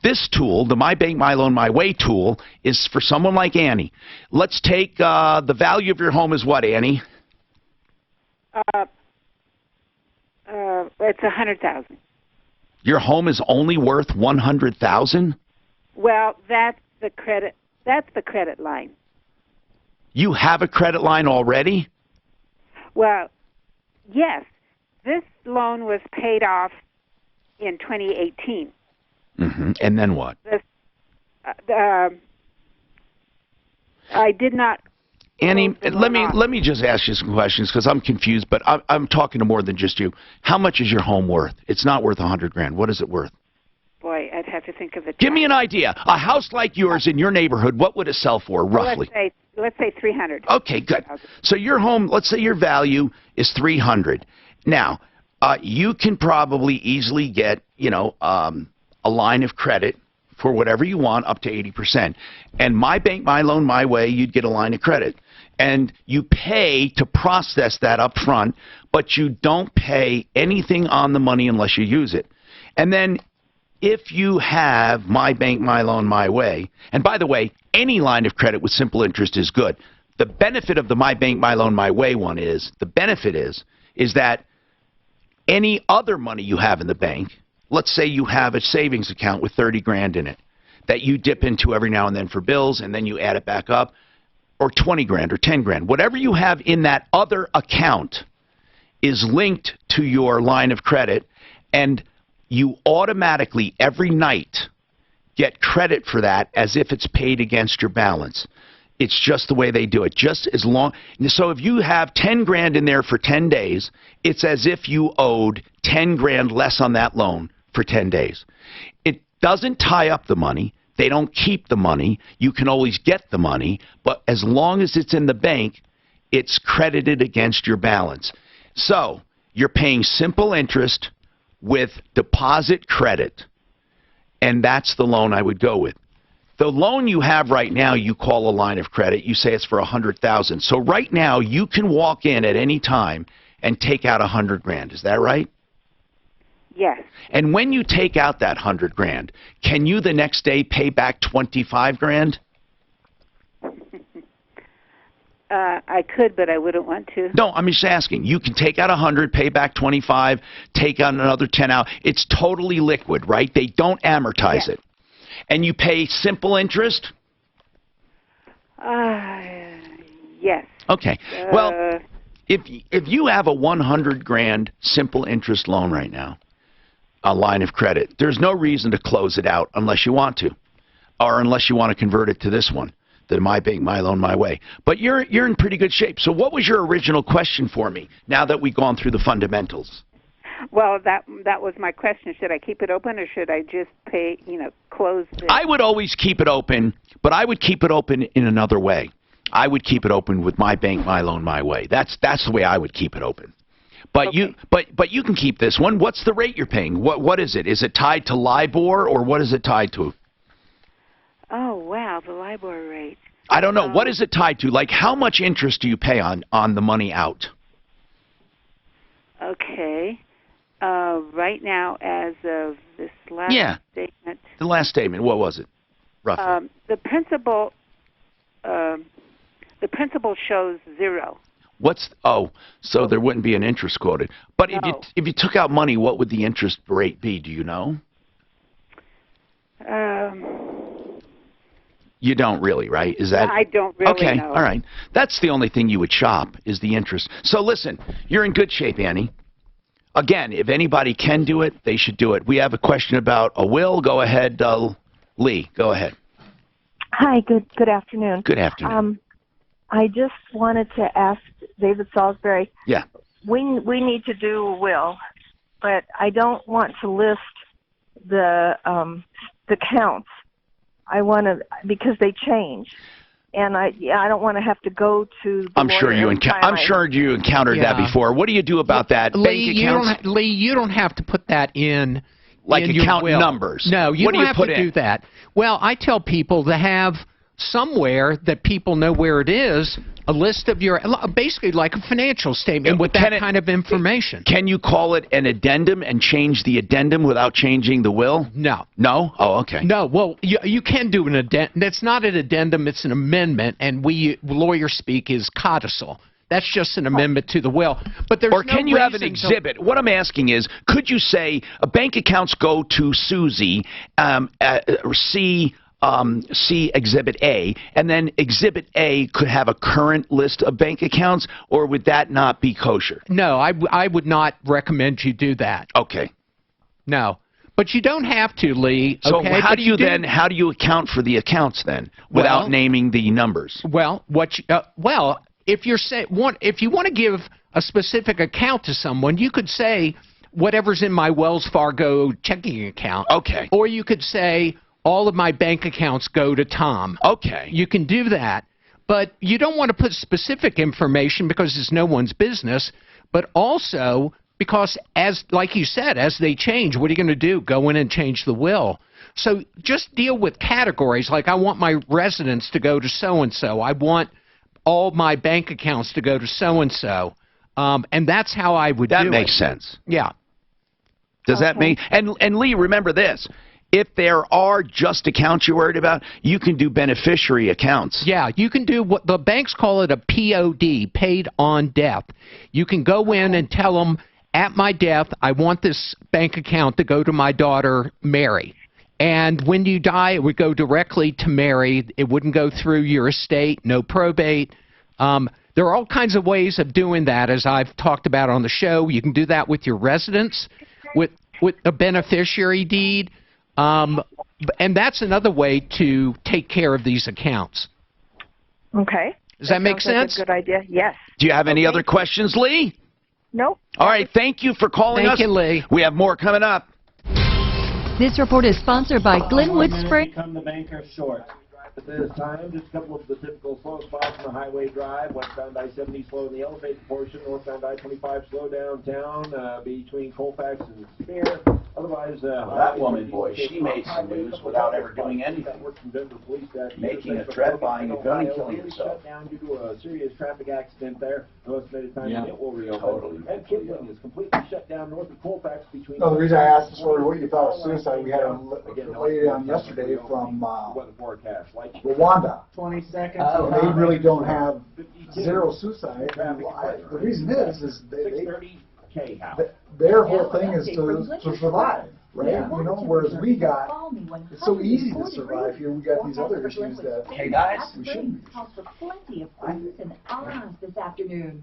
This tool, the My Bank, My Loan, My Way tool, is for someone like Annie. Let's take the value of your home is what, Annie? It's $100,000. Your home is only worth $100,000? Well, that's the credit. That's the credit line. You have a credit line already? Well, yes. This loan was paid off in 2018. Mm-hmm. And then what? I did not. Annie, let me just ask you some questions because I'm confused. But I'm talking to more than just you. How much is your home worth? It's not worth $100,000. What is it worth? Boy, I'd have to think of it. Give me an idea. A house like yours in your neighborhood, what would it sell for roughly? Let's say $300,000. Okay, good. So your home, let's say your value is $300,000. Now, you can probably easily get, a line of credit for whatever you want up to 80%. And My Bank, My Loan, My Way, you'd get a line of credit. And you pay to process that up front, but you don't pay anything on the money unless you use it. And then if you have My Bank, My Loan, My Way, and by the way, any line of credit with simple interest is good. The benefit of the My Bank, My Loan, My Way one is, is that any other money you have in the bank, let's say you have a savings account with 30 grand in it that you dip into every now and then for bills, and then you add it back up, or 20 grand or 10 grand. Whatever you have in that other account is linked to your line of credit, and you automatically every night get credit for that as if it's paid against your balance. It's just the way they do it. Just as long. So if you have 10 grand in there for 10 days, it's as if you owed 10 grand less on that loan for 10 days. It doesn't tie up the money. They don't keep the money. You can always get the money, but as long as it's in the bank, it's credited against your balance. So you're paying simple interest with deposit credit, and that's the loan I would go with. The loan you have right now, you call a line of credit. You say it's for $100,000. So right now, you can walk in at any time and take out 100 grand. Is that right? Yes. And when you take out that 100 grand, can you the next day pay back 25 grand? I could, but I wouldn't want to. No, I'm just asking. You can take out 100, pay back 25, take out another 10 out. It's totally liquid, right? They don't amortize it. And you pay simple interest? Yes. Okay. Well, if you have a 100 grand simple interest loan right now, a line of credit, there's no reason to close it out unless you want to, or unless you want to convert it to this one, the My Bank, My Loan, My Way. But you're in pretty good shape. So what was your original question for me now that we've gone through the fundamentals? Well, that was my question. Should I keep it open, or should I just pay, close it? I would always keep it open, but I would keep it open in another way. I would keep it open with My Bank, My Loan, My Way. That's the way I would keep it open. But okay. you can keep this one. What's the rate you're paying? What is it? Is it tied to LIBOR, or what is it tied to? Oh wow, the LIBOR rate. I don't know. What is it tied to? Like, how much interest do you pay on the money out? Okay. Right now, as of this last statement. The last statement. What was it, roughly? The principal shows 0. So there wouldn't be an interest quoted. But no. if you took out money, what would the interest rate be? Do you know? You don't really, right? Is that? I don't really know. Okay, all right. That's the only thing you would shop is the interest. So listen, you're in good shape, Annie. Again, if anybody can do it, they should do it. We have a question about a will. Go ahead, Lee. Go ahead. Hi. Good afternoon. Good afternoon. I just wanted to ask David Salisbury. Yeah. We need to do a will, but I don't want to list the counts. I want to, because they change, and I don't want to have to go to. I'm sure you encountered that before. What do you do about that? Lee, bank accounts? You don't have to put that in. Like in account your will. Numbers. No, you don't have to do that. Well, I tell people to have somewhere that people know where it is, a list of your, basically like a financial statement with that kind of information. Can you call it an addendum and change the addendum without changing the will? No. No? Oh, okay. No, well, you can do an addendum. That's not an addendum, it's an amendment, and lawyers speak is codicil. That's just an amendment to the will. But there's or can you have an exhibit? What I'm asking is, could you say bank accounts go to Susie, see Exhibit A, and then Exhibit A could have a current list of bank accounts, or would that not be kosher? No, I would not recommend you do that. Okay. No. But you don't have to, Lee. So okay? how do you account for the accounts then, without naming the numbers? Well, if you want to give a specific account to someone, you could say whatever's in my Wells Fargo checking account. Okay. Or you could say all of my bank accounts go to Tom. Okay. You can do that. But you don't want to put specific information because it's no one's business, but also because, like you said, as they change, what are you going to do? Go in and change the will. So just deal with categories. Like I want my residence to go to so-and-so. I want all my bank accounts to go to so-and-so. And that's how I would do it. That makes sense. Yeah. Does that mean? And Lee, remember this. If there are just accounts you're worried about, you can do beneficiary accounts. Yeah, you can do what the banks call it a POD, paid on death. You can go in and tell them, at my death, I want this bank account to go to my daughter, Mary. And when you die, it would go directly to Mary. It wouldn't go through your estate, no probate. There are all kinds of ways of doing that, as I've talked about on the show. You can do that with your residence, with a beneficiary deed. And that's another way to take care of these accounts. Okay. Does that make sense? Like a good idea. Yes. Do you have any other questions, Lee? Nope. All right. Thank you for calling us. Thank you, Lee. We have more coming up. This report is sponsored by Glenwood Spring. Become the banker short. At this time, just a couple of the typical slow spots on the highway drive. Westbound I-70 slow in the elevated portion. Northbound I-25 slow downtown between Colfax and Spear. Otherwise, that woman, boy, she made some news without ever doing anything. Making a threat, buying a gun, and killing herself. Shut down due to a serious traffic accident there. No estimated time it will reopen. Totally. And Kipling is completely shut down north of Colfax between. No, the reason I asked the story, what you thought of suicide, we had a lady on yesterday from weather forecast. Rwanda. 20 seconds. So they really don't have zero suicide. And the reason is their whole thing is to survive, right? You know, whereas we got, it's so easy to survive here. We got these other issues that hey guys, we shouldn't. Calls for plenty of fruits and olives this afternoon.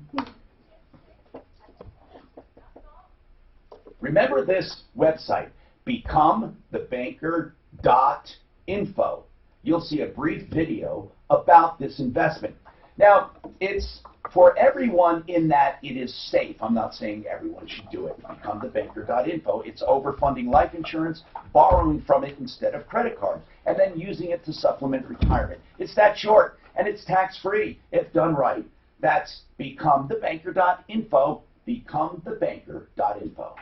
Remember this website, becomethebanker.info. You'll see a brief video about this investment. Now, it's for everyone in that it is safe. I'm not saying everyone should do it. Becomethebanker.info. It's overfunding life insurance, borrowing from it instead of credit cards, and then using it to supplement retirement. It's that short, and it's tax-free if done right. That's becomethebanker.info, becomethebanker.info.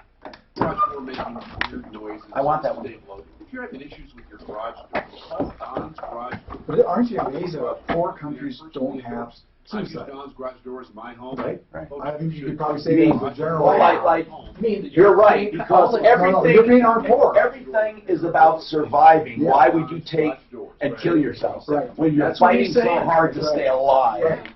I want that one. If you're having issues with your garage door, call Don's Garage Door. But aren't you amazed that poor countries don't have I use suicide? Don's Garage Doors in my home. Right. I think you could probably say that as a general. You're right, because you're being our poor. everything is about surviving. Yeah. Why would you take and kill yourself? Right. When you're That's what fighting he's so saying. hard to stay alive. Right.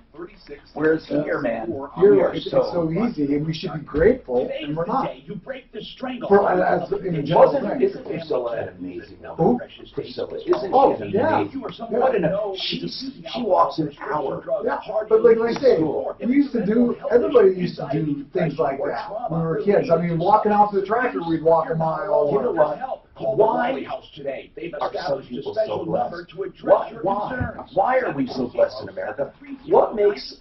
Whereas here, man, You're we are right. It's so easy, and we should be grateful, and we're not. You break the strangle. For, as in a general thing. Isn't Priscilla an amazing number? Who? Priscilla. Isn't Oh, she an yeah. amazing? What an, she walks an hour. Yeah, but like I say, we used to do, everybody used to do things like that when we were kids. I mean, walking out to the tractor, we'd walk a mile. You know what? Why today? They've are some established a people so special number blessed? to address your Why? concerns. Why are we so blessed in America? What makes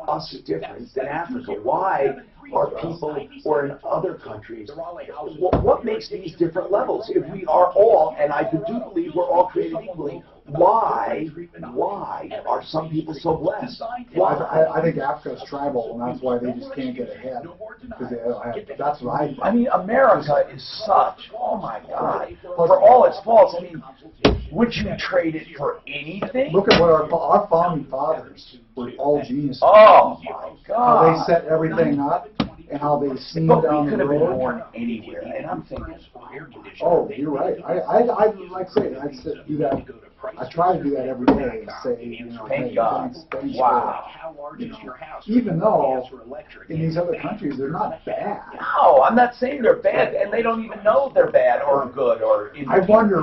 us different than Africa? Why are people, or in other countries, what makes these different levels? If we are all, and I do believe we're all created equally, why are some people so blessed? I think Africa's tribal, and that's why they just can't get ahead. Because that's what I think. I mean, America is such, oh my God, for all its faults, I mean, would you trade it for anything? Look at what our founding fathers were all geniuses. Oh my God. How they set everything up and how they seen But down we the could have been road. born anywhere, and I'm thinking, Oh, you're right. I like say I do that. I try to do that every day and say, you know, thank hey, God. thanks Wow. for, you know, even though in these other countries they're not bad. No, I'm not saying they're bad, and they don't even know they're bad or good or. I wonder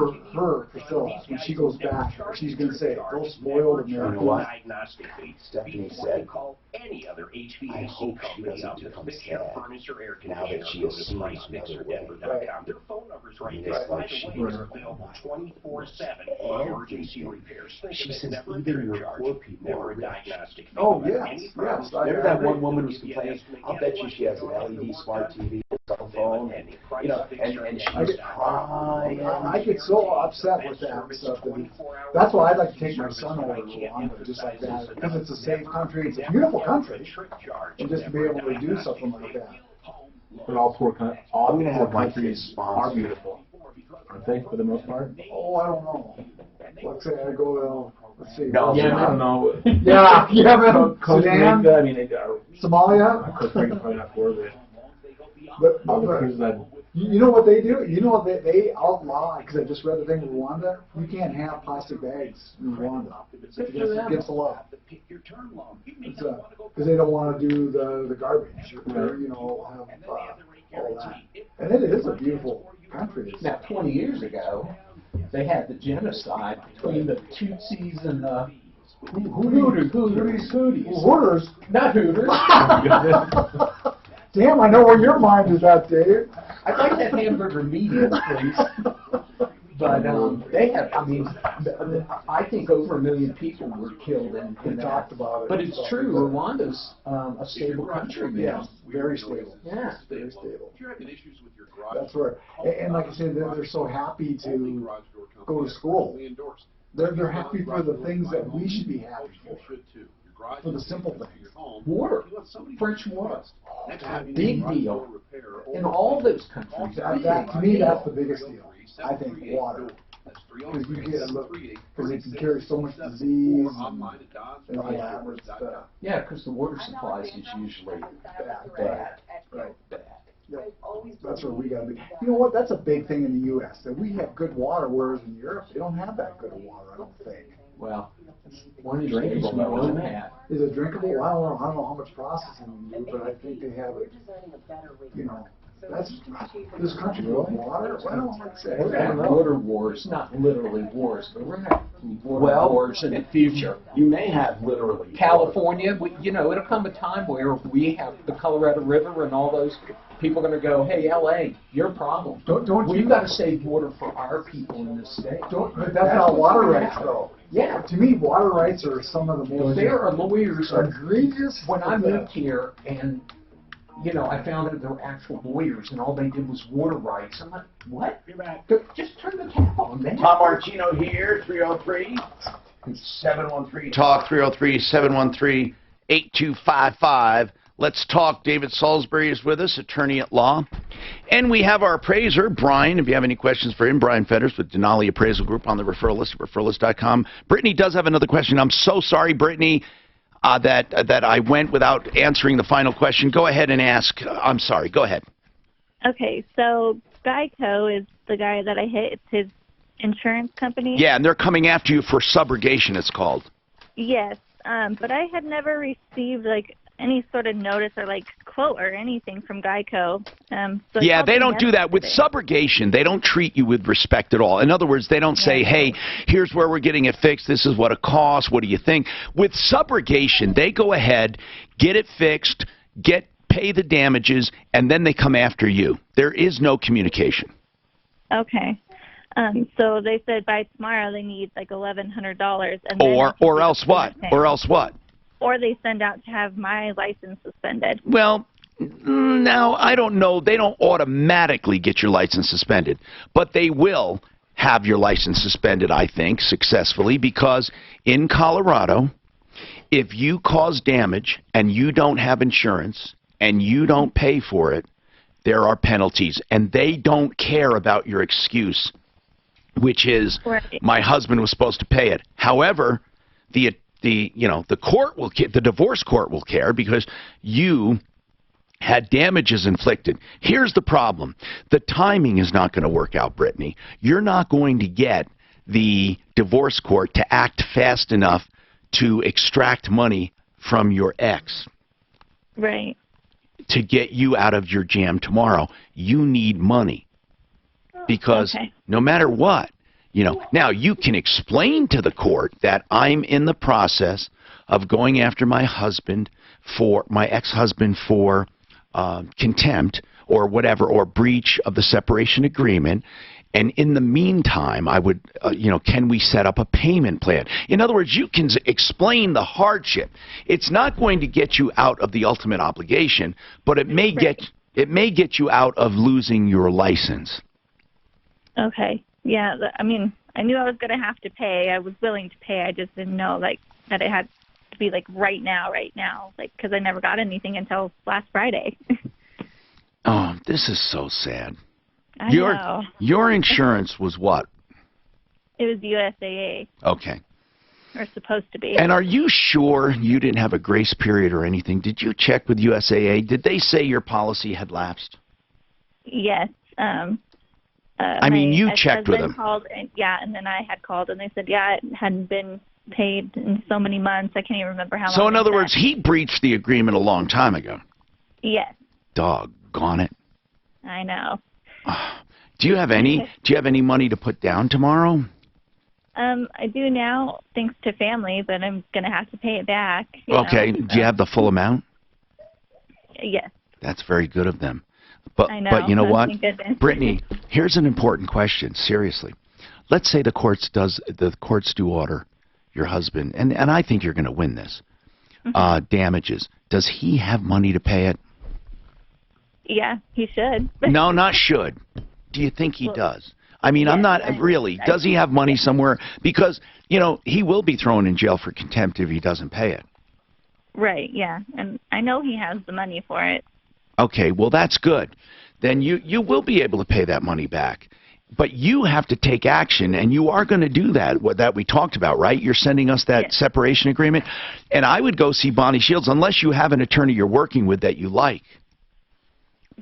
Priscilla, when she goes back, she's going to say, those spoiled Americans. You know what? Stephanie said, any other HVAC company out there, furniture, air now that she has seen another way. Their phone numbers right there. By the way, it's available 24/7 for emergency repairs. She says never even a your charge, poor people never are a rich. diagnostic fee. Oh, yes, Any yes. problems, Remember that one woman who's complaining? I'll bet you she has an LED smart TV, a cell phone, and you know, and she's crying. I get so upset with that stuff. That's why I'd like to take my son over to Rwanda, just like that, because it's a safe country, it's a beautiful country, and just to be able to do something like that. But all poor I'm gonna have my countries kids are beautiful. I think, for the most part. Oh, I don't know. Let's say I go, let's see. No, yeah, I don't know. Yeah, man. Costa Sudan, Rica, I mean, they are. Somalia. Costa Rica probably not for it. But you know what they do? You know they outlaw, because I just read the thing in Rwanda, you can't have plastic bags in Rwanda. It's against the law. Because they don't want to do the garbage, or, you know, have all that. And it is a beautiful country. Now, 20 years ago, they had the genocide between the Tutsis and the Hooters. Hooters? Not Hooters. Damn, I know where your mind is at, Dave. I'd like that hamburger medium, please. But they have, I mean, I think over 1 million people were killed in that. Talked about it. But it's true, Rwanda's a stable country now. Yes, very stable. Yeah. Very stable. That's right. And like I said, they're so happy to go to school. They're happy for the things that we should be happy for the simple things. Water, fresh water, big deal in all those countries. To me, that's the biggest deal. I think water, because it can carry so much disease and all that. Yeah, because the water supplies is usually bad. Right. That's where we got to be. You know what? That's a big thing in the U.S. that we have good water, whereas in Europe they don't have that good of water. I don't think. Well, one is drinkable, though, isn't it? Is it drinkable? I don't know how much processing they do, but I think they have it. You know, that's this country with water. Well, we're going to have water wars, not literally wars, but we're going to have water wars in the future. You may have literally. California, you know, it'll come a time where we have the Colorado River and all those people are going to go, hey, L.A., your problem. We've got to save water for our people in this state. But that's not water rights, though. Yeah. To me, water rights are some of the most There are lawyers egregious. When I moved here and, you know, I found out there were actual lawyers and all they did was water rights. I'm like, what? Just turn the tap on, man. Tom Martino here, 303-713-TALK, 303-713-8255. Let's talk. David Salisbury is with us, attorney at law. And we have our appraiser, Brian. If you have any questions for him, Brian Fetters with Denali Appraisal Group on the referral list at referralist.com. Brittany does have another question. I'm so sorry, Brittany, that I went without answering the final question. Go ahead and ask. I'm sorry. Go ahead. Okay, so Geico is the guy that I hit. It's his insurance company. Yeah, and they're coming after you for subrogation, it's called. Yes, but I had never received, like, any sort of notice or like quote or anything from Geico. So yeah, they don't do that. With subrogation, they don't treat you with respect at all. In other words, they don't say, hey, here's where we're getting it fixed. This is what it costs. What do you think? With subrogation, they go ahead, get it fixed, pay the damages, and then they come after you. There is no communication. Okay. So they said by tomorrow they need like $1,100. Or else what? Or else what? Or they send out to have my license suspended. Well, now, I don't know. They don't automatically get your license suspended. But they will have your license suspended, I think, successfully, because in Colorado, if you cause damage and you don't have insurance and you don't pay for it, there are penalties. And they don't care about your excuse, which is, my husband was supposed to pay it. However, the court will, the divorce court will care because you had damages inflicted. Here's the problem. The timing is not going to work out, Brittany. You're not going to get the divorce court to act fast enough to extract money from your ex. Right. To get you out of your jam tomorrow. You need money. Because no matter what, now you can explain to the court that I'm in the process of going after my ex-husband for contempt or whatever, or breach of the separation agreement. And in the meantime, I would, can we set up a payment plan? In other words, you can explain the hardship. It's not going to get you out of the ultimate obligation, but it may get you out of losing your license. Okay. Yeah, I mean, I knew I was going to have to pay. I was willing to pay. I just didn't know, that it had to be, right now, because I never got anything until last Friday. Oh, this is so sad. I know. Your insurance was what? It was USAA. Okay. Or supposed to be. And are you sure you didn't have a grace period or anything? Did you check with USAA? Did they say your policy had lapsed? Yes. I mean, you checked with them. Called and, and then I had called and they said, it hadn't been paid in so many months. I can't even remember how long. So in other words, he breached the agreement a long time ago. Yes. Doggone it. I know. Do you have any money to put down tomorrow? I do now, thanks to family, but I'm going to have to pay it back. Okay. Do you have the full amount? Yes. That's very good of them. But I know. But you know what? Brittany, here's an important question, seriously. Let's say the courts do order your husband, and I think you're going to win this, damages. Does he have money to pay it? Yeah, he should. No, not should. Do you think he does? I mean, I'm not really. Does he have money somewhere? Because, he will be thrown in jail for contempt if he doesn't pay it. Right, yeah. And I know he has the money for it. Okay, well, that's good. Then you will be able to pay that money back. But you have to take action, and you are going to do that, that we talked about, right? You're sending us that separation agreement. And I would go see Bonnie Shields, unless you have an attorney you're working with that you like.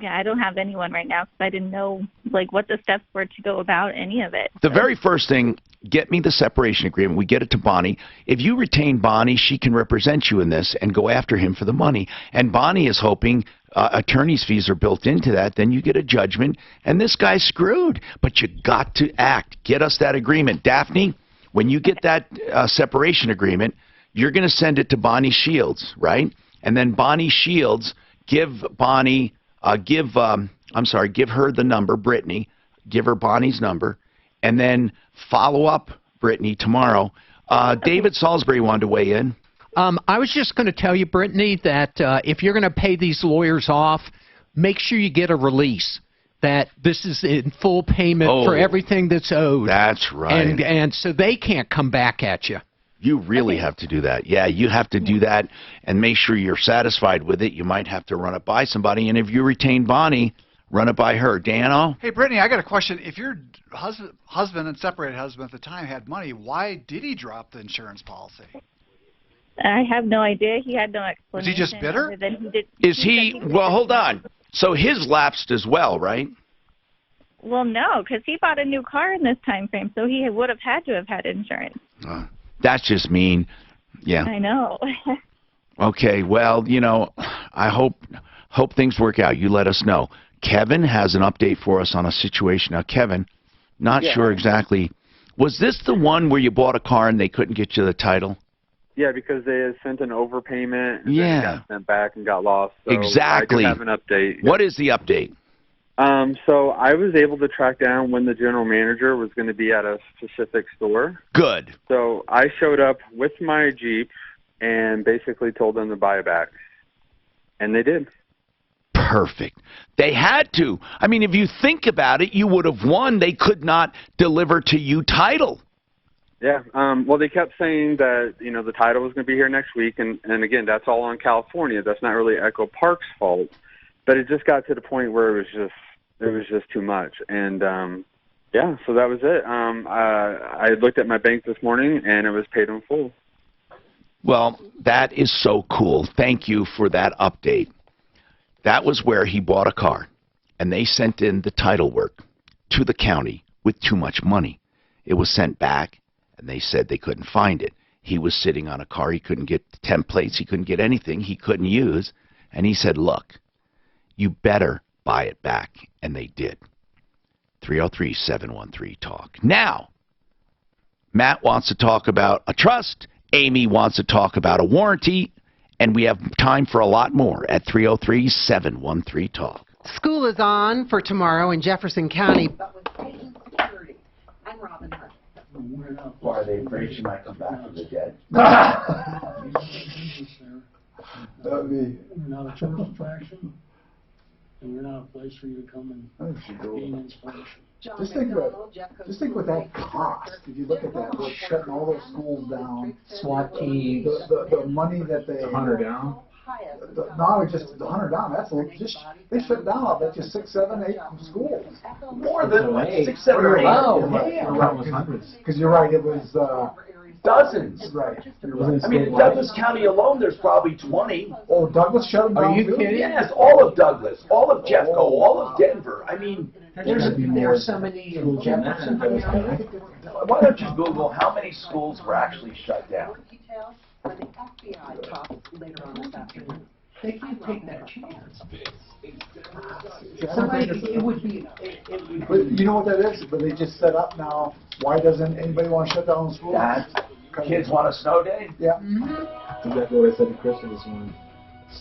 Yeah, I don't have anyone right now because I didn't know what the steps were to go about any of it. The very first thing, get me the separation agreement. We get it to Bonnie. If you retain Bonnie, she can represent you in this and go after him for the money. And Bonnie is hoping attorney's fees are built into that. Then you get a judgment, and this guy's screwed. But you got to act. Get us that agreement. Daphne, when you get that separation agreement, you're going to send it to Bonnie Shields, right? And then Bonnie Shields, give her the number, Brittany. Give her Bonnie's number, and then follow up, Brittany, tomorrow. David Salisbury wanted to weigh in. I was just going to tell you, Brittany, that if you're going to pay these lawyers off, make sure you get a release that this is in full payment for everything that's owed. That's right. And so they can't come back at you. You really have to do that. Yeah, you have to do that and make sure you're satisfied with it. You might have to run it by somebody. And if you retain Bonnie, run it by her. Dano? Hey, Brittany, I got a question. If your husband and separated husband at the time had money, why did he drop the insurance policy? I have no idea. He had no explanation. Was he just bitter? Well, hold on. So his lapsed as well, right? Well, no, because he bought a new car in this time frame, so he would have had to have had insurance. That's just mean. Yeah. I know. Okay, well, I hope things work out. You let us know. Kevin has an update for us on a situation. Now, Kevin, not sure exactly. Was this the one where you bought a car and they couldn't get you the title? Yeah, because they had sent an overpayment and then it got sent back and got lost. So exactly. I do have an update. What is the update? So I was able to track down when the general manager was going to be at a specific store. Good. So I showed up with my Jeep and basically told them to buy it back. And they did. Perfect. They had to. I mean, if you think about it, you would have won. They could not deliver to you title. Yeah. Well, they kept saying that, the title was going to be here next week. And again, that's all on California. That's not really Echo Park's fault. But it just got to the point where it was just too much. And, so that was it. I looked at my bank this morning, and it was paid in full. Well, that is so cool. Thank you for that update. That was where he bought a car, and they sent in the title work to the county with too much money. It was sent back, and they said they couldn't find it. He was sitting on a car. He couldn't get templates. He couldn't get anything he couldn't use. And he said, look, you better buy it back. And they did. 303-713-TALK. Now, Matt wants to talk about a trust. Amy wants to talk about a warranty. And we have time for a lot more at 303-713-TALK. School is on for tomorrow in Jefferson County. But with patient security, I'm Robin Hunt. Why are they afraid she might come back from the dead? That'd be. We're not a tourist attraction, and we're not a place for you to come and gain inspiration. Just think what that cost. If you look at that, we're shutting all those schools down. SWAT teams. The money that they. $100 down. Now it's just 100 down. That's like just they shut down. I bet you 6, 7, 8 schools. More than 6, 7, or 8. Because you're right. It was dozens. Right. I mean, in Douglas County alone, there's probably 20. Oh, Douglas shut them down. Are you kidding? Yes, all of Douglas, all of Jeffco, all of Denver. I mean, There's so many in Jefferson. Why don't you Google how many schools were actually shut down? When the FBI talks later on this afternoon. They can't take that chance. Somebody, it would be. But you know what that is? But they just set up now. Why doesn't anybody want to shut down schools? Kids want a snow day? Yeah. Exactly what I said to Kristen this morning.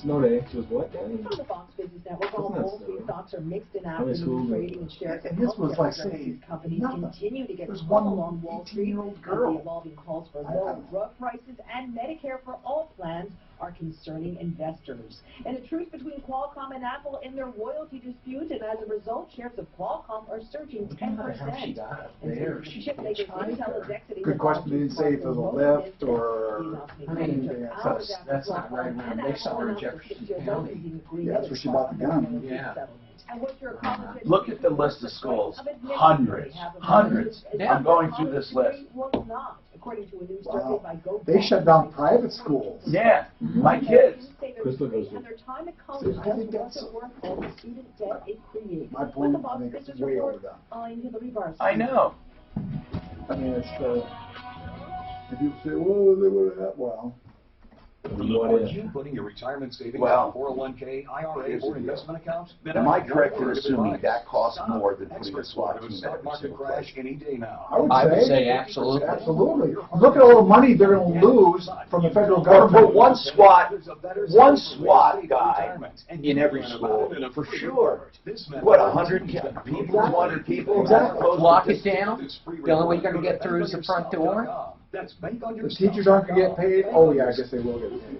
Snow day. She was what, Daddy? From the Fox Business Network, all Wall Street stocks are mixed in How many afternoon schools? trading and shares of And this was healthcare like services saying companies nothing. continue to get There's trouble one on Wall Street as girl. the evolving calls for lower drug prices and Medicare for all plans are concerning investors. And a truce between Qualcomm and Apple in their royalty dispute, and as a result, shares of Qualcomm are surging 10%. There. Chip makers Intel is exiting Good the question. They didn't say if it was a lift or. I mean, that's not right. When they saw her in Jefferson County. Yeah, that's where she bought the gun. Yeah. And what your college Look at the list of schools. Hundreds. Hundreds. I'm going through this list. was not, according to a new survey by Go. They shut down private schools. Yeah, my kids. Crystal goes And their time at college wasn't worth all the student debt it created. My point, I think it's way overdone. I'm Hillary Barson. I know. I mean, it's the. If you say, well, they would have, well. Aren't you putting your retirement savings Well, in a 401k, IRA, or investment account? Am I correct in assuming that costs more than putting a SWAT team at Stock every market single crash place? any day now. I would say absolutely. Absolutely. Look at all the money they're going to lose from the federal government. But one SWAT guy in every school, for sure. What, 100 people, 200 people? Exactly. Lock it down. The only way you're going to get through is the front door. That's bank on your The teachers aren't going to get paid. Oh yeah, I guess they will get paid.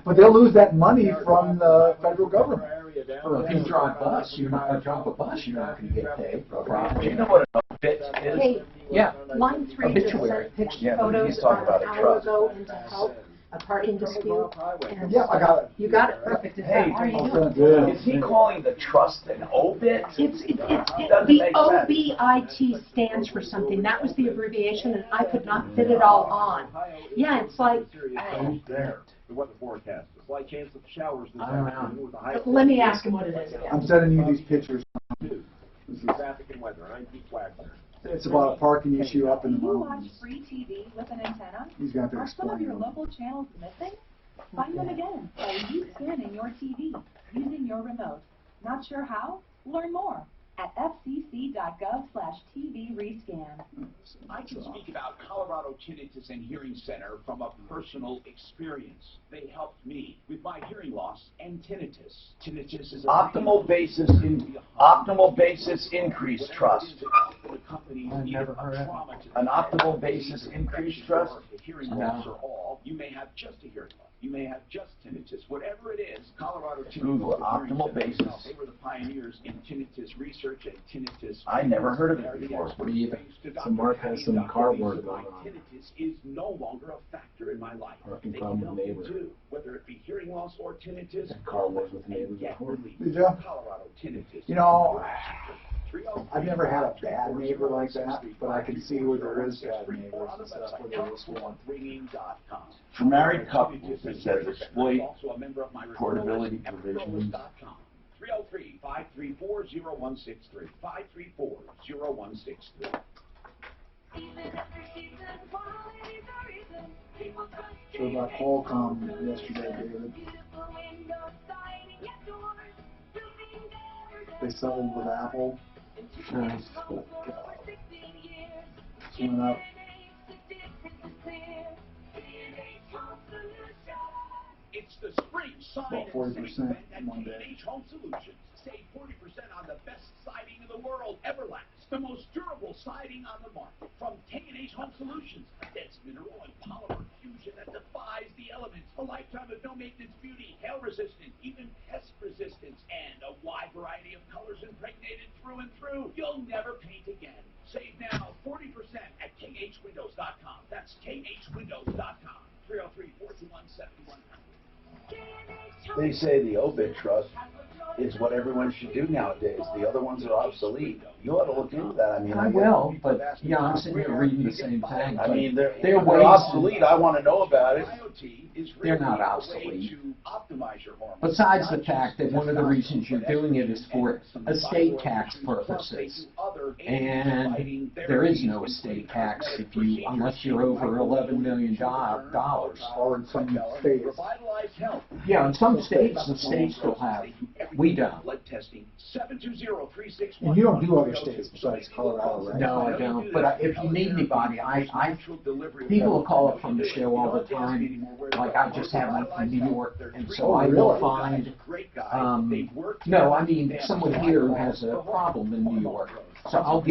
But they'll lose that money from the federal government. Well, if you drive a bus, you're not going to drive a bus. You're not going to get paid. Do you know what an obit is? Hey, Yeah. line 3 just Obituary. sent picture Yeah, but photos he's talking about an a hour trust. ago into help a parking dispute. And Yeah, I got it. You got it, perfect. Is Hey, that how you do it? is he calling the trust an obit? Doesn't The make sense. OBIT stands for something. That was the abbreviation, and I could not fit it all on. Yeah, it's like, There, the weather forecast. A slight chance of showers this I don't know. afternoon with a high. let me ask him what it is I'm again. sending you these pictures. This is traffic and weather. I'm Pete Wagner. It's about a parking issue up in the Do you watch mountains. free TV with an antenna? He's going to Are some of explain your it. local channels missing? Find them again by rescanning your TV using your remote. Not sure how? Learn more at fcc.gov/TV rescan. I can speak about Colorado Tinnitus and Hearing Center from a personal experience. They helped me with my hearing loss and tinnitus. Tinnitus is a Optimal basis increase trust. The companies I've need never a heard of it. trauma to An optimal basis increase trust? hearing loss or all. You may have just a hearing loss. You may have just tinnitus. Whatever it is, Colorado Tinnitus Google and Hearing optimal Center, basis. they were the pioneers in tinnitus research and tinnitus. I never heard of it before. What do you think? So Mark has some car work going on. Tinnitus is no longer a factor in my life. Parking They problem can with help you neighbor. too, whether it be hearing loss or tinnitus. That car works with neighbors Get before. relief. Did ya? Colorado Tinnitus. You know, I've never had a bad neighbor like that, but I can see where there is bad neighbors and stuff where they just want. For married couples, it says exploit portability provisions. 303-534-0163. 534-0163. So about Qualcomm yesterday, David. They settled with Apple. Went up. It's the spring sign About 40% in one day. K&H Home Solutions. Save 40% on the best siding in the world, Everlast. The most durable siding on the market from K&H Home Solutions. That's mineral and polymer fusion that defies the elements. A lifetime of no maintenance beauty, hail resistant, even pest resistance, and a wide variety of colors impregnated through and through. You'll never paint again. Save now 40% at khwindows.com. That's khwindows.com. 303-421-7100. They say the obit trust is what everyone should do nowadays. The other ones are obsolete. You ought to look into that. I mean, I will, but yeah, I'm sitting here reading the same thing. I mean, they're ways obsolete. I want to know about it. They're not obsolete. Besides the fact that one of the reasons you're doing it is for estate tax purposes, and there is no estate tax unless you're over $11 million. Or in some states. Yeah, in some states, the states still have. We don't. And you don't do other states besides Colorado, right? No, I don't. But if you need anybody, people will call up from the show all the time. Like I just have one from New York, and so I will find. No, I mean someone here who has a problem in New York. So I'll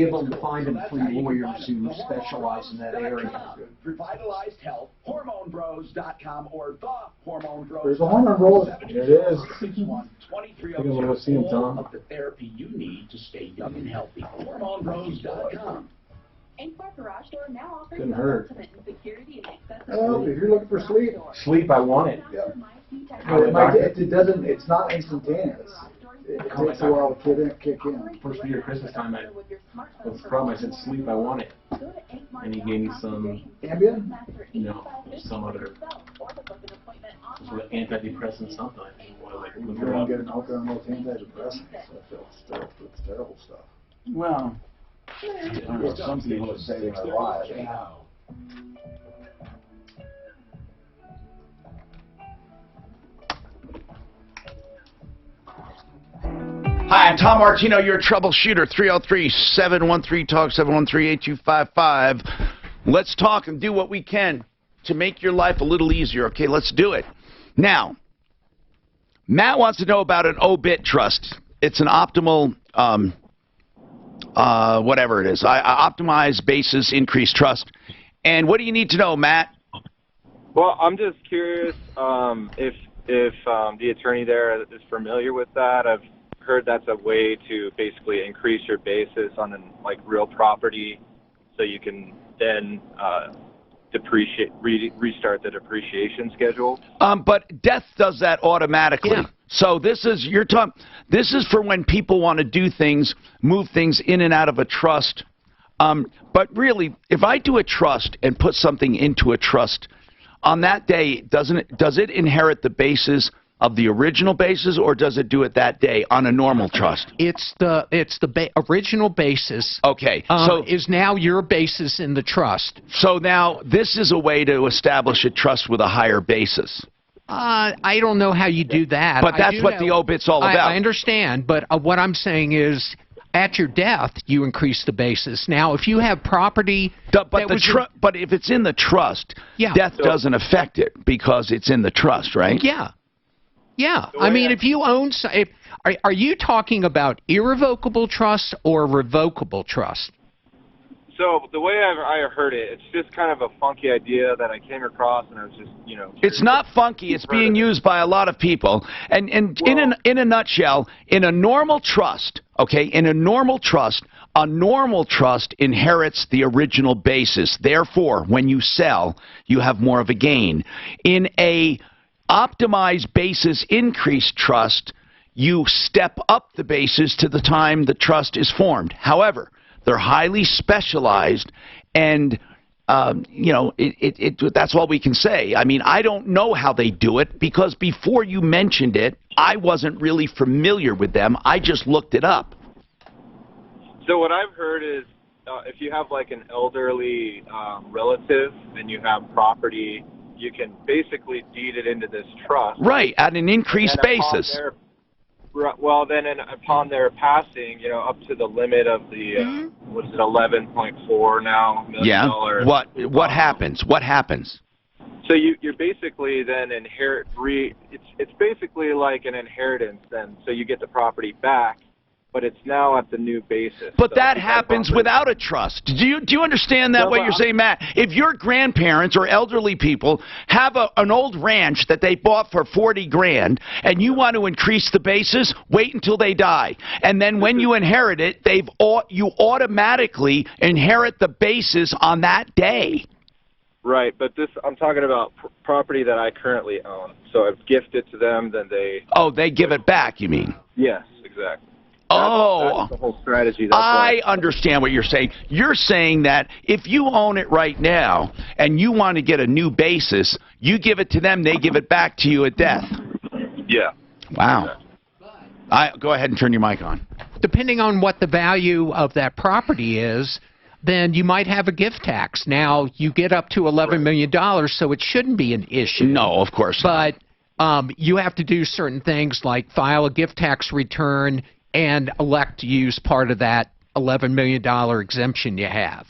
find them 3 lawyers who specialize in that area. Revitalized Health, HormoneBros.com or the Hormone Bros. There's a hormone bros. There it is. 23 I think I'm gonna see him, Tom. of the therapy you need to stay young and healthy. HormoneBros.com. Couldn't hurt. Well, if you're looking for sleep, Sleep, I want it. it's not instantaneous. It takes a while to kick in. First year Christmas time, was the problem. I said, sleep, I want it. And he gave me some, Ambien? no, some other, sort of antidepressant something. I think, well, like, look You're it gonna up. get an alcohol antidepressant. It's terrible stuff. Well, some people are saving their lives. Hi, I'm Tom Martino, your troubleshooter, 303-713-TALK, 713-8255. Let's talk and do what we can to make your life a little easier, okay? Let's do it. Now, Matt wants to know about an obit trust. It's an optimal, whatever it is, optimized basis increased trust. And what do you need to know, Matt? Well, I'm just curious if the attorney there is familiar with that. I've heard that's a way to basically increase your basis on real property, so you can then restart the depreciation schedule. But death does that automatically. Yeah. So this is this is for when people want to do things, move things in and out of a trust. But really, if I do a trust and put something into a trust, on that day, does it inherit the basis of the original basis, or does it do it that day on a normal trust? It's the original basis. Okay, so is now your basis in the trust. So now this is a way to establish a trust with a higher basis. I don't know how you do that. But that's what the obit's all about. I understand, but what I'm saying is, at your death, you increase the basis. Now, if you have property, but if it's in the trust, death doesn't affect it because it's in the trust, right? Yeah. Yeah, I mean, if you own, are you talking about irrevocable trust or revocable trust? So the way I heard it, it's just kind of a funky idea that I came across, and I was just, It's not funky. It's being used by a lot of people. And in a nutshell, in a normal trust, okay, a normal trust inherits the original basis. Therefore, when you sell, you have more of a gain. In a optimized basis increased trust, you step up the basis to the time the trust is formed. However, they're highly specialized, and that's all we can say. I mean, I don't know how they do it, because before you mentioned it, I wasn't really familiar with them. I just looked it up. So what I've heard is if you have like an elderly relative and you have property, you can basically deed it into this trust. Right, at an increased basis. Upon their passing, up to the limit of the, what's it, 11.4 now million dollars. What happens? What happens? So you're basically then it's basically like an inheritance then. So you get the property back, but it's now at the new basis. But that happens without a trust. Do you understand that, what you're saying, Matt? If your grandparents or elderly people have an old ranch that they bought for $40,000 and you want to increase the basis, wait until they die. And then when you inherit it, you automatically inherit the basis on that day. Right, but I'm talking about property that I currently own. So I've gifted to them, then they... Oh, they give it back, you mean? Yes, exactly. That's the whole strategy. I understand what you're saying. You're saying that if you own it right now and you want to get a new basis, you give it to them, they give it back to you at death. Yeah. Wow. Go ahead and turn your mic on. Depending on what the value of that property is, then you might have a gift tax. Now, you get up to $11 million, so it shouldn't be an issue. No, of course not. But you have to do certain things like file a gift tax return and elect to use part of that $11 million exemption you have.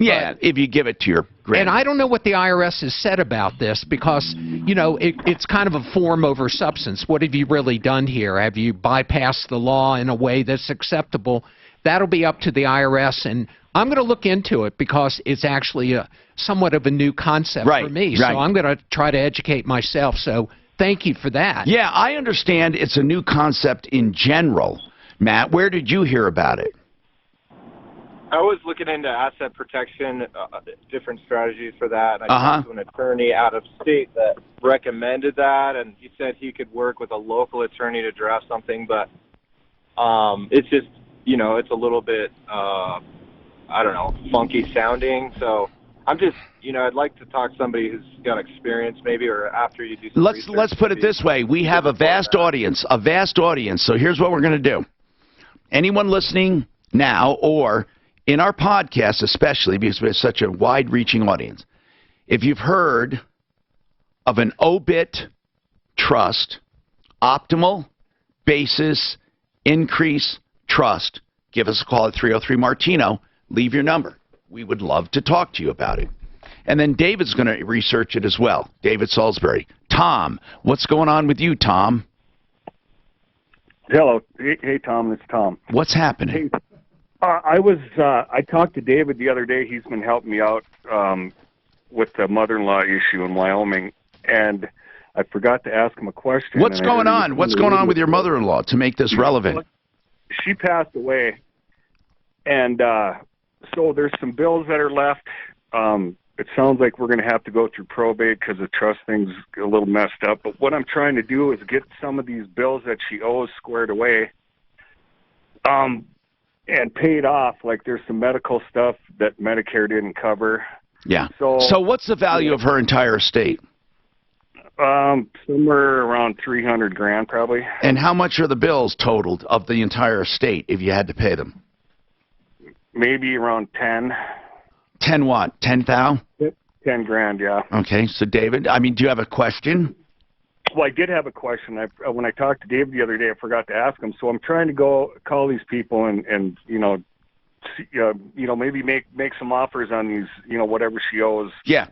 Yeah, if you give it to your granddad. And I don't know what the IRS has said about this because, you know, it's kind of a form over substance. What have you really done here? Have you bypassed the law in a way that's acceptable? That'll be up to the IRS, and I'm going to look into it because it's actually somewhat of a new concept for me. So I'm going to try to educate myself. So thank you for that. Yeah, I understand it's a new concept in general. Matt, where did you hear about it? I was looking into asset protection, different strategies for that. I talked to an attorney out of state that recommended that, and he said he could work with a local attorney to draft something, but it's just, you know, it's a little bit, I don't know, funky sounding. So I'm just, you know, I'd like to talk to somebody who's got experience maybe, or after you do some research. Let's put it this way. We have a vast audience, So here's what we're going to do. Anyone listening now or in our podcast especially, because we have such a wide-reaching audience, if you've heard of an obit trust, optimal basis increase trust, give us a call at 303-MARTINO. Leave your number. We would love to talk to you about it. And then David's going to research it as well. David Salisbury. Tom, what's going on with you, Tom? Hello. Hey, Tom. It's Tom. What's happening? Hey, I talked to David the other day. He's been helping me out with the mother-in-law issue in Wyoming, and I forgot to ask him a question. What's going on? What's going on with your mother-in-law to make this relevant? She passed away, and so there's some bills that are left. It sounds like we're going to have to go through probate because the trust thing's a little messed up. But what I'm trying to do is get some of these bills that she owes squared away. And paid off. Like there's some medical stuff that Medicare didn't cover. Yeah. So what's the value of her entire estate? Somewhere around $300,000 probably. And how much are the bills totaled of the entire estate if you had to pay them? Maybe around 10. 10 what? 10,000? 10 grand, yeah. Okay. So David, I mean, do you have a question? Well, I did have a question. When I talked to Dave the other day, I forgot to ask him. So I'm trying to go call these people and maybe make some offers on these, whatever she owes. Yeah.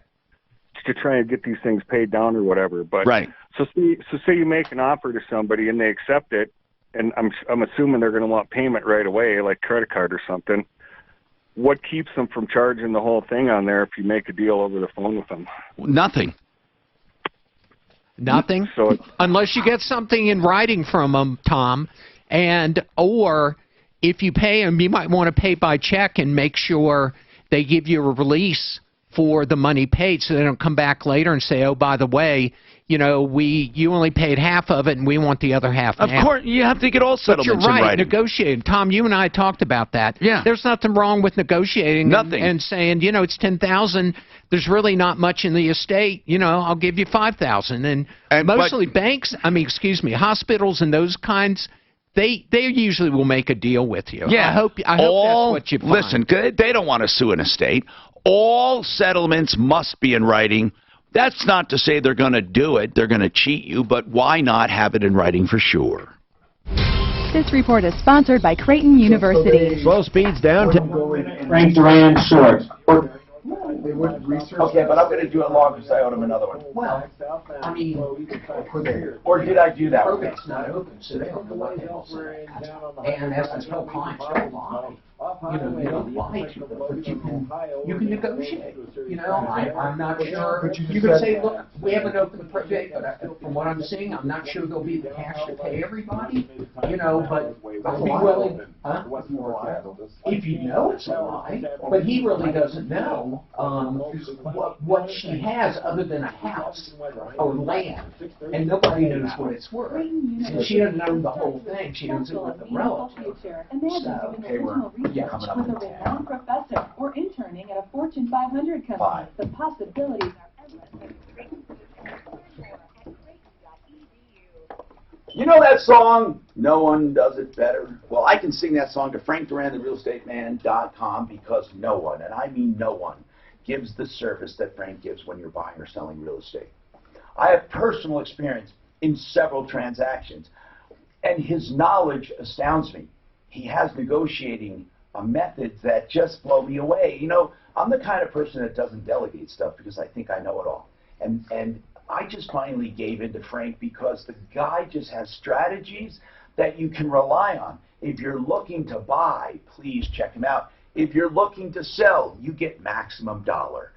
To try and get these things paid down or whatever. But right. So say you make an offer to somebody and they accept it, and I'm assuming they're going to want payment right away, like credit card or something. What keeps them from charging the whole thing on there if you make a deal over the phone with them? Nothing. Nothing? So unless you get something in writing from them, Tom, or if you pay them, you might want to pay by check and make sure they give you a release for the money paid so they don't come back later and say, oh, by the way, you only paid half of it and we want the other half now. Of course, you have to get all settlements in writing. But you're right, in negotiating. Tom, you and I talked about that. Yeah. There's nothing wrong with negotiating and saying, it's $10,000. There's really not much in the estate. I'll give you $5,000. And mostly banks, hospitals and those kinds, they usually will make a deal with you. Yeah. I hope that's what you find. Listen, they don't want to sue an estate. All settlements must be in writing. That's not to say they're going to do it. They're going to cheat you, but why not have it in writing for sure? This report is sponsored by Creighton University. Slow speeds down to Frank Duran short. They would research. Okay, but I'm going to do it long because I owed him another one. Well, I mean, or did I do that? Probate's not open, so they don't know what the hell's in it. And as there's no clients, don't lie. You don't lie to them, but you can negotiate. I'm not sure. You can say, look, we haven't opened probate, but from what I'm seeing, I'm not sure there'll be the cash to pay everybody. But I'd be willing. Huh? If you know it's a lie, but he really doesn't know. what she has other than a house or land, and nobody knows what it's worth. And she doesn't own the whole thing. She owns it with a relative. So they were coming up with in a renowned professor or interning at a Fortune 500 company. The possibilities are endless. You know that song, No One Does It Better? Well, I can sing that song to Frank Duran, therealestateman.com, because no one, and I mean no one, gives the service that Frank gives when you're buying or selling real estate. I have personal experience in several transactions, and his knowledge astounds me. He has negotiating methods that just blow me away. You know, I'm the kind of person that doesn't delegate stuff because I think I know it all. And I just finally gave in to Frank because the guy just has strategies that you can rely on. If you're looking to buy, please check him out. If you're looking to sell, you get maximum dollar.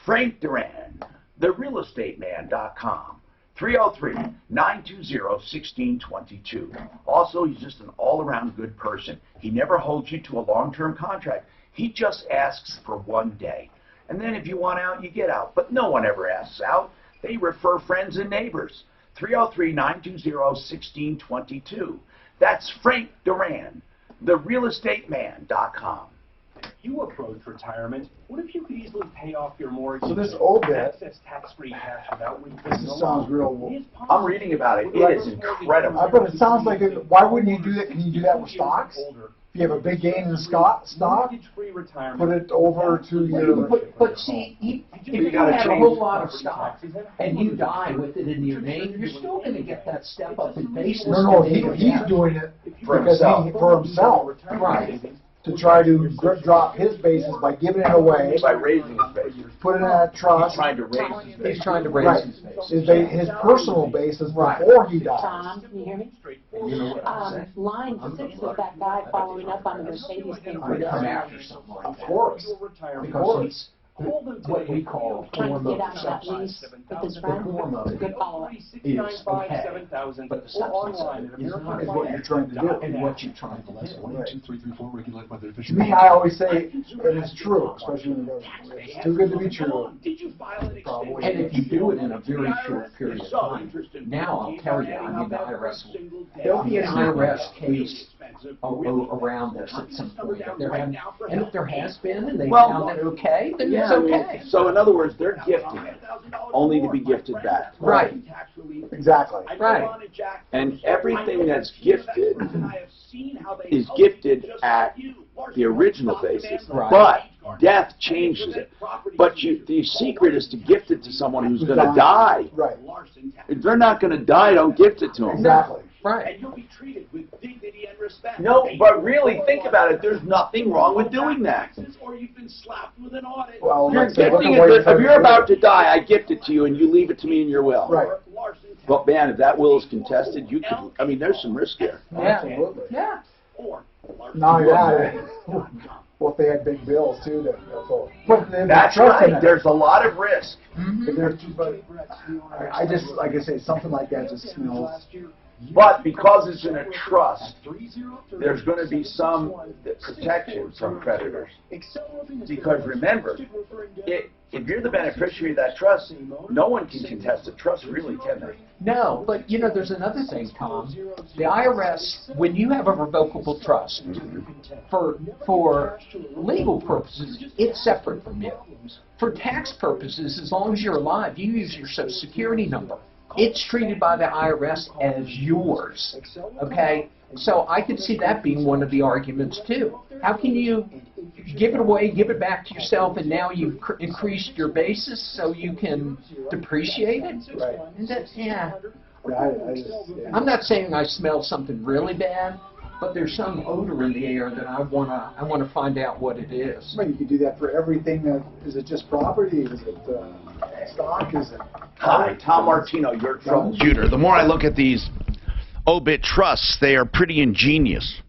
Frank Duran, therealestateman.com, 303-920-1622. Also, he's just an all-around good person. He never holds you to a long-term contract. He just asks for 1 day. And then if you want out, you get out. But no one ever asks out. They refer friends and neighbors. 303-920-1622. That's Frank Duran, therealestateman.com. You approach retirement. What if you could easily pay off your mortgage? So this OBIT, access tax-free cash without this sounds real. I'm reading about it. It is incredible. I bet it sounds like it. Why wouldn't you do that? Can you do that with stocks? If you have a big gain in stock, put it over to your. But see, if you have a whole lot of stock and you die with it in your name, you're still going to get that step up in basis. No, he's doing it for himself. Right. To try to drop his basis by giving it away. By raising his basis. Put it in a trust. He's trying to raise his basis. He's trying to raise his basis. His personal basis before he dies. Tom, can you hear me? You know what I'm saying? Line 6 was that guy following up on the Mercedes thing. I come after something like that. Of course. Because it's what we call Trying form to of get out of that lease with his friend. The form of it Good follow-up. is okay, but the substance of it is not what you're trying to do. and what you're trying to do. 12334 regulated by the official. To me, I always say it is true, especially when it's too good to be true. And if you do it in a very short period of time, now I'll tell you, I mean, the IRS there'll be an IRS case around this at some point. And if there has been, and they found it okay, then it's okay. So in other words, they're gifting it, only to be gifted back. Right. Exactly. Right. And everything that's gifted is gifted at the original basis. Right. But death changes it. But the secret is to gift it to someone who's going to die. Right. If they're not going to die, don't gift it to them. Exactly. Right. And you'll be treated with dignity and respect. No, but really, think about it. There's nothing wrong with doing that. Or you've been slapped with an audit. Well, You're gifting it. If you're about to die, I gift it to you, and you leave it to me in your will. Right. But man, if that will is contested, you could. I mean, there's some risk there. Yeah. Absolutely. Yeah. No, yeah. Well, if they had big bills too, then that's all. But That's right. There's a lot of risk. But I just, like I say, something like that just smells. But because it's in a trust, there's going to be some protection from creditors. Because remember, if you're the beneficiary of that trust, no one can contest the trust, really, can they? No, but you know, there's another thing, Tom. The IRS, when you have a revocable trust, for legal purposes, it's separate from you. For tax purposes, as long as you're alive, you use your Social Security number. It's treated by the IRS as yours, okay? So I could see that being one of the arguments, too. How can you give it away, give it back to yourself, and now you've increased your basis so you can depreciate it? Right. And that's, yeah. Yeah. I'm not saying I smell something really bad, but there's some odor in the air that I wanna find out what it is. Well, you could do that for everything. Is it just property? Is it stock? Is it? Hi, Tom Martino, your troubleshooter. The more I look at these OBIT trusts, they are pretty ingenious.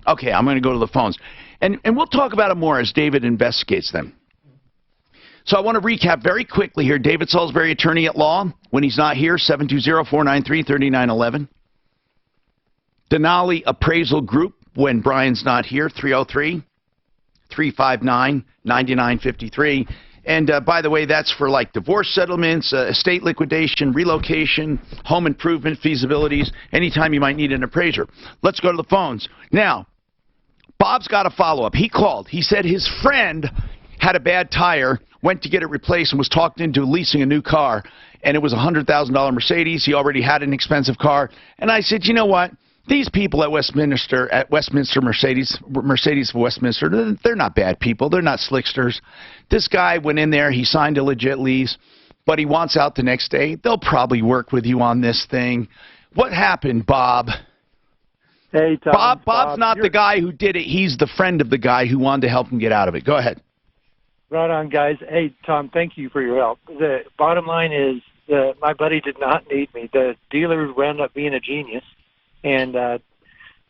Okay, I'm going to go to the phones. And we'll talk about it more as David investigates them. So I want to recap very quickly here. David Salisbury, attorney at law. When he's not here, 720-493-3911. Denali Appraisal Group, when Brian's not here, 303-359-9953. And by the way, that's for like divorce settlements, estate liquidation, relocation, home improvement feasibilities, anytime you might need an appraiser. Let's go to the phones. Now, Bob's got a follow-up. He called. He said his friend had a bad tire, went to get it replaced, and was talked into leasing a new car, and it was a $100,000 Mercedes. He already had an expensive car. And I said, you know what? These people at Westminster Mercedes of Westminster, they're not bad people. They're not slicksters. This guy went in there. He signed a legit lease, but he wants out the next day. They'll probably work with you on this thing. What happened, Bob? Hey, Tom. Bob's not the guy who did it. He's the friend of the guy who wanted to help him get out of it. Go ahead. Right on, guys. Hey, Tom, thank you for your help. The bottom line is my buddy did not need me. The dealer wound up being a genius and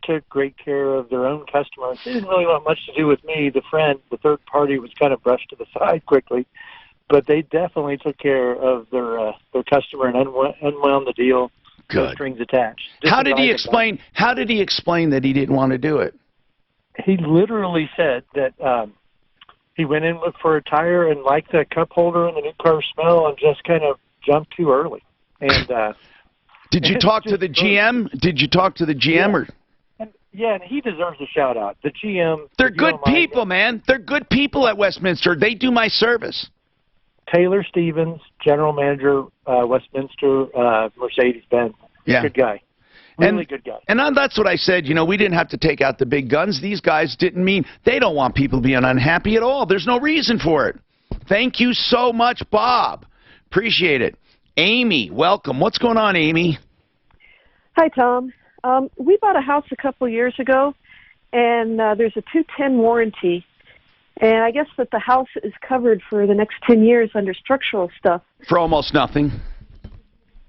took great care of their own customers. They didn't really want much to do with me. The friend, the third party, was kind of brushed to the side quickly, but they definitely took care of their customer and unwound the deal. Good. No strings attached. How did he explain that he didn't want to do it? He literally said that he went in for a tire and liked the cup holder and the new car smell and just kind of jumped too early. And did you talk to the GM? Did you talk to the GM? Or? Yeah, and he deserves a shout out. The GM. They're good people, man. They're good people at Westminster. They do my service. Taylor Stevens, general manager, Westminster Mercedes-Benz. Yeah. Good guy. Really good guy. And that's what I said. You know, we didn't have to take out the big guns. These guys didn't mean they don't want people being unhappy at all. There's no reason for it. Thank you so much, Bob. Appreciate it. Amy, welcome. What's going on, Amy? Hi, Tom. We bought a house a couple of years ago, and there's a 210 warranty. And I guess that the house is covered for the next 10 years under structural stuff. For almost nothing.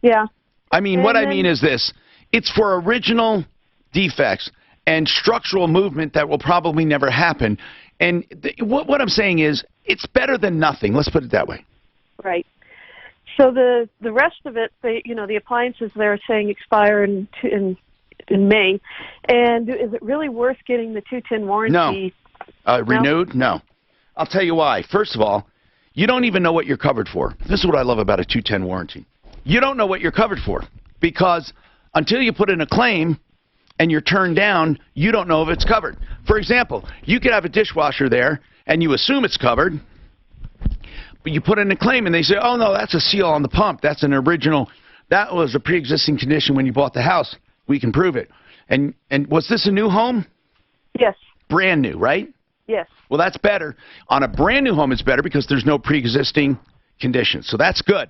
Yeah. I mean, what I mean is this. It's for original defects and structural movement that will probably never happen. And what I'm saying is it's better than nothing. Let's put it that way. Right. So the rest of it, the appliances they're saying expire in May. And is it really worth getting the 210 warranty? No. Renewed? No. I'll tell you why. First of all, you don't even know what you're covered for. This is what I love about a 210 warranty. You don't know what you're covered for because until you put in a claim and you're turned down, you don't know if it's covered. For example, you could have a dishwasher there and you assume it's covered, but you put in a claim and they say, oh, no, that's a seal on the pump. That's an original. That was a pre-existing condition when you bought the house. We can prove it. And was this a new home? Yes. Brand new, right? Yes. Well, that's better. On a brand new home, it's better because there's no pre-existing conditions. So that's good.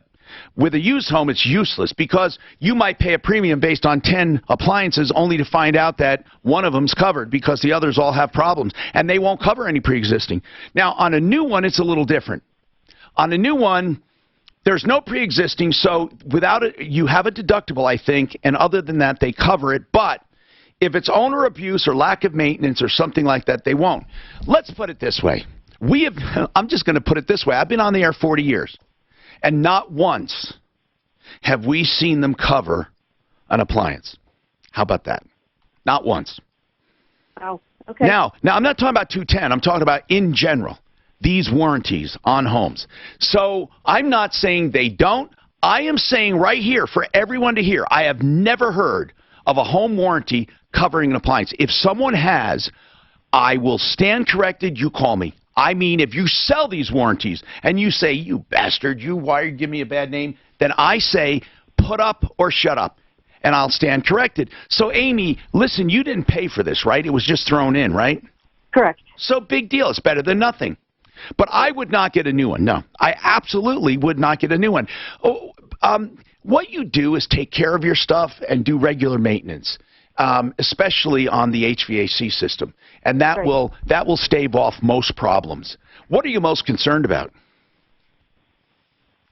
With a used home, it's useless because you might pay a premium based on 10 appliances only to find out that one of them's covered because the others all have problems, and they won't cover any pre-existing. Now, on a new one, it's a little different. On a new one, there's no pre-existing, so without it, you have a deductible, I think, and other than that, they cover it. But if it's owner abuse or lack of maintenance or something like that, they won't. Let's put it this way. I'm just going to put it this way. I've been on the air 40 years. And not once have we seen them cover an appliance. How about that? Not once. Oh, okay. Now, I'm not talking about 210. I'm talking about in general, these warranties on homes. So I'm not saying they don't. I am saying right here for everyone to hear, I have never heard of a home warranty covering an appliance. If someone has, I will stand corrected. You call me. I mean, if you sell these warranties and you say, you bastard, why you give me a bad name? Then I say, put up or shut up, and I'll stand corrected. So, Amy, listen, you didn't pay for this, right? It was just thrown in, right? Correct. So, big deal. It's better than nothing. But I would not get a new one. No, I absolutely would not get a new one. What you do is take care of your stuff and do regular maintenance. Especially on the HVAC system, and that will stave off most problems. What are you most concerned about?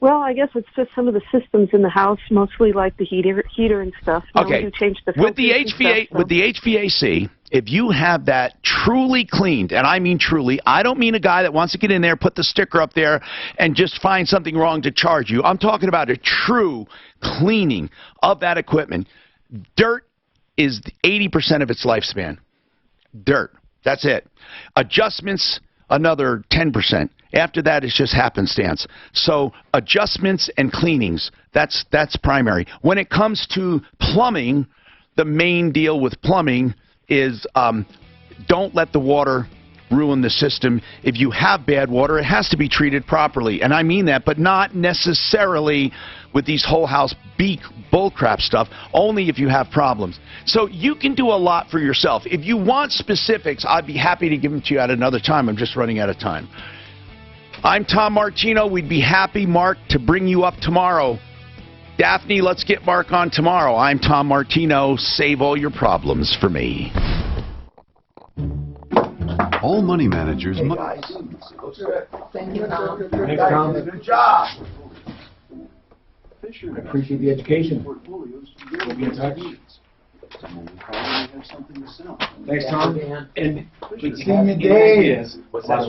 Well, I guess it's just some of the systems in the house, mostly like the heater and stuff. Okay. We do change the with the HVAC, if you have that truly cleaned, and I mean truly, I don't mean a guy that wants to get in there, put the sticker up there, and just find something wrong to charge you. I'm talking about a true cleaning of that equipment. Dirt is 80% of its lifespan. Dirt. That's it. Adjustments another 10%. After that, it's just happenstance. So adjustments and cleanings, that's primary. When it comes to plumbing, the main deal with plumbing is don't let the water ruin the system. If you have bad water, it has to be treated properly. And I mean that, but not necessarily with these whole house bullcrap stuff, only if you have problems. So you can do a lot for yourself. If you want specifics, I'd be happy to give them to you at another time. I'm just running out of time. I'm Tom Martino. We'd be happy, Mark, to bring you up tomorrow. Daphne, let's get Mark on tomorrow. I'm Tom Martino. Save all your problems for me. All money managers Thank you, Tom. Thanks, Tom. Good job. I appreciate the education. We'll be in touch. Thanks, Tom. And See you, Dave. what's that?